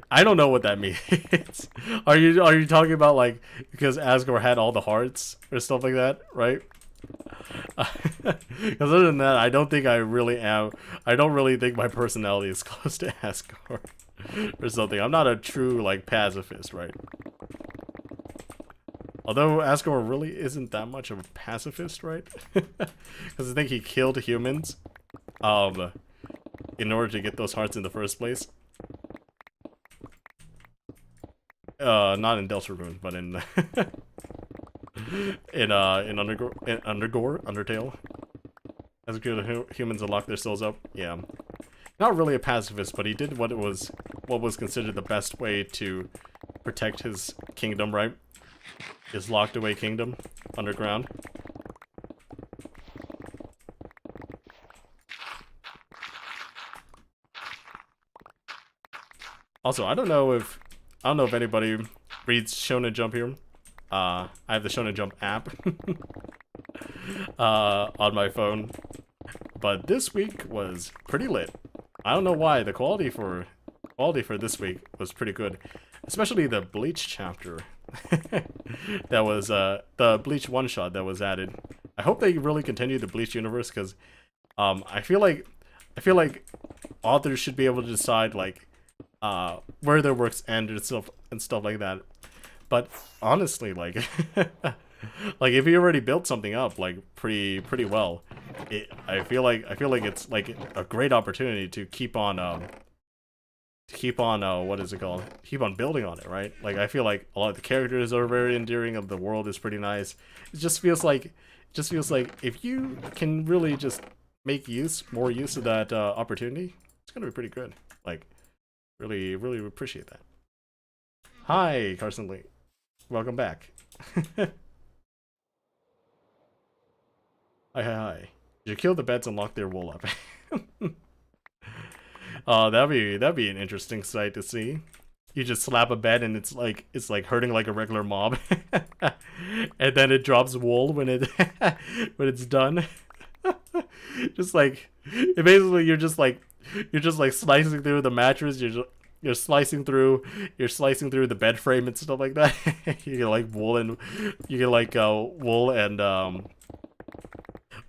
I don't know what that means. Are you talking about like because Asgore had all the hearts or stuff like that, right? Because other than that, I don't think I really am. I don't really think my personality is close to Asgore or something. I'm not a true like pacifist, right? Although Asgore really isn't that much of a pacifist, right? Because I think he killed humans, in order to get those hearts in the first place. Not in Deltarune, but in Undertale. As good humans unlock their souls up. Yeah. Not really a pacifist, but he did what was considered the best way to protect his kingdom, right? His locked away kingdom underground. Also, I don't know if anybody reads Shonen Jump here. I have the Shonen Jump app on my phone, but this week was pretty lit. I don't know why. The quality for this week was pretty good, especially the Bleach chapter. That was the Bleach one shot that was added. I hope they really continue the Bleach universe, because I feel like authors should be able to decide like where their works end and stuff like that. But honestly, like like if you already built something up like pretty well, I feel like it's like a great opportunity to keep on what is it called? Keep on building on it, right? Like I feel like a lot of the characters are very endearing, and the world is pretty nice. It just feels like if you can really just make more use of that opportunity, it's gonna be pretty good. Like really appreciate that. Hi, Carson Lee. Welcome back. Hi. You kill the beds and lock their wool up. That'd be an interesting sight to see. You just slap a bed and it's like hurting like a regular mob, and then it drops wool when it's done. Just like basically you're just like slicing through the mattress. You're slicing through the bed frame and stuff like that. You get like wool and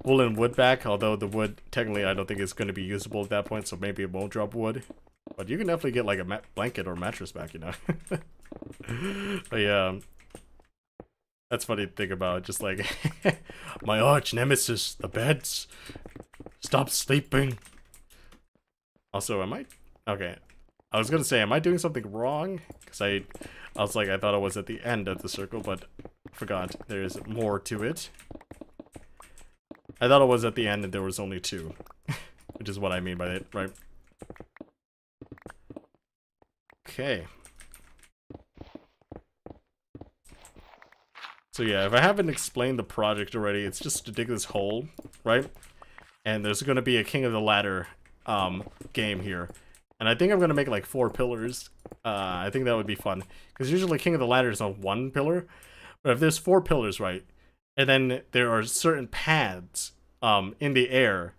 wool and wood back, although the wood technically I don't think is going to be usable at that point, so maybe it won't drop wood. But you can definitely get like a blanket or mattress back, you know. But yeah, that's funny to think about. Just like my arch nemesis, the beds. Stop sleeping. Also, okay? I was gonna say, am I doing something wrong? Because I was like, I thought it was at the end of the circle, but forgot there's more to it. I thought it was at the end and there was only 2. Which is what I mean by it, right? Okay. So yeah, if I haven't explained the project already, it's just to dig this hole, right? And there's gonna be a King of the Ladder game here. And I think I'm gonna make like 4 pillars. I think that would be fun. Because usually King of the Ladder is on 1 pillar. But if there's 4 pillars, right? And then there are certain paths in the air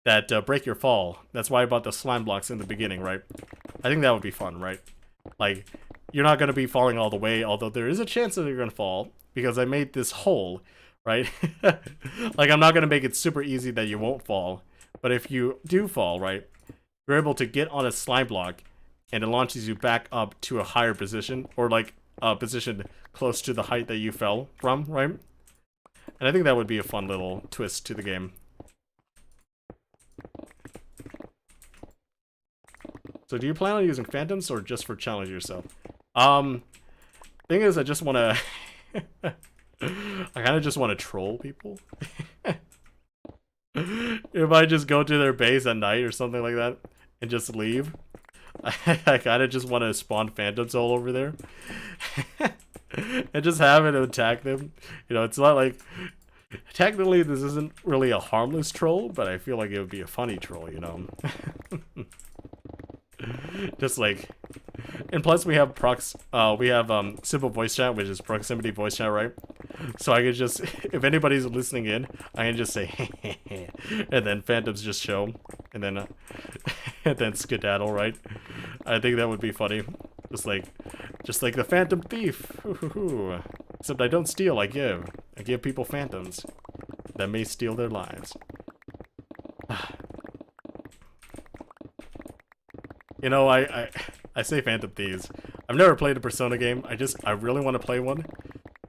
that break your fall. That's why I bought the slime blocks in the beginning, right? I think that would be fun, right? Like, you're not going to be falling all the way, although there is a chance that you're going to fall, because I made this hole, right? Like, I'm not going to make it super easy that you won't fall, but if you do fall, right, you're able to get on a slime block, and it launches you back up to a higher position, or like a position close to the height that you fell from, right? And I think that would be a fun little twist to the game. So do you plan on using phantoms or just for challenge yourself? Thing is, I just want to... I kind of just want to troll people. If I just go to their base at night or something like that and just leave, I kind of just want to spawn phantoms all over there. And just have it attack them. You know, it's not like... Technically, this isn't really a harmless troll, but I feel like it would be a funny troll, you know? Just like... And plus we have simple voice chat, which is proximity voice chat, right? So I could just... If anybody's listening in, I can just say, and then phantoms just show, and then and then skedaddle, right? I think that would be funny. Just like the Phantom Thief. Except I don't steal, I give. I give people phantoms that may steal their lives. You know, I say Phantom Thieves. I've never played a Persona game. I really want to play one,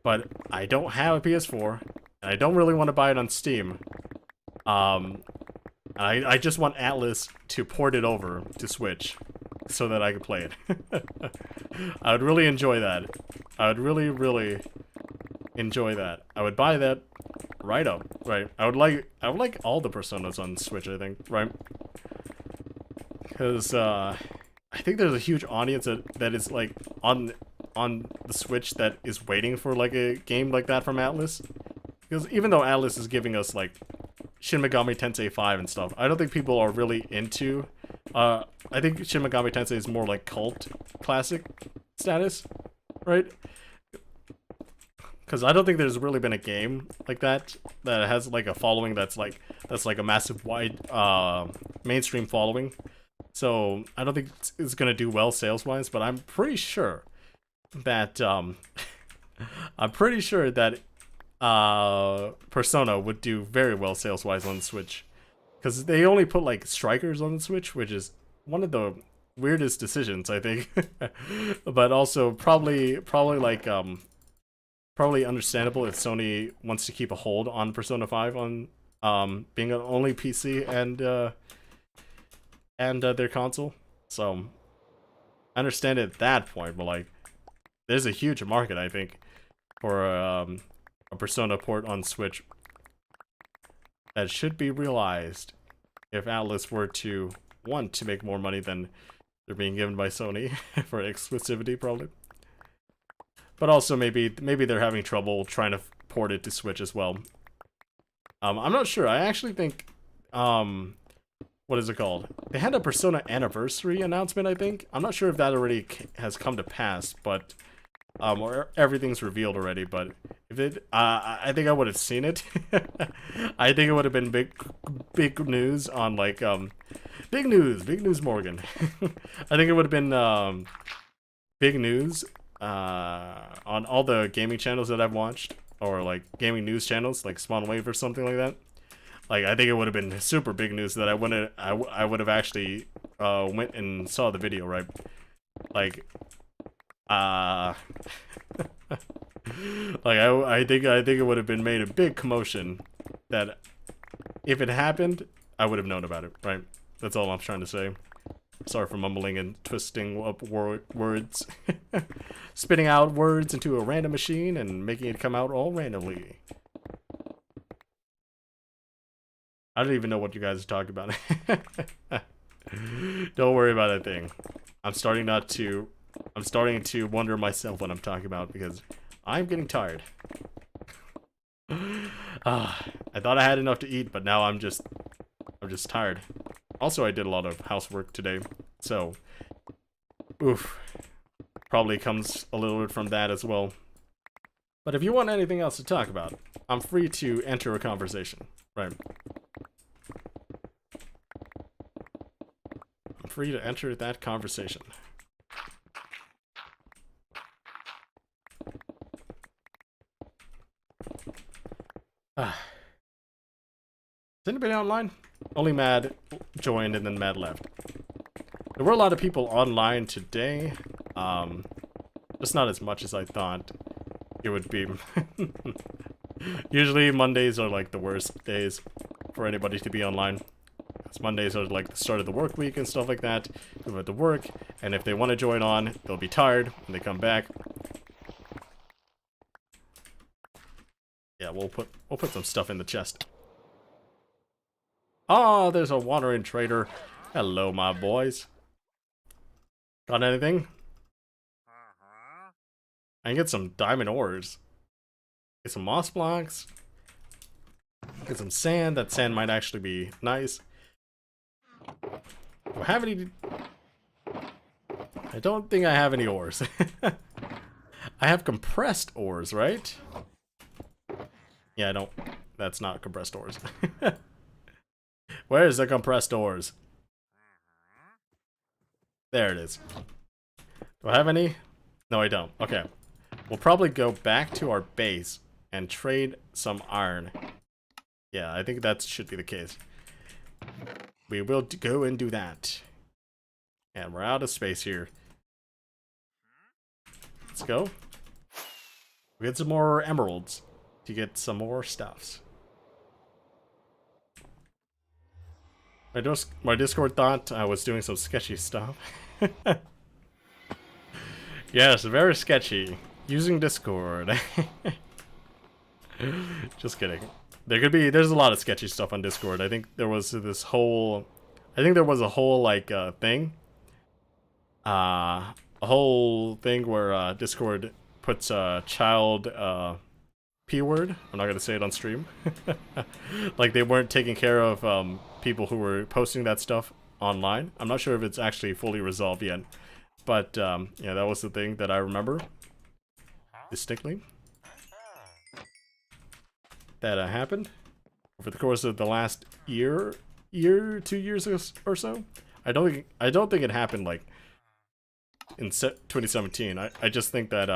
but I don't have a PS4, and I don't really want to buy it on Steam. I just want Atlas to port it over to Switch so that I could play it. I would really enjoy that. I would really enjoy that. I would buy that right up, right? I would like all the Personas on Switch, I think, right? Because I think there's a huge audience that is like on the Switch that is waiting for like a game like that from Atlas. Because even though Atlas is giving us like Shin Megami Tensei 5 and stuff, I don't think people are really into I think Shin Megami Tensei is more like cult classic status, right? Because I don't think there's really been a game like that that has like a following that's like a massive wide mainstream following. So I don't think it's gonna do well sales wise, but I'm pretty sure that Persona would do very well sales wise on the Switch, because they only put like Strikers on the Switch, which is one of the weirdest decisions I think, but also probably like probably understandable if Sony wants to keep a hold on Persona 5 on being an only PC and their console. So I understand it at that point, but like there's a huge market I think for a Persona port on Switch that should be realized if Atlas were to want to make more money than they're being given by Sony for exclusivity probably. But also maybe they're having trouble trying to port it to Switch as well. I'm not sure. I actually think what is it called? They had a Persona anniversary announcement, I think. I'm not sure if that already has come to pass, but or everything's revealed already, but if it I think I would have seen it. I think it would have been big news on like big news Morgan. I think it would have been big news on all the gaming channels that I've watched, or like gaming news channels like Spawn Wave or something like that. Like I think it would have been super big news that I would have actually went and saw the video, right? Like like I think it would have been made a big commotion that if it happened, I would have known about it, right? That's all I'm trying to say. Sorry for mumbling and twisting up words. Spitting out words into a random machine and making it come out all randomly. I don't even know what you guys are talking about. Don't worry about that thing. I'm starting to wonder myself what I'm talking about because I'm getting tired. I thought I had enough to eat, but now I'm just tired. Also, I did a lot of housework today, so oof, probably comes a little bit from that as well. But if you want anything else to talk about, I'm free to enter a conversation, right? I'm free to enter that conversation. Is anybody online? Only Mad joined and then Mad left. There were a lot of people online today. Just not as much as I thought it would be. Usually Mondays are like the worst days for anybody to be online. Because Mondays are like the start of the work week and stuff like that. People have to work, and if they want to join on, they'll be tired when they come back. Yeah, we'll put some stuff in the chest. Oh, there's a wandering trader. Hello, my boys. Got anything? I can get some diamond ores. Get some moss blocks. Get some sand. That sand might actually be nice. Do I have any? I don't think I have any ores. I have compressed ores, right? Yeah, I don't. That's not compressed ores. Where's the compressed ores? There it is. Do I have any? No, I don't. Okay. We'll probably go back to our base and trade some iron. Yeah, I think that should be the case. We will go and do that. And we're out of space here. Let's go. We get some more emeralds to get some more stuffs. My Discord thought I was doing some sketchy stuff. Yes, very sketchy. Using Discord. Just kidding. There's a lot of sketchy stuff on Discord. I think there was a whole like thing. A whole thing where Discord puts a child P word. I'm not gonna say it on stream. Like they weren't taking care of people who were posting that stuff online. I'm not sure if it's actually fully resolved yet. But, yeah, that was the thing that I remember distinctly. That happened over the course of the last year, 2 years or so. I don't think it happened, like, in 2017. I just think that,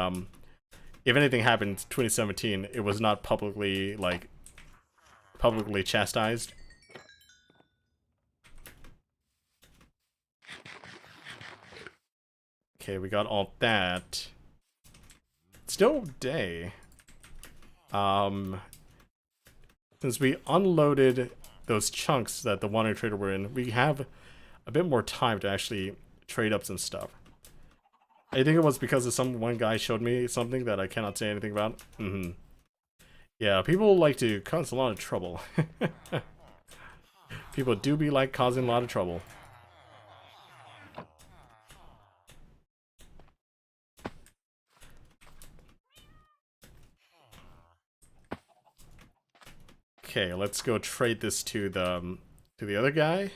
if anything happened in 2017, it was not publicly, like, publicly chastised. Okay, we got all that. Still day. Since we unloaded those chunks that the wandering trader were in, we have a bit more time to actually trade up some stuff. I think it was because of one guy showed me something that I cannot say anything about. Yeah, people like to cause a lot of trouble. People do be like causing a lot of trouble. Okay, let's go trade this to the other guy.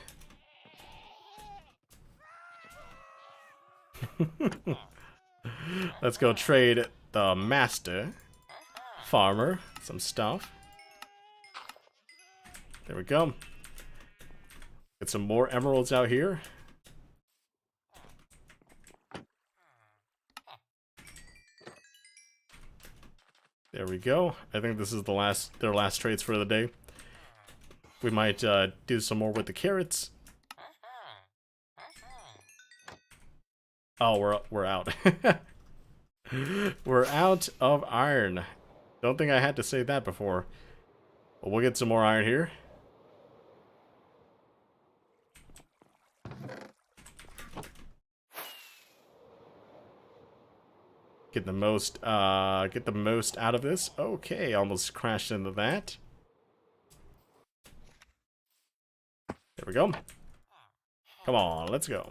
Let's go trade the master farmer some stuff. There we go. Get some more emeralds out here. There we go. I think this is their last trades for the day. We might do some more with the carrots. Oh, we're out. We're out of iron. Don't think I had to say that before. But we'll get some more iron here. Get the most out of this. Okay, almost crashed into that. There we go. Come on, let's go.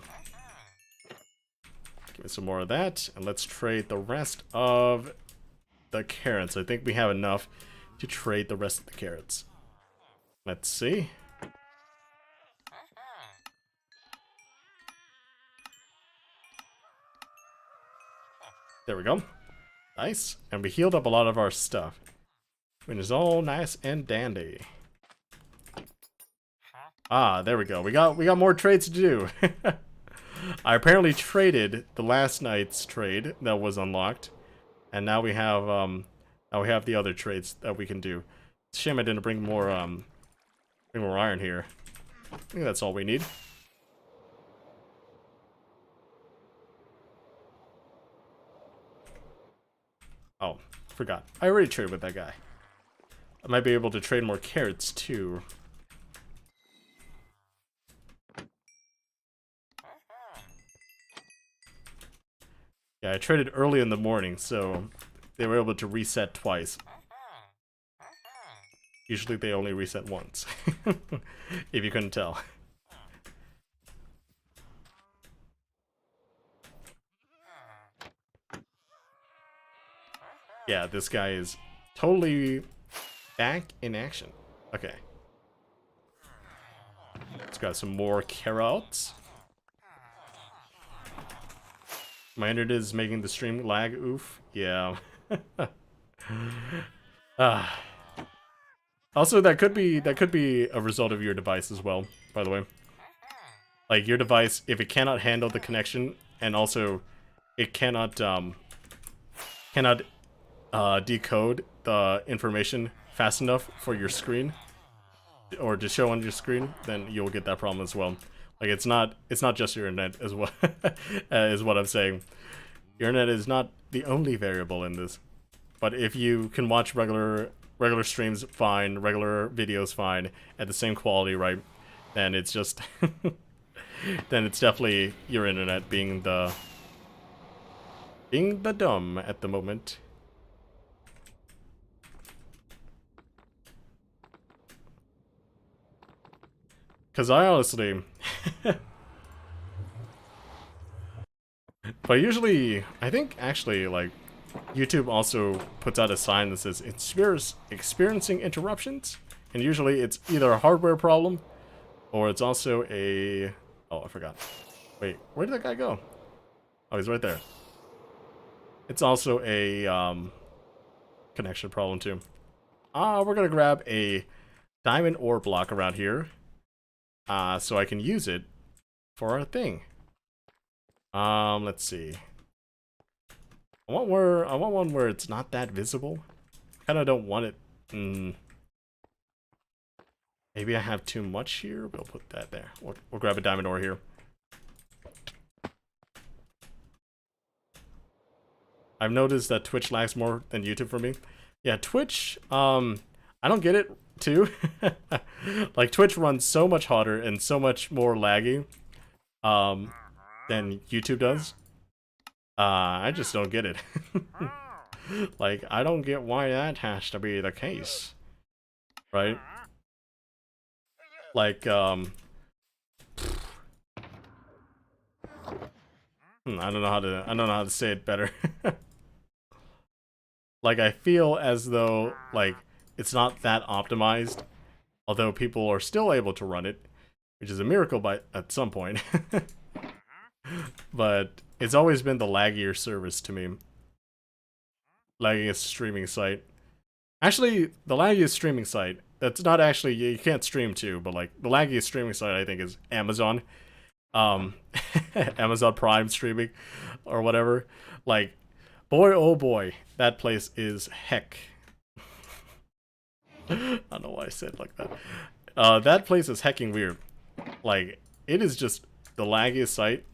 Give me some more of that, and let's trade the rest of the carrots. I think we have enough to trade the rest of the carrots. Let's see. There we go. Nice. And we healed up a lot of our stuff, which is all nice and dandy. Ah, there we go. We got more trades to do. I apparently traded the last night's trade that was unlocked, and now we have the other trades that we can do. It's a shame I didn't bring more iron here. I think that's all we need. Oh, forgot. I already traded with that guy. I might be able to trade more carrots too. Yeah, I traded early in the morning, so they were able to reset twice. Usually they only reset once, if you couldn't tell. Yeah, this guy is totally back in action. Okay. Let's got some more carrots. My internet is making the stream lag. Oof. Yeah. Also, that could be a result of your device as well, by the way. Like your device, if it cannot handle the connection, and also it cannot decode the information fast enough for your screen, or to show on your screen, then you'll get that problem as well. Like it's not just your internet as well, is what I'm saying. Your internet is not the only variable in this. But if you can watch regular streams fine, regular videos fine, at the same quality, right, then it's just then it's definitely your internet being the dumb at the moment. Because I honestly... But usually, I think actually, like, YouTube also puts out a sign that says experiencing interruptions. And usually it's either a hardware problem, or it's also a Oh, I forgot. Wait, where did that guy go? Oh, he's right there. It's also a connection problem too. We're gonna grab a diamond ore block around here, so I can use it for our thing. Let's see. I want one where it's not that visible. Kind of don't want it. Maybe I have too much here. We'll put that there. We'll grab a diamond ore here. I've noticed that Twitch lags more than YouTube for me. Yeah, Twitch, I don't get it too. Like Twitch runs so much hotter and so much more laggy than YouTube does. I just don't get it. Like, I don't get why that has to be the case. Right? Like, I don't know how to say it better. Like, I feel as though, like, it's not that optimized, although people are still able to run it, which is a miracle at some point. But it's always been the laggier service to me. Laggiest streaming site. Actually, the laggiest streaming site, that's not actually, you can't stream to, but like, the laggiest streaming site I think is Amazon. Amazon Prime streaming, or whatever. Like, boy, oh boy, that place is heck. I don't know why I said it like that. That place is hecking weird. Like, it is just the laggiest site.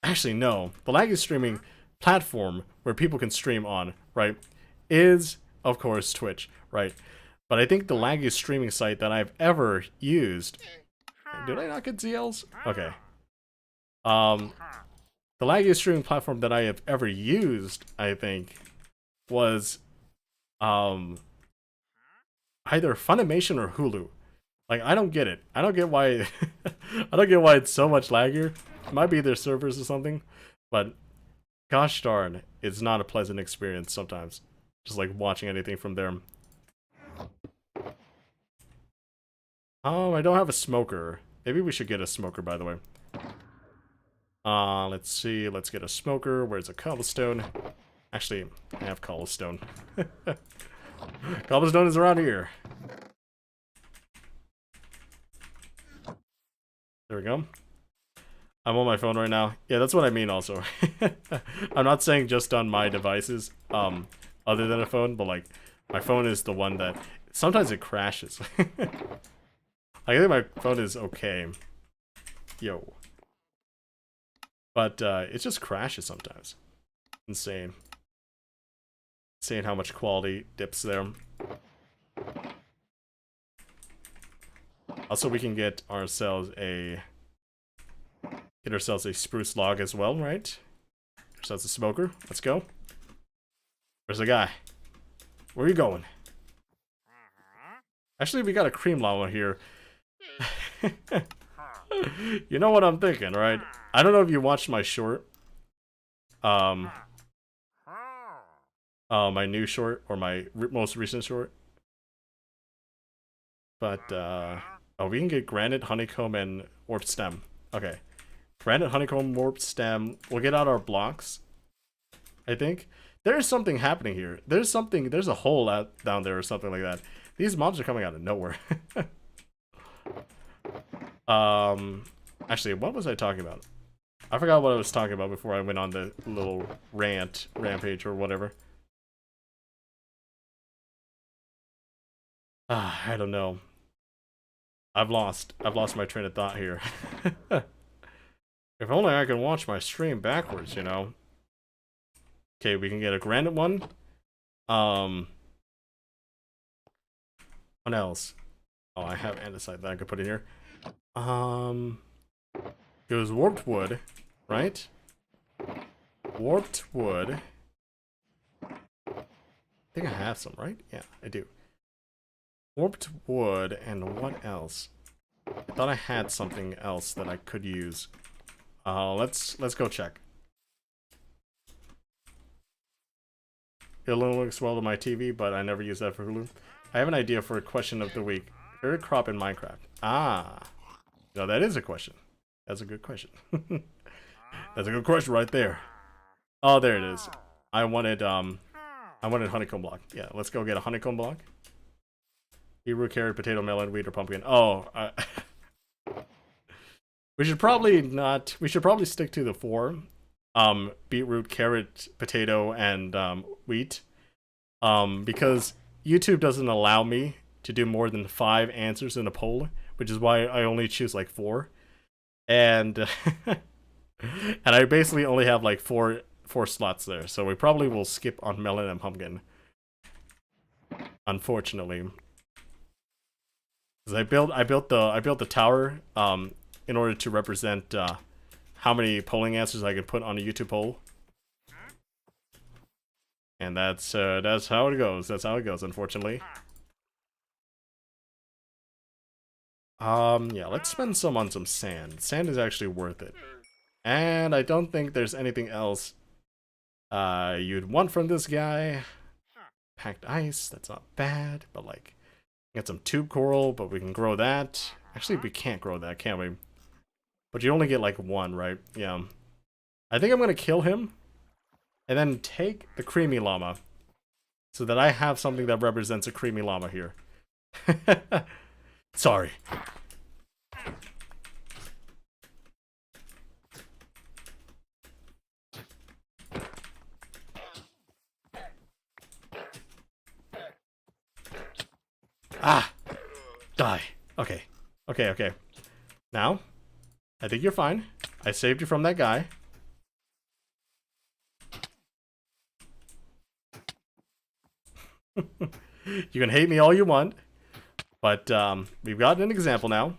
Actually, no. The laggiest streaming platform where people can stream on, right, is, of course, Twitch, right? But I think the laggiest streaming site that I've ever used... Did I not get ZLs? Okay. The laggiest streaming platform that I have ever used, I think, was either Funimation or Hulu. Like, I don't get it. I don't get why I don't get why it's so much laggier. It might be their servers or something, but gosh darn, it's not a pleasant experience sometimes. Just like watching anything from there. I don't have a smoker. Maybe we should get a smoker, by the way. Let's see. Let's get a smoker. Where's a cobblestone? Actually, I have cobblestone. Cobblestone is around here. There we go. I'm on my phone right now. Yeah, that's what I mean also. I'm not saying just on my devices, other than a phone, but like, my phone is the one that, sometimes it crashes. I think my phone is okay. Yo. But, it just crashes sometimes. Insane. Insane how much quality dips there. Also, we can get ourselves a spruce log as well, right? So that's a smoker. Let's go. Where's the guy? Where are you going? Actually, we got a cream llama here. You know what I'm thinking, right? I don't know if you watched my short. My new short, or my most recent short. But, oh, we can get granite, honeycomb, and warped stem. Okay. Granite, honeycomb, warped stem. We'll get out our blocks, I think. There's something happening here. There's a hole out down there or something like that. These mobs are coming out of nowhere. Actually, what was I talking about? I forgot what I was talking about before I went on the little rampage or whatever. I don't know. I've lost my train of thought here. If only I could watch my stream backwards, you know. Okay, we can get a granite one. What else? Oh, I have andesite that I could put in here. It was warped wood, right? Warped wood. I think I have some, right? Yeah, I do. Warped wood, and what else? I thought I had something else that I could use. Let's go check. It looks well to my TV, but I never use that for Hulu. I have an idea for a question of the week. Favorite crop in Minecraft. Ah, no, that is a question. That's a good question. That's a good question right there. Oh, there it is. I wanted honeycomb block. Yeah, let's go get a honeycomb block. Beetroot, carrot, potato, melon, wheat, or pumpkin. Oh, we should probably not. We should probably stick to the 4. Beetroot, carrot, potato, and wheat. Because YouTube doesn't allow me to do more than 5 answers in a poll, which is why I only choose like 4. And and I basically only have like four slots there, so we probably will skip on melon and pumpkin. Unfortunately. Because I built the tower in order to represent how many polling answers I can put on a YouTube poll. And that's how it goes. That's how it goes, unfortunately. Yeah, let's spend some on some sand. Sand is actually worth it. And I don't think there's anything else you'd want from this guy. Packed ice, that's not bad, but like, get some tube coral, but we can grow that. Actually, we can't grow that, can we? But you only get like 1, right? Yeah. I think I'm gonna kill him, and then take the creamy llama, so that I have something that represents a creamy llama here. Sorry. Ah! Die. Okay. Okay, okay. Now, I think you're fine. I saved you from that guy. You can hate me all you want, but we've got an example now.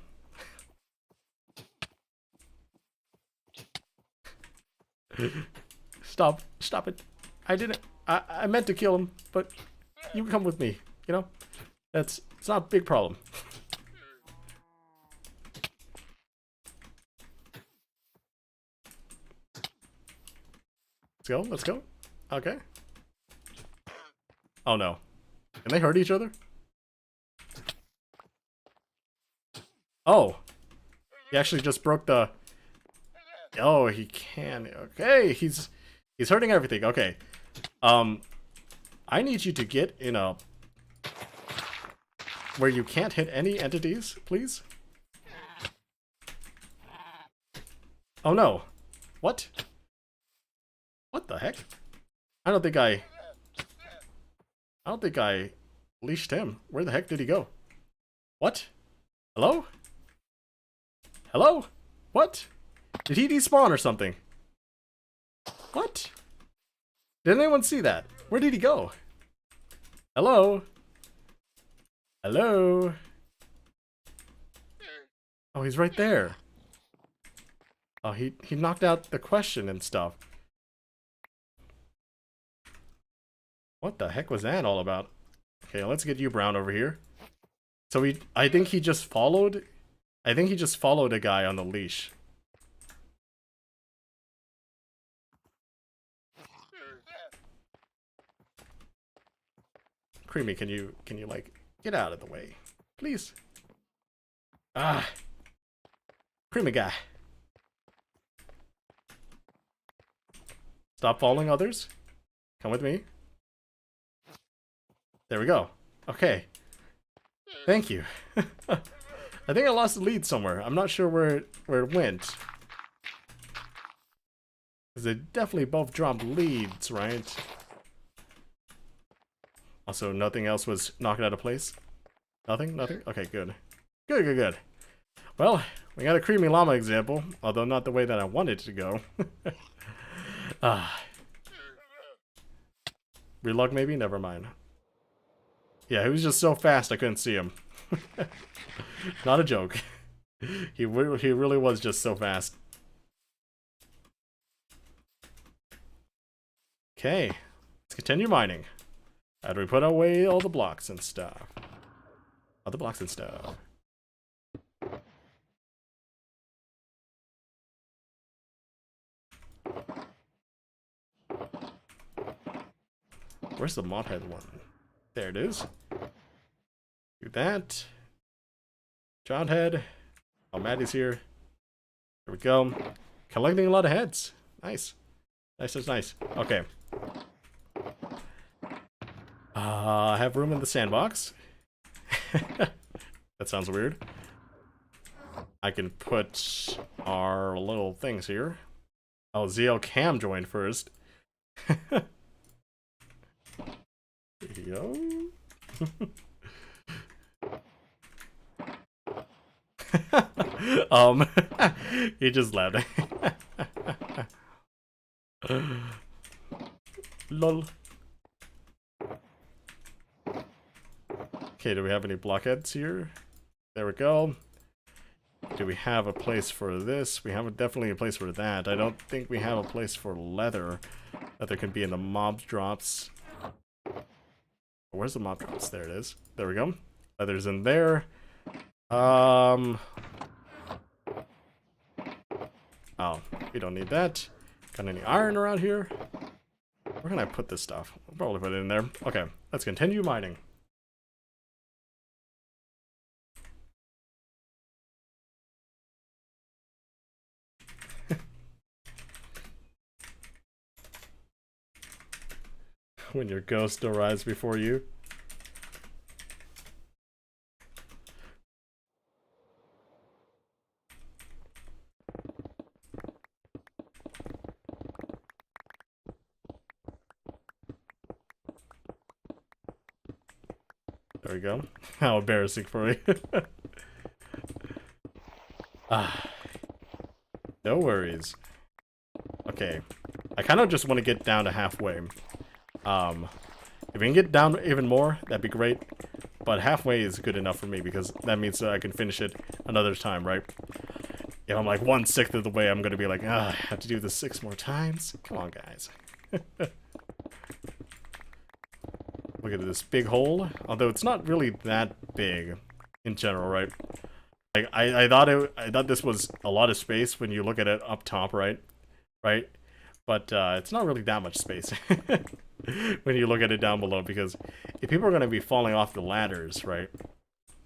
Stop it. I didn't. I meant to kill him, but you come with me, you know? It's not a big problem. Let's go. Okay. Oh no. Can they hurt each other? Oh. He actually just broke the... Oh, he can. Okay, he's hurting everything. Okay. I need you to get in a... where you can't hit any entities, please? Oh no. What? What the heck? I don't think I leashed him. Where the heck did he go? What? Hello? Hello? What? Did he despawn or something? What? Did anyone see that? Where did he go? Hello? Hello? Oh, he's right there. Oh, he knocked out the question and stuff. What the heck was that all about? Okay, let's get you, Brown, over here. So I think he just followed a guy on the leash. Creamy, can you like get out of the way, please? Ah, Creamy guy. Stop following others. Come with me. There we go. Okay. Thank you. I think I lost the lead somewhere. I'm not sure where it went. Because they definitely both dropped leads, right? Also, nothing else was knocked out of place? Nothing? Nothing? Okay, good. Good. Well, we got a creamy llama example, although not the way that I wanted it to go. Relog maybe? Never mind. Yeah, he was just so fast I couldn't see him. Not a joke. He really was just so fast. Okay, let's continue mining. How do we put away all the blocks and stuff? All the blocks and stuff. Where's the mod head one? There it is. Do that. John head. Oh, Maddie's here. There we go. Collecting a lot of heads. Nice. Nice. Okay. I have room in the sandbox. That sounds weird. I can put our little things here. Oh, ZL Cam joined first. There you go. He just laughed. Lol. Okay, do we have any blockheads here? There we go. Do we have a place for this? We have definitely a place for that. I don't think we have a place for leather that there can be in the mob drops. Where's the mob drops? There it is. There we go. Leather's in there. Oh, we don't need that. Got any iron around here? Where can I put this stuff? I'll probably put it in there. Okay, let's continue mining. When your ghost arrives before you. There we go. How embarrassing for me. No worries. Okay. I kind of just want to get down to halfway. If we can get down even more, that'd be great. But halfway is good enough for me because that means that I can finish it another time, right? If I'm like 1/6 of the way, I'm gonna be like, I have to do this 6 more times. Come on, guys. Look at this big hole. Although it's not really that big in general, right? Like I thought this was a lot of space when you look at it up top, right? But it's not really that much space when you look at it down below, because if people are going to be falling off the ladders, right?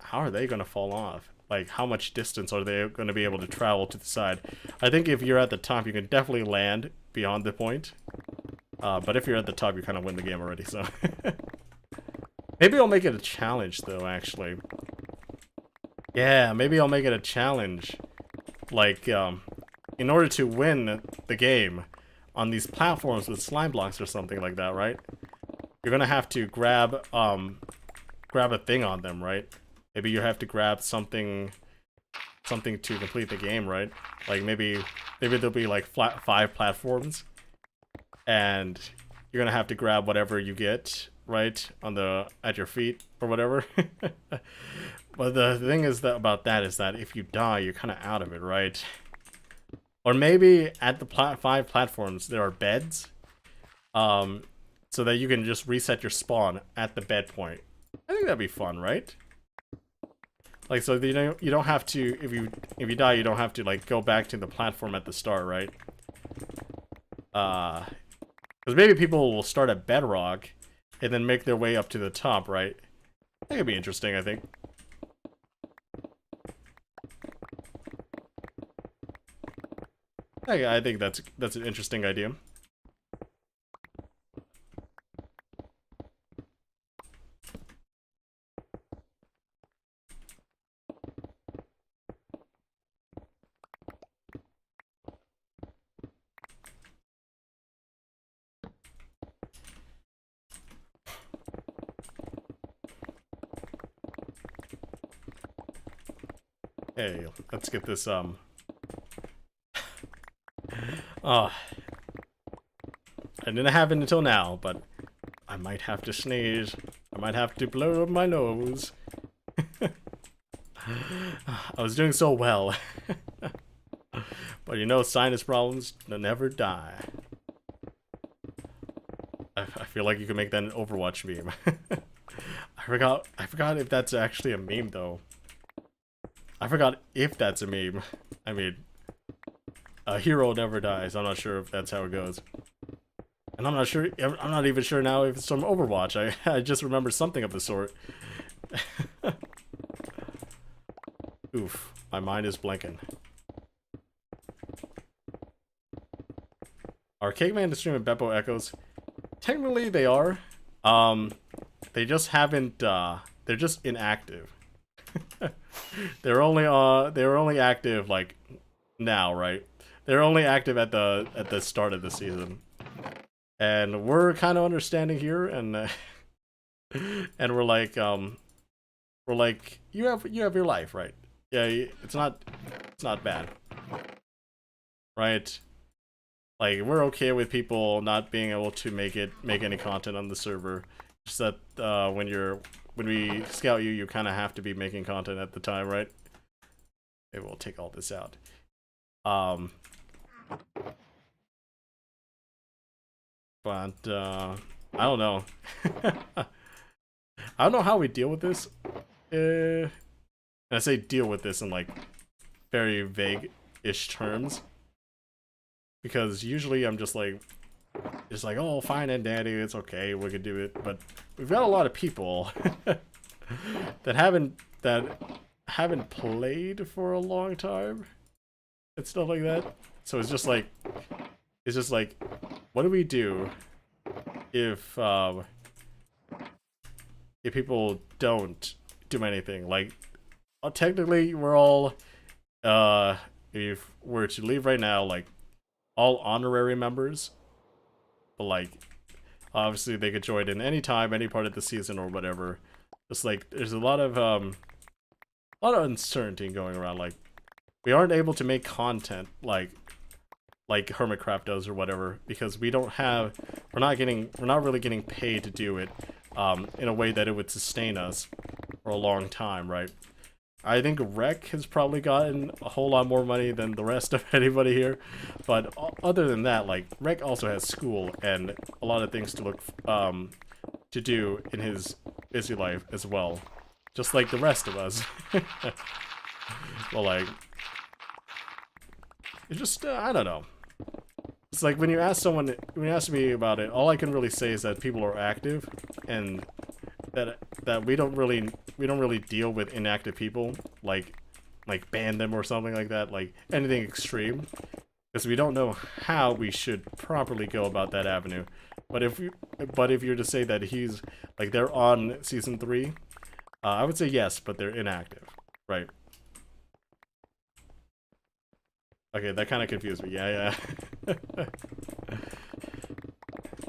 How are they going to fall off? Like, how much distance are they going to be able to travel to the side? I think if you're at the top, you can definitely land beyond the point. But if you're at the top, you kind of win the game already, so... Maybe I'll make it a challenge, though, actually. Yeah, maybe I'll make it a challenge. Like, in order to win the game on these platforms with slime blocks or something like that, right? You're gonna have to grab a thing on them, right? Maybe you have to grab something to complete the game, right? Like maybe there'll be like 5 platforms, and you're gonna have to grab whatever you get, right, at your feet or whatever. But the thing is about that is that if you die, you're kind of out of it, right? Or maybe at the 5 platforms there are beds, so that you can just reset your spawn at the bed point. I think that'd be fun, right? Like, so you don't have to, if you die, you don't have to like go back to the platform at the start, right? Because maybe people will start at bedrock and then make their way up to the top, right? That could be interesting, I think. I think that's an interesting idea. Hey, let's get this I didn't have it until now, but I might have to sneeze. I might have to blow up my nose. I was doing so well. But you know, sinus problems never die. I feel like you can make that an Overwatch meme. I forgot if that's actually a meme though. I forgot if that's a meme. I mean, a hero never dies. I'm not sure if that's how it goes. And I'm not even sure now if it's from Overwatch. I just remember something of the sort. Oof, my mind is blanking. Are Cakeman the stream and Beppo Echoes? Technically they are. They just haven't they're just inactive. They're only active like now, right? They're only active at the start of the season. And we're kind of understanding here, and and we're like you have your life, right? Yeah, it's not bad, right? Like, we're okay with people not being able to make any content on the server. Just that when we scout you, you kind of have to be making content at the time, right? Maybe we'll take all this out. But I don't know. I don't know how we deal with this. And I say deal with this in like very vague-ish terms, because usually I'm just like, oh, fine and dandy, it's okay, we can do it. But we've got a lot of people that haven't played for a long time and stuff like that. So it's just like, what do we do if people don't do anything? Like, technically we're all if we're to leave right now, like, all honorary members, but like obviously they could join in any time, any part of the season or whatever. Just like there's a lot of uncertainty going around. Like, we aren't able to make content like Hermitcraft does or whatever, because we're not really getting paid to do it in a way that it would sustain us for a long time, right? I think Rec has probably gotten a whole lot more money than the rest of anybody here, but other than that, like, Rec also has school and a lot of things to to do in his busy life as well, just like the rest of us. Well, like, it's just I don't know. It's like when you ask me about it, all I can really say is that people are active, and that we don't really deal with inactive people, like ban them or something like that, like anything extreme, because we don't know how we should properly go about that avenue. But if you're to say that he's like they're on season 3, I would say yes, but they're inactive, right? Okay, that kind of confused me. Yeah.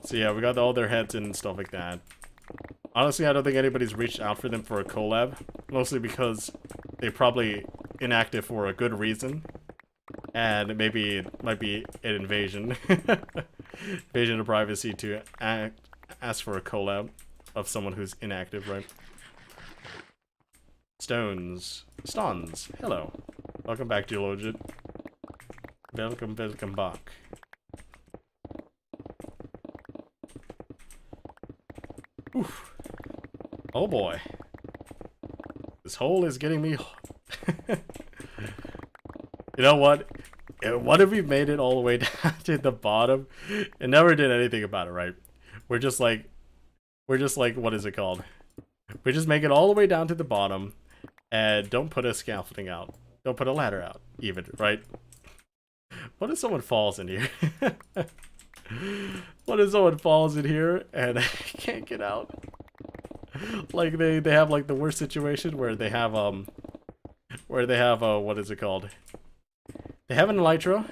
So yeah, we got all their heads and stuff like that. Honestly, I don't think anybody's reached out for them for a collab, mostly because they're probably inactive for a good reason, and maybe it might be an invasion, invasion of privacy to ask for a collab of someone who's inactive, right? Stons, hello, welcome back, Geologid. Welcome back. Oof. Oh boy. This hole is getting me. You know what? What if we made it all the way down to the bottom and never did anything about it, right? We're just like, what is it called? We just make it all the way down to the bottom and don't put a scaffolding out. Don't put a ladder out, even, right? What if someone falls in here? What if someone falls in here and can't get out? Like they have like the worst situation where they have what is it called? They have an elytra,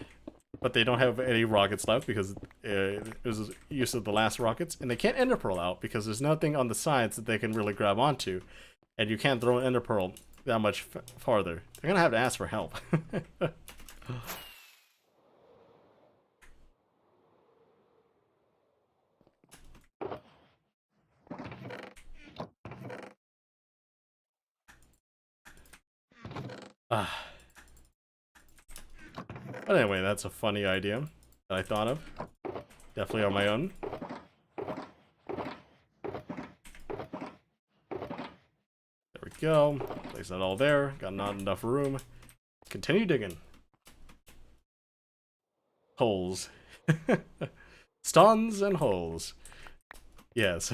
but they don't have any rockets left because it was use of the last rockets, and they can't ender pearl out because there's nothing on the sides that they can really grab onto, and you can't throw an ender pearl that much farther. They're gonna have to ask for help. But anyway, that's a funny idea that I thought of. Definitely on my own. There we go. Place that all there. Got not enough room. Continue digging. Holes. Stuns and holes. Yes.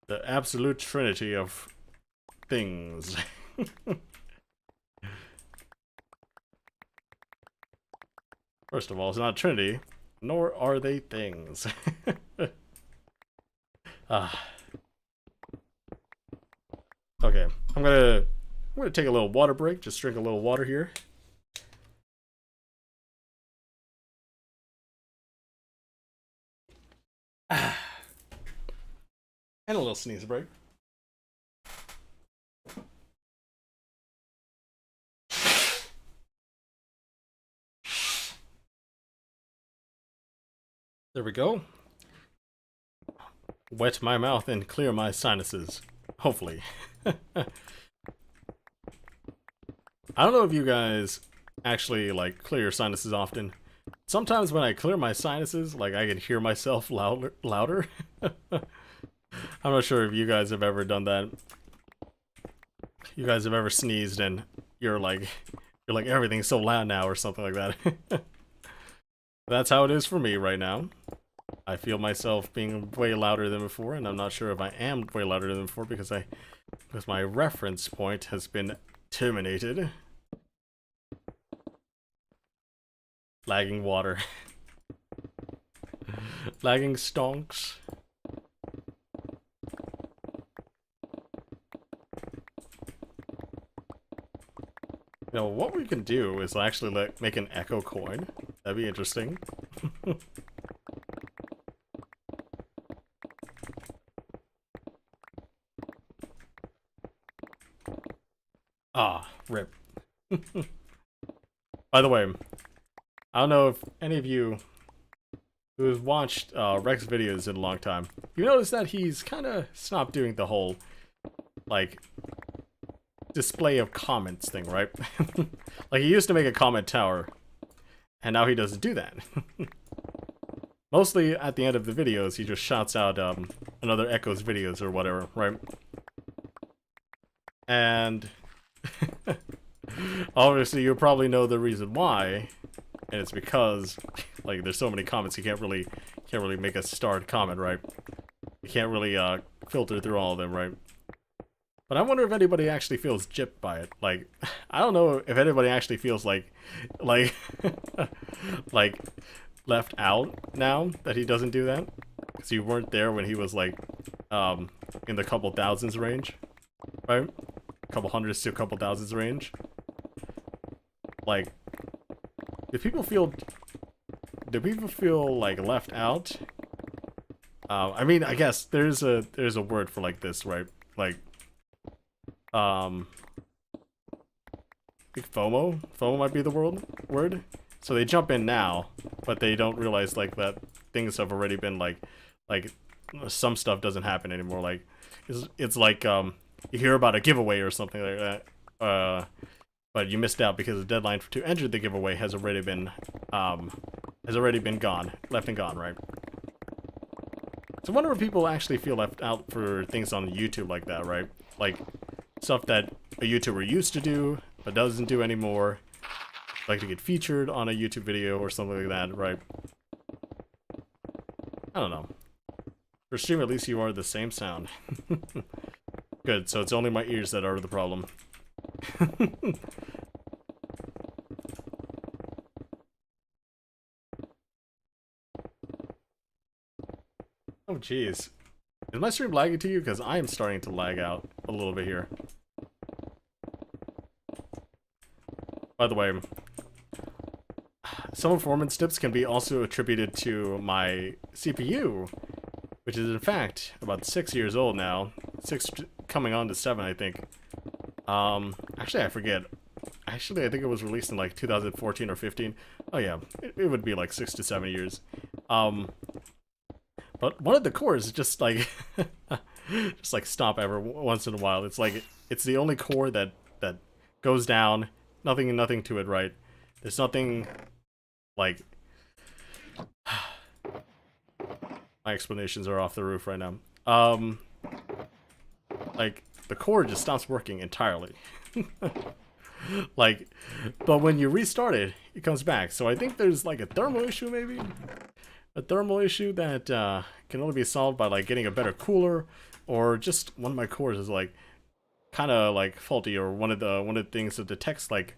The absolute trinity of things. First of all, it's not a trinity, nor are they things. Okay, I'm gonna take a little water break. Just drink a little water here. And a little sneeze break. There we go. Wet my mouth and clear my sinuses. Hopefully. I don't know if you guys actually like clear your sinuses often. Sometimes when I clear my sinuses, like I can hear myself louder. I'm not sure if you guys have ever done that. You guys have ever sneezed and you're like everything's so loud now or something like that. That's how it is for me right now. I feel myself being way louder than before, and I'm not sure if I am way louder than before because my reference point has been terminated. Lagging water. Lagging stonks. You know, what we can do is actually make an echo coin. That'd be interesting. Ah, rip. By the way, I don't know if any of you who has watched Rex videos in a long time, you notice that he's kind of stopped doing the whole, like, display of comments thing, right? Like, he used to make a comment tower, and now he doesn't do that. Mostly at the end of the videos, he just shouts out another Echo's videos or whatever, right? And obviously you probably know the reason why, and it's because like there's so many comments you can't really make a starred comment, right? You can't really filter through all of them, right? But I wonder if anybody actually feels gypped by it. Like, I don't know if anybody actually feels like like left out now that he doesn't do that, because you weren't there when he was like in the couple thousands range, right? A couple hundreds to a couple thousands range. Like, do people feel like left out? I mean, I guess there's a word for like this, right? Like, I think FOMO might be the word. So they jump in now, but they don't realize like that things have already been like some stuff doesn't happen anymore. Like, it's like you hear about a giveaway or something like that, but you missed out because the deadline to enter the giveaway has already been gone, left and gone, right? So I wonder if people actually feel left out for things on YouTube like that, right? Like stuff that a YouTuber used to do but doesn't do anymore, like to get featured on a YouTube video or something like that, right? I don't know. For stream, at least you are the same sound. Good, so it's only my ears that are the problem. Oh, jeez. Is my stream lagging to you? Because I am starting to lag out a little bit here. By the way, some performance dips can be also attributed to my CPU, which is in fact about 6 years old now. 6 coming on to 7, I think. Actually, I forget. Actually, I think it was released in like 2014 or 15. Oh yeah, it would be like 6 to 7 years. But one of the cores just like just like stop every once in a while. It's like it's the only core that goes down. Nothing to it, right? There's nothing like my explanations are off the roof right now. Like the core just stops working entirely. Like, but when you restart it, it comes back. So I think there's like a thermal issue, maybe a thermal issue that can only be solved by like getting a better cooler, or just one of my cores is like kind of like faulty, or one of the things that detects like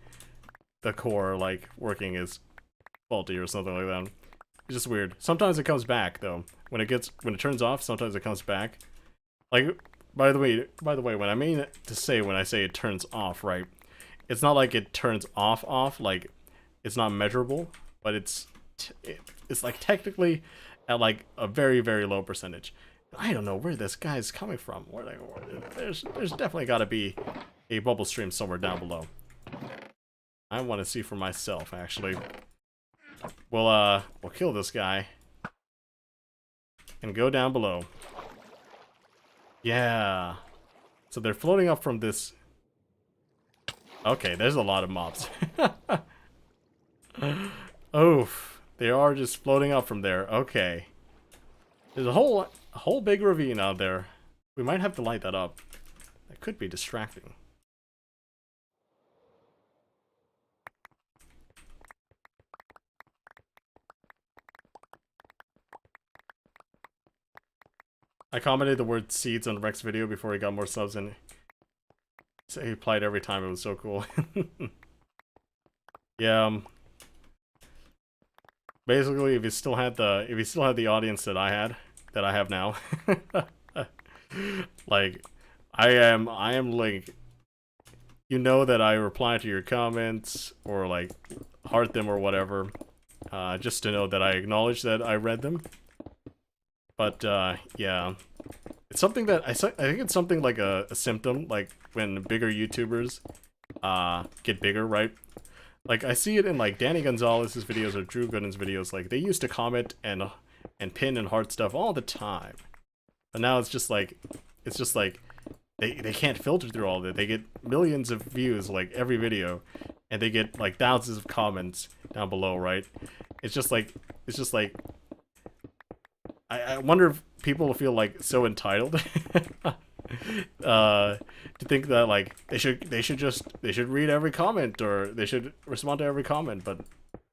the core like working is faulty or something like that. It's just weird. Sometimes it comes back though. When it turns off, sometimes it comes back. Like, by the way, when I say it turns off, right? It's not like it turns off, like it's not measurable, but it's like technically at like a very, very low percentage. I don't know where this guy's coming from. There's definitely got to be a bubble stream somewhere down below. I want to see for myself, actually. We'll kill this guy and go down below. Yeah. So they're floating up from this. Okay, there's a lot of mobs. Oof. They are just floating up from there. Okay. There's a whole big ravine out there. We might have to light that up. That could be distracting. I commented the word seeds on Rex's video before he got more subs, and so he replied every time. It was so cool. Yeah. Basically, if he still had the audience that I have now, like, I am like, you know that I reply to your comments or like heart them or whatever, just to know that I acknowledge that I read them. But yeah, it's something that I think it's something like a symptom, like when bigger YouTubers get bigger, right? Like, I see it in like Danny Gonzalez's videos or Drew Gooden's videos. Like, they used to comment and pin and heart stuff all the time, but now it's just like they can't filter through all of it. They get millions of views like every video, and they get like thousands of comments down below, right? It's just like I wonder if people feel like so entitled to think that like they should read every comment or they should respond to every comment, but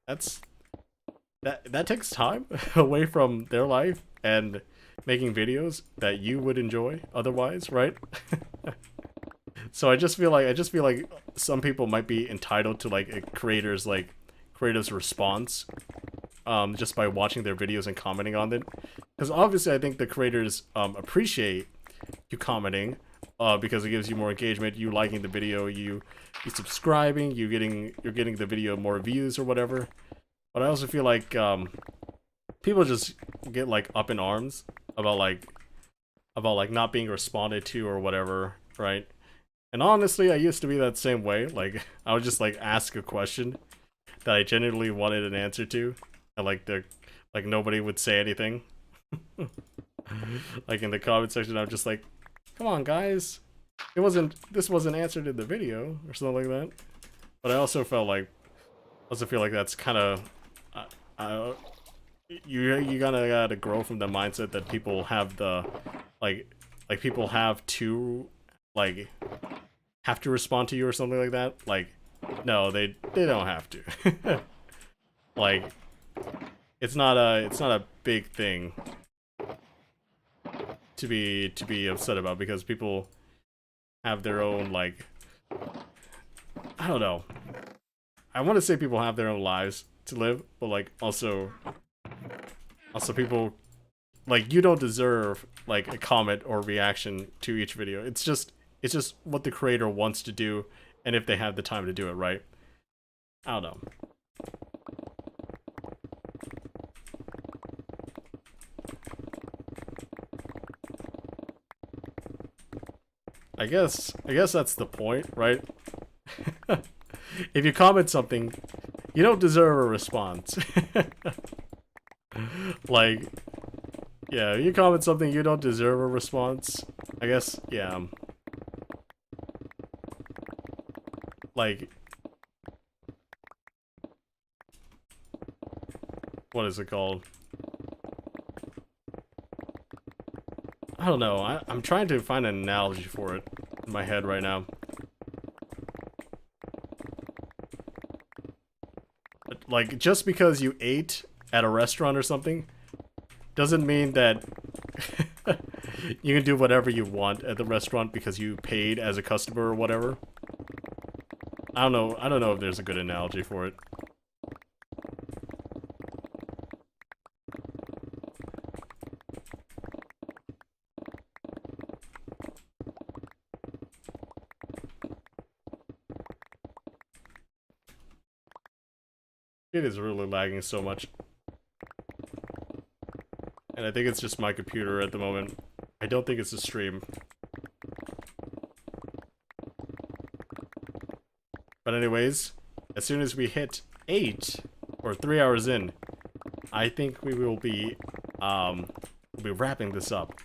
that takes time away from their life and making videos that you would enjoy otherwise, right? So I just feel like some people might be entitled to like a creator's response just by watching their videos and commenting on it. Because obviously I think the creators appreciate you commenting because it gives you more engagement, you liking the video, you subscribing, you're getting the video more views or whatever. But I also feel like people just get like up in arms about not being responded to or whatever, right? And honestly, I used to be that same way. Like, I would just like ask a question that I genuinely wanted an answer to, and like nobody would say anything. Like in the comment section, I'm just like, come on guys, this wasn't answered in the video or something like that. But I also feel like that's kind of you gotta grow from the mindset that people have the like people have to respond to you or something like that. Like, no, they don't have to. Like, it's not a big thing to be upset about, because people have their own, like, I don't know. I want to say people have their own lives to live, but like also people, like, you don't deserve like a comment or reaction to each video. It's just what the creator wants to do, and if they have the time to do it, right? I don't know. I guess that's the point, right? If you comment something, you don't deserve a response. Like, yeah, if you comment something, you don't deserve a response. I guess, yeah. Like, what is it called? I don't know. I'm trying to find an analogy for it in my head right now. But, like, just because you ate at a restaurant or something doesn't mean that you can do whatever you want at the restaurant because you paid as a customer or whatever. I don't know if there's a good analogy for it. It is really lagging so much. And I think it's just my computer at the moment. I don't think it's the stream. But anyways, as soon as we hit 8, or 3 hours in, I think we will be, wrapping this up.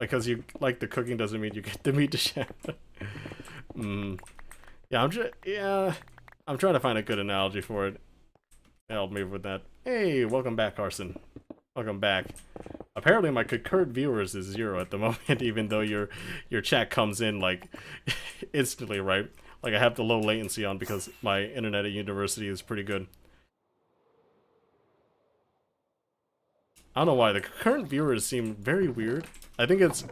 Because you like the cooking doesn't mean you get the meat to share. Yeah, I'm trying to find a good analogy for it. Help me with that. Hey, welcome back, Carson. Welcome back. Apparently my concurrent viewers is 0 at the moment, even though your chat comes in like instantly, right? Like I have the low latency on because my internet at university is pretty good. I don't know why the concurrent viewers seem very weird. I think it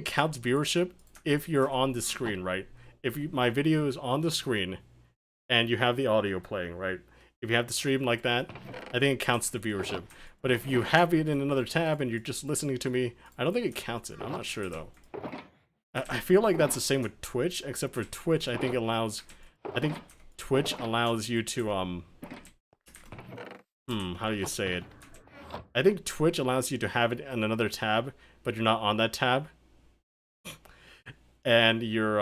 counts viewership if you're on the screen, right? If my video is on the screen and you have the audio playing, right? If you have the stream like that, I think it counts the viewership. But if you have it in another tab and you're just listening to me, I don't think it counts it. I'm not sure though. I feel like that's the same with Twitch, except for Twitch, I think Twitch allows you to, how do you say it? I think Twitch allows you to have it in another tab, but you're not on that tab. And you're,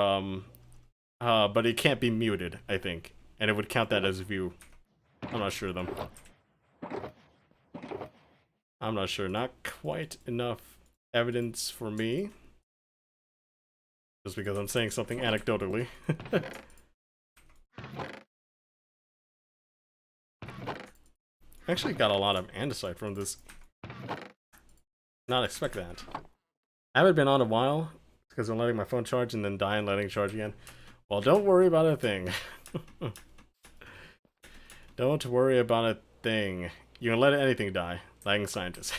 but it can't be muted, I think. And it would count that as a view. I'm not sure though. I'm not sure. Not quite enough evidence for me. Just because I'm saying something anecdotally. I actually got a lot of andesite from this. Not expect that. I haven't been on a while because I'm letting my phone charge and then die and letting it charge again. Well, don't worry about a thing. Don't worry about a thing. You can let anything die. Lagging scientist.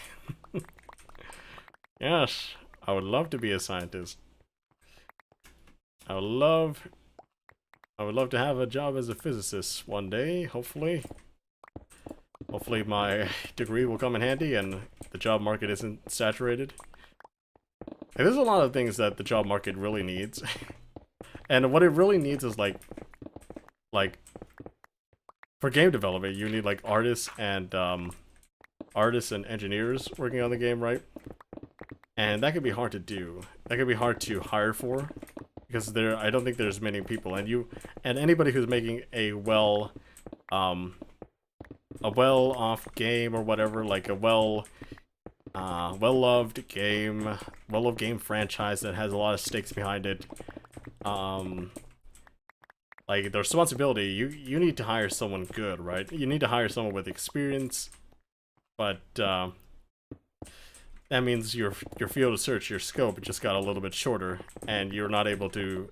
Yes, I would love to be a scientist. I would love to have a job as a physicist one day, hopefully. Hopefully my degree will come in handy and the job market isn't saturated. And there's a lot of things that the job market really needs. And what it really needs is like for game development, you need like artists and engineers working on the game, right? And that could be hard to do. That could be hard to hire for because I don't think there's many people, and anybody who's making a well-off game or whatever, like a well-loved game franchise that has a lot of stakes behind it. Like the responsibility, you need to hire someone good, right? You need to hire someone with experience, but that means your field of search, your scope, just got a little bit shorter, and you're not able to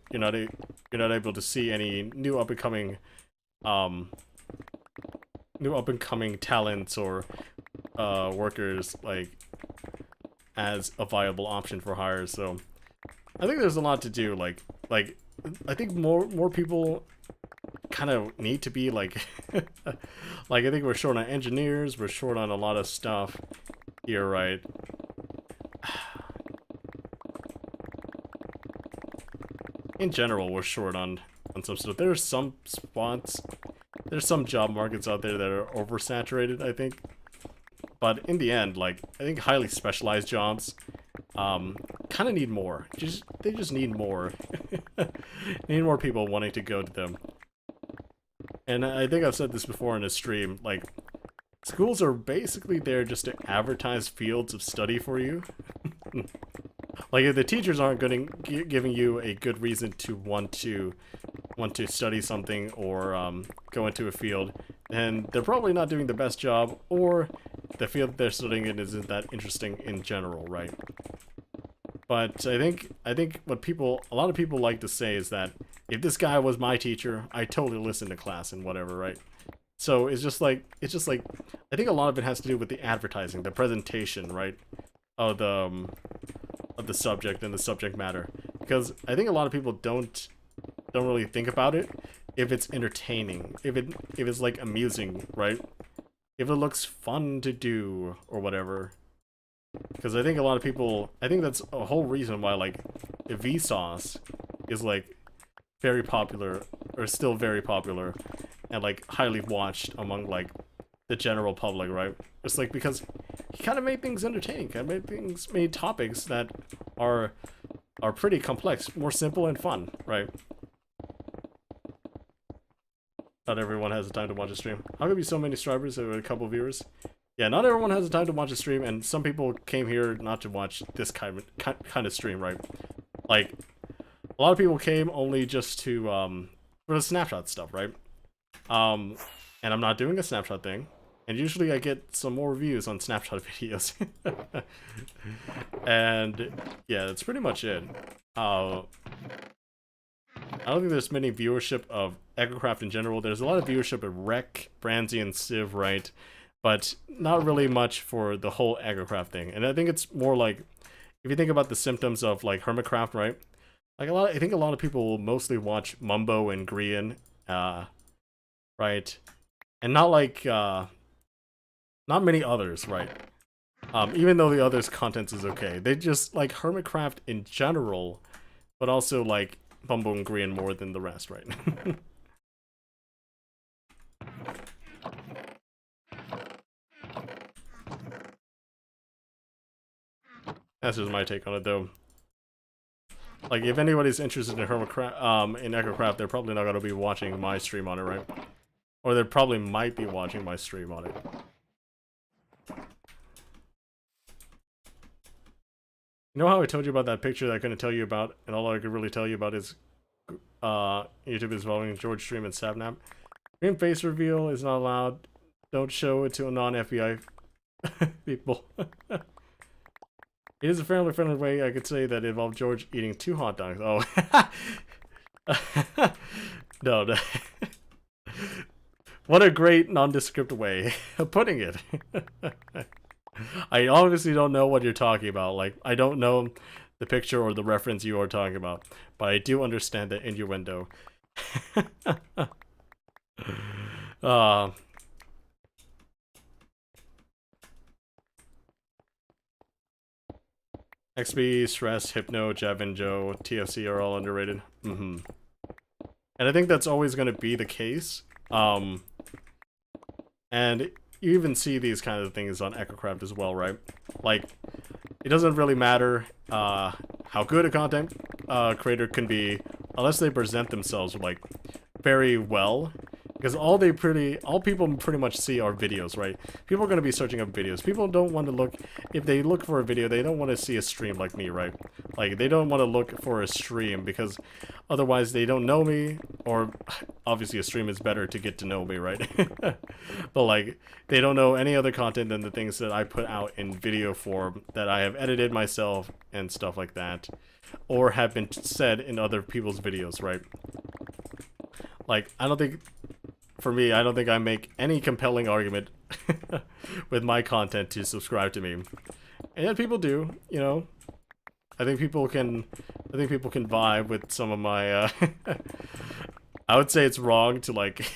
see any new up and coming talents or workers like as a viable option for hires. So I think there's a lot to do. Like I think more people kind of need to be like like I think we're short on engineers, we're short on a lot of stuff here, right? In general, we're short on some stuff. There's some spots, there's some job markets out there that are oversaturated, I think. But in the end, like, I think highly specialized jobs kind of need more. They just need more. Need more people wanting to go to them. And I think I've said this before in a stream, like, schools are basically there just to advertise fields of study for you. Like, if the teachers aren't giving you a good reason to want to study something or go into a field, then they're probably not doing the best job, or the field they're studying in isn't that interesting in general, right? But I think what a lot of people like to say is that if this guy was my teacher, I totally listen to class and whatever, right? So it's just like I think a lot of it has to do with the advertising, the presentation, right? Of the subject and the subject matter, because I think a lot of people don't really think about it if it's entertaining, if it's like amusing, right? If it looks fun to do or whatever. Because I think a lot of people, I think that's a whole reason why like Vsauce is like very popular, or still very popular, and like highly watched among like the general public, right? It's like because he kind of made things entertaining, kind of made topics that are pretty complex, more simple and fun, right? Not everyone has the time to watch a stream. How could be so many subscribers and a couple viewers? Yeah, not everyone has the time to watch a stream, and some people came here not to watch this kind of stream, right? Like, a lot of people came only just to, for the snapshot stuff, right? And I'm not doing a snapshot thing, and usually I get some more views on snapshot videos. And, yeah, that's pretty much it. I don't think there's many viewership of EchoCraft in general. There's a lot of viewership of Rec, Branzy, and Civ, right? But not really much for the whole EchoCraft thing. And I think it's more like, if you think about the symptoms of like Hermitcraft, right? Like I think a lot of people will mostly watch Mumbo and Grian, right? And not like, not many others, right? Even though the others' content is okay. They just like Hermitcraft in general, but also like Mumbo and Grian more than the rest, right? That's just my take on it, though. Like, if anybody's interested in Hermitcraft, in EchoCraft, they're probably not going to be watching my stream on it, right? Or they probably might be watching my stream on it. You know how I told you about that picture that I couldn't tell you about, and all I could really tell you about is YouTube is following George stream and Sapnap? Green face reveal is not allowed. Don't show it to a non-FBI people. It is a fairly friendly way I could say that it involved George eating 2 hot dogs. Oh. No. What a great nondescript way of putting it. I obviously don't know what you're talking about. Like, I don't know the picture or the reference you are talking about, but I do understand the innuendo. XP, Stress, Hypno, Javin, Joe, TFC are all underrated. And I think that's always going to be the case. And you even see these kind of things on EchoCraft as well, right? Like, it doesn't really matter how good a content creator can be unless they present themselves like very well. Because all people pretty much see are videos, right? People are going to be searching up videos. People don't want to look, if they look for a video, they don't want to see a stream like me, right? Like, they don't want to look for a stream because otherwise they don't know me, or obviously a stream is better to get to know me, right? But like, they don't know any other content than the things that I put out in video form that I have edited myself and stuff like that, or have been said in other people's videos, right? Like, for me, I don't think I make any compelling argument with my content to subscribe to me. And yet people do, you know. I think people can vibe with some of my, I would say it's wrong to, like,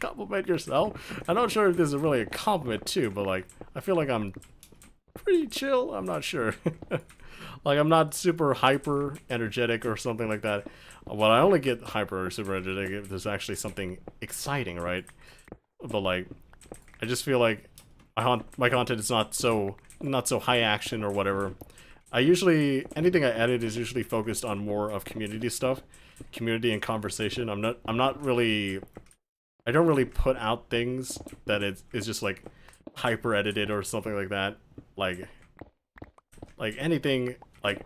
compliment yourself. I'm not sure if this is really a compliment, too, but, like, I feel like I'm pretty chill. I'm not sure. Like, I'm not super hyper energetic or something like that. Well, I only get hyper or super energetic if there's actually something exciting, right? But like, I just feel like my content is not so high action or whatever. Anything I edit is usually focused on more of community stuff, community and conversation. I don't really put out things that is just like hyper edited or something like that. Like anything, like,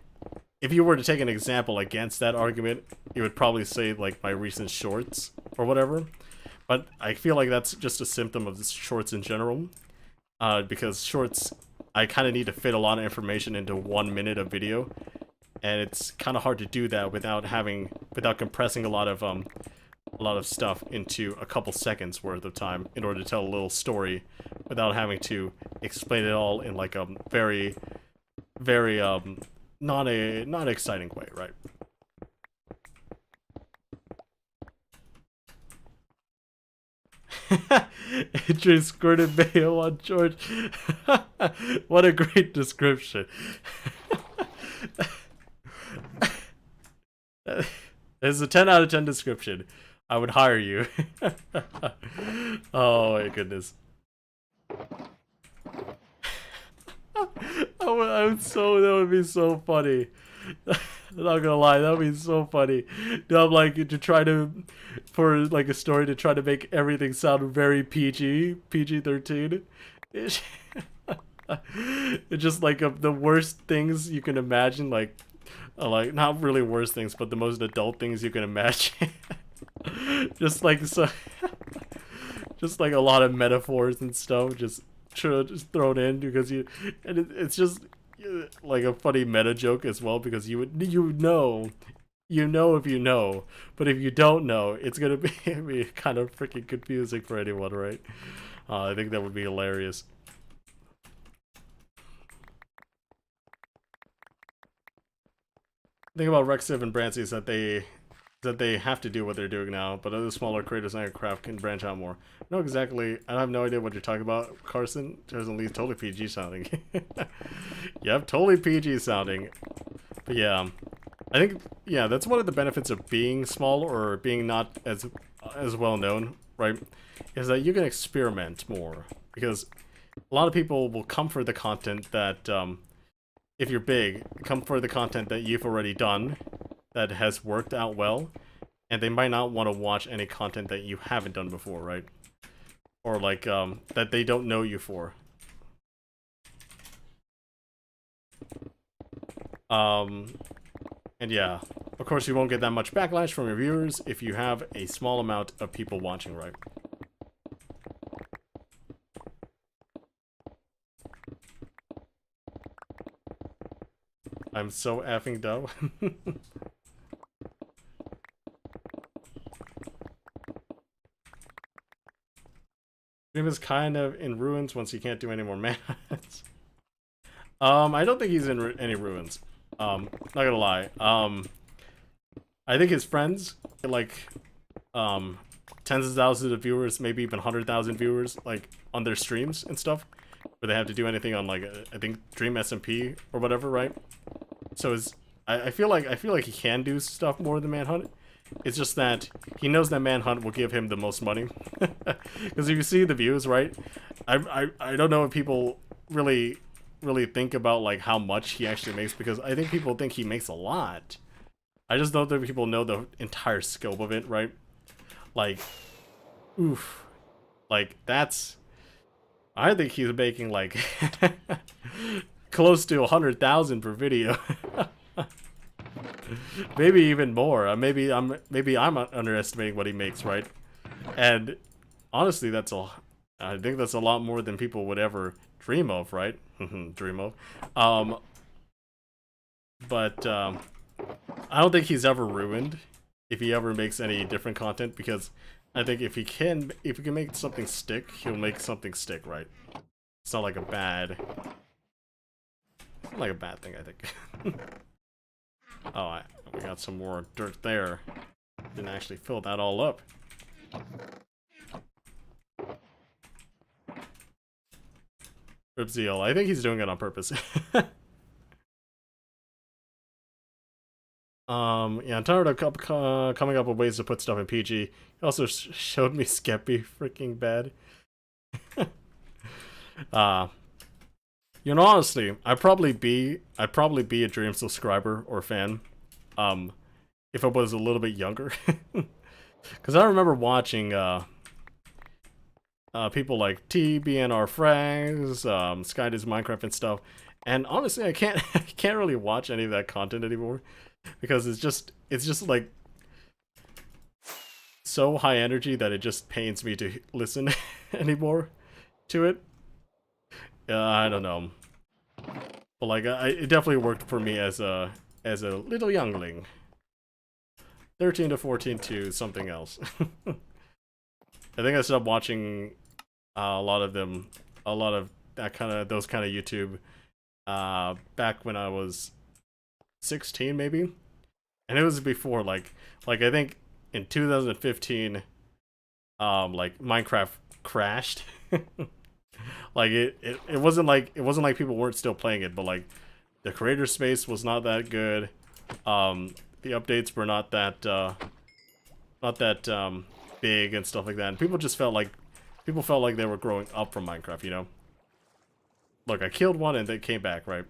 if you were to take an example against that argument, you would probably say, like, my recent shorts or whatever. But I feel like that's just a symptom of shorts in general. Because shorts, I kind of need to fit a lot of information into 1 minute of video. And it's kind of hard to do that without compressing a lot of stuff into a couple seconds worth of time in order to tell a little story without having to explain it all in, like, a very, very, not exciting way, right? Adrian squirted mayo on George. What a great description. It's a 10 out of 10 description. I would hire you. Oh my goodness. That would be so funny. I'm not gonna lie, that would be so funny. I'm like to try to, for like a story to try to make everything sound very PG-13. It's just like the worst things you can imagine, like not really worst things, but the most adult things you can imagine. Just like so, just like a lot of metaphors and stuff, just thrown in because it's just like a funny meta joke as well, because you know if you know, but if you don't know, it's gonna be kind of freaking confusing for anyone, right? I think that would be hilarious. The thing about Rexiv and Brancy is that they have to do what they're doing now, but other smaller creators in EchoCraft can branch out more. No, exactly. I have no idea what you're talking about, Carson. Doesn't leave totally PG sounding. Yep, totally PG sounding. But yeah, I think that's one of the benefits of being small or being not as well known, right? Is that you can experiment more, because a lot of people will come for the content that if you're big, come for the content that you've already done that has worked out well, and they might not want to watch any content that you haven't done before, right? Or like that they don't know you for. And yeah, of course you won't get that much backlash from your viewers if you have a small amount of people watching, right? I'm so effing dumb. Dream is kind of in ruins once he can't do any more manhuts. I don't think he's in any ruins. Not gonna lie. I think his friends get like tens of thousands of viewers, maybe even 100,000 viewers, like on their streams and stuff, where they have to do anything on like I think Dream SMP or whatever, right? So I feel like he can do stuff more than Manhunt. It's just that he knows that Manhunt will give him the most money. Because if you see the views, right? I don't know if people really think about like how much he actually makes, because I think people think he makes a lot. I just don't think people know the entire scope of it, right? Like, oof. Like, that's... I think he's making like close to 100,000 per video. Maybe even more. Maybe I'm underestimating what he makes, right? And honestly, I think that's a lot more than people would ever dream of, right? Dream of. But I don't think he's ever ruined if he ever makes any different content, because I think if he can make something stick, he'll make something stick, right? It's not like a bad thing, I think. Oh, we got some more dirt there. Didn't actually fill that all up. Ripzeal, I think he's doing it on purpose. Yeah, I'm tired of coming up with ways to put stuff in PG. He also showed me Skeppy freaking bad. You know, honestly, I'd probably be a Dream subscriber or fan, if I was a little bit younger. Because I remember watching people like TBNR Frags, Sky does Minecraft and stuff, and honestly, I can't really watch any of that content anymore, because it's just like so high energy that it just pains me to listen anymore to it. I don't know, but like it definitely worked for me as a little youngling. 13 to 14 to something else. I think I stopped watching a lot of those kind of YouTube back when I was 16 maybe, and it was before like I think in 2015 like Minecraft crashed. Like it wasn't like people weren't still playing it, but like the creator space was not that good. The The updates were not that big and stuff like that. And people felt like they were growing up from Minecraft, you know? Look, I killed one and they came back, right?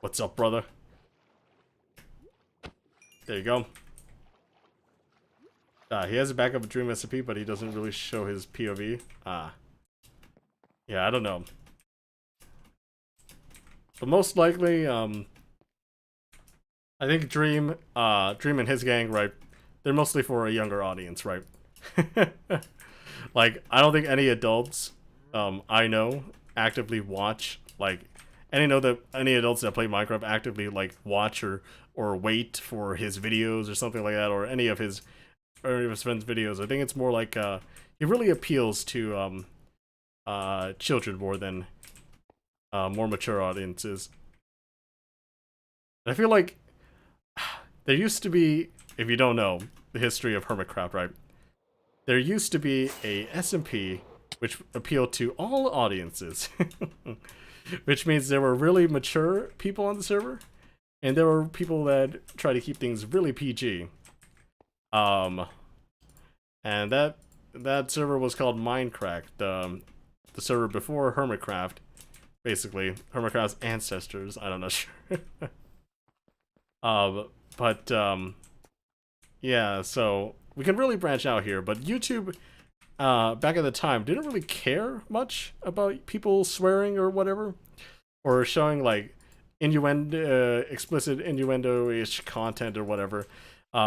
What's up, brother? There you go. He has a backup of Dream recipe, but he doesn't really show his POV. Yeah, I don't know. But most likely, I think Dream and his gang, right? They're mostly for a younger audience, right? Like, I don't think any adults, I know, actively watch, like, any adults that play Minecraft actively, like, watch or wait for his videos or something like that, or any of his friends' videos. I think it's more like, he really appeals to, children more than, more mature audiences. And I feel like there used to be, if you don't know the history of Hermitcraft, right? There used to be a SMP which appealed to all audiences, which means there were really mature people on the server, and there were people that try to keep things really PG. And that server was called Mindcrack, the server before Hermitcraft, basically Hermitcraft's ancestors. I don't know, sure. Yeah, so we can really branch out here, but YouTube, back at the time, didn't really care much about people swearing or whatever, or showing, like, explicit innuendo-ish content or whatever.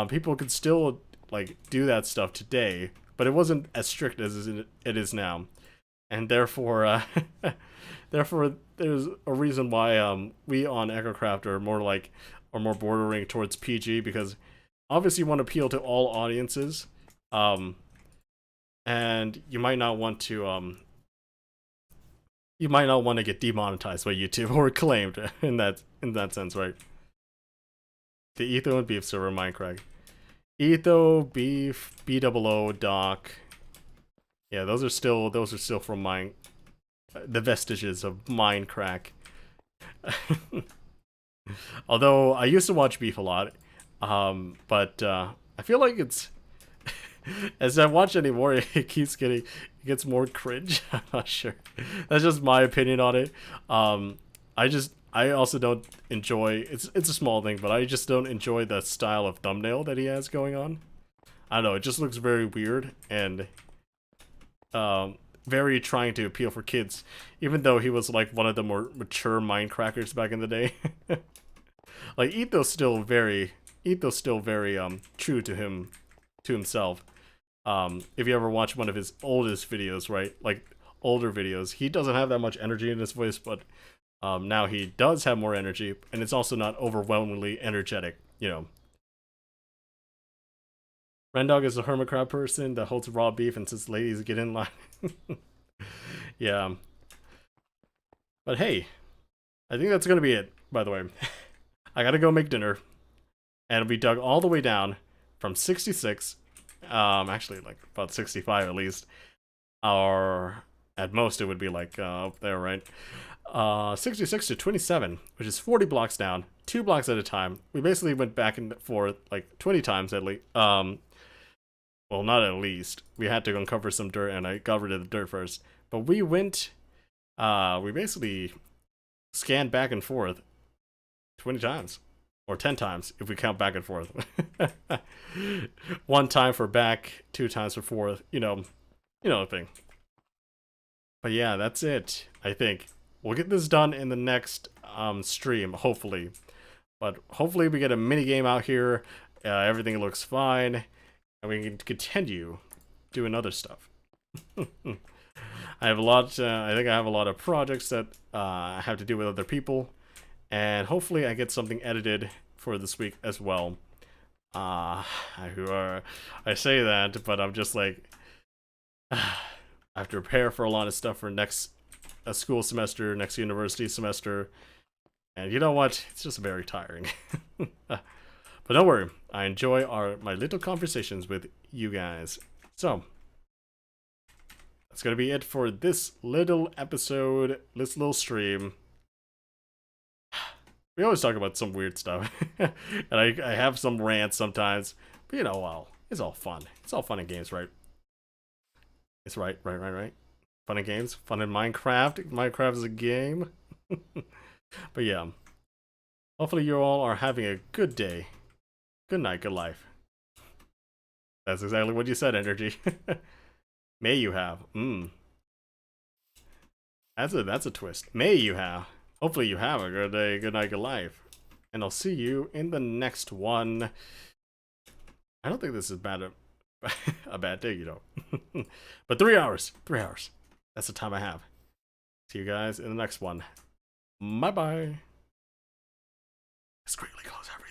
People could still, like, do that stuff today, but it wasn't as strict as it is now. And therefore, therefore, there's a reason why, we on EchoCraft are more bordering towards PG, because obviously you want to appeal to all audiences, and you might not want to get demonetized by YouTube or claimed in that sense, right? The Etho and Beef server, Minecraft. Etho, Beef, BOO, Doc. Yeah, those are still from the vestiges of Mindcrack. Although I used to watch Beef a lot, but I feel like it's as I watch anymore, it gets more cringe. I'm not sure. That's just my opinion on it. I also don't enjoy. It's a small thing, but I just don't enjoy the style of thumbnail that he has going on. I don't know. It just looks very weird and very trying to appeal for kids, even though he was like one of the more mature Mindcrackers back in the day. Like Etho's still very true to himself. If you ever watch one of his oldest videos, right, like older videos, he doesn't have that much energy in his voice, but now he does have more energy, and it's also not overwhelmingly energetic, you know. Rendog is a Hermitcraft person that holds raw beef and says, "Ladies, get in line." Yeah. But hey, I think that's gonna be it, by the way. I gotta go make dinner, and we dug all the way down from 66, actually like about 65 at least, or at most it would be like up there, right? 66 to 27, which is 40 blocks down, 2 blocks at a time. We basically went back and forth like 20 times at least. Well, not at least. We had to uncover some dirt, and I got rid of the dirt first. But we went, we basically scanned back and forth 20 times. Or 10 times, if we count back and forth. 1 time for back, 2 times for forth, you know the thing. But yeah, that's it, I think. We'll get this done in the next stream, hopefully. But hopefully we get a mini game out here, everything looks fine, and we can continue doing other stuff. I have a lot, I think I have a lot of projects that I have to do with other people. And hopefully I get something edited for this week as well. I say that, but I'm just like, I have to prepare for a lot of stuff for next school semester, next university semester. And you know what? It's just very tiring. But don't worry, I enjoy my little conversations with you guys. So, that's gonna be it for this little episode, this little stream. We always talk about some weird stuff. And I have some rants sometimes. But you know, well, it's all fun. It's all fun in games, right? It's right. Fun in games. Fun in Minecraft. Minecraft is a game. But yeah. Hopefully you all are having a good day. Good night, good life. That's exactly what you said, Energy. May you have. That's a twist. May you have. Hopefully you have a good day, good night, good life. And I'll see you in the next one. I don't think this is bad a bad day, you know. But 3 hours. 3 hours. That's the time I have. See you guys in the next one. Bye-bye. It's greatly close, everyone.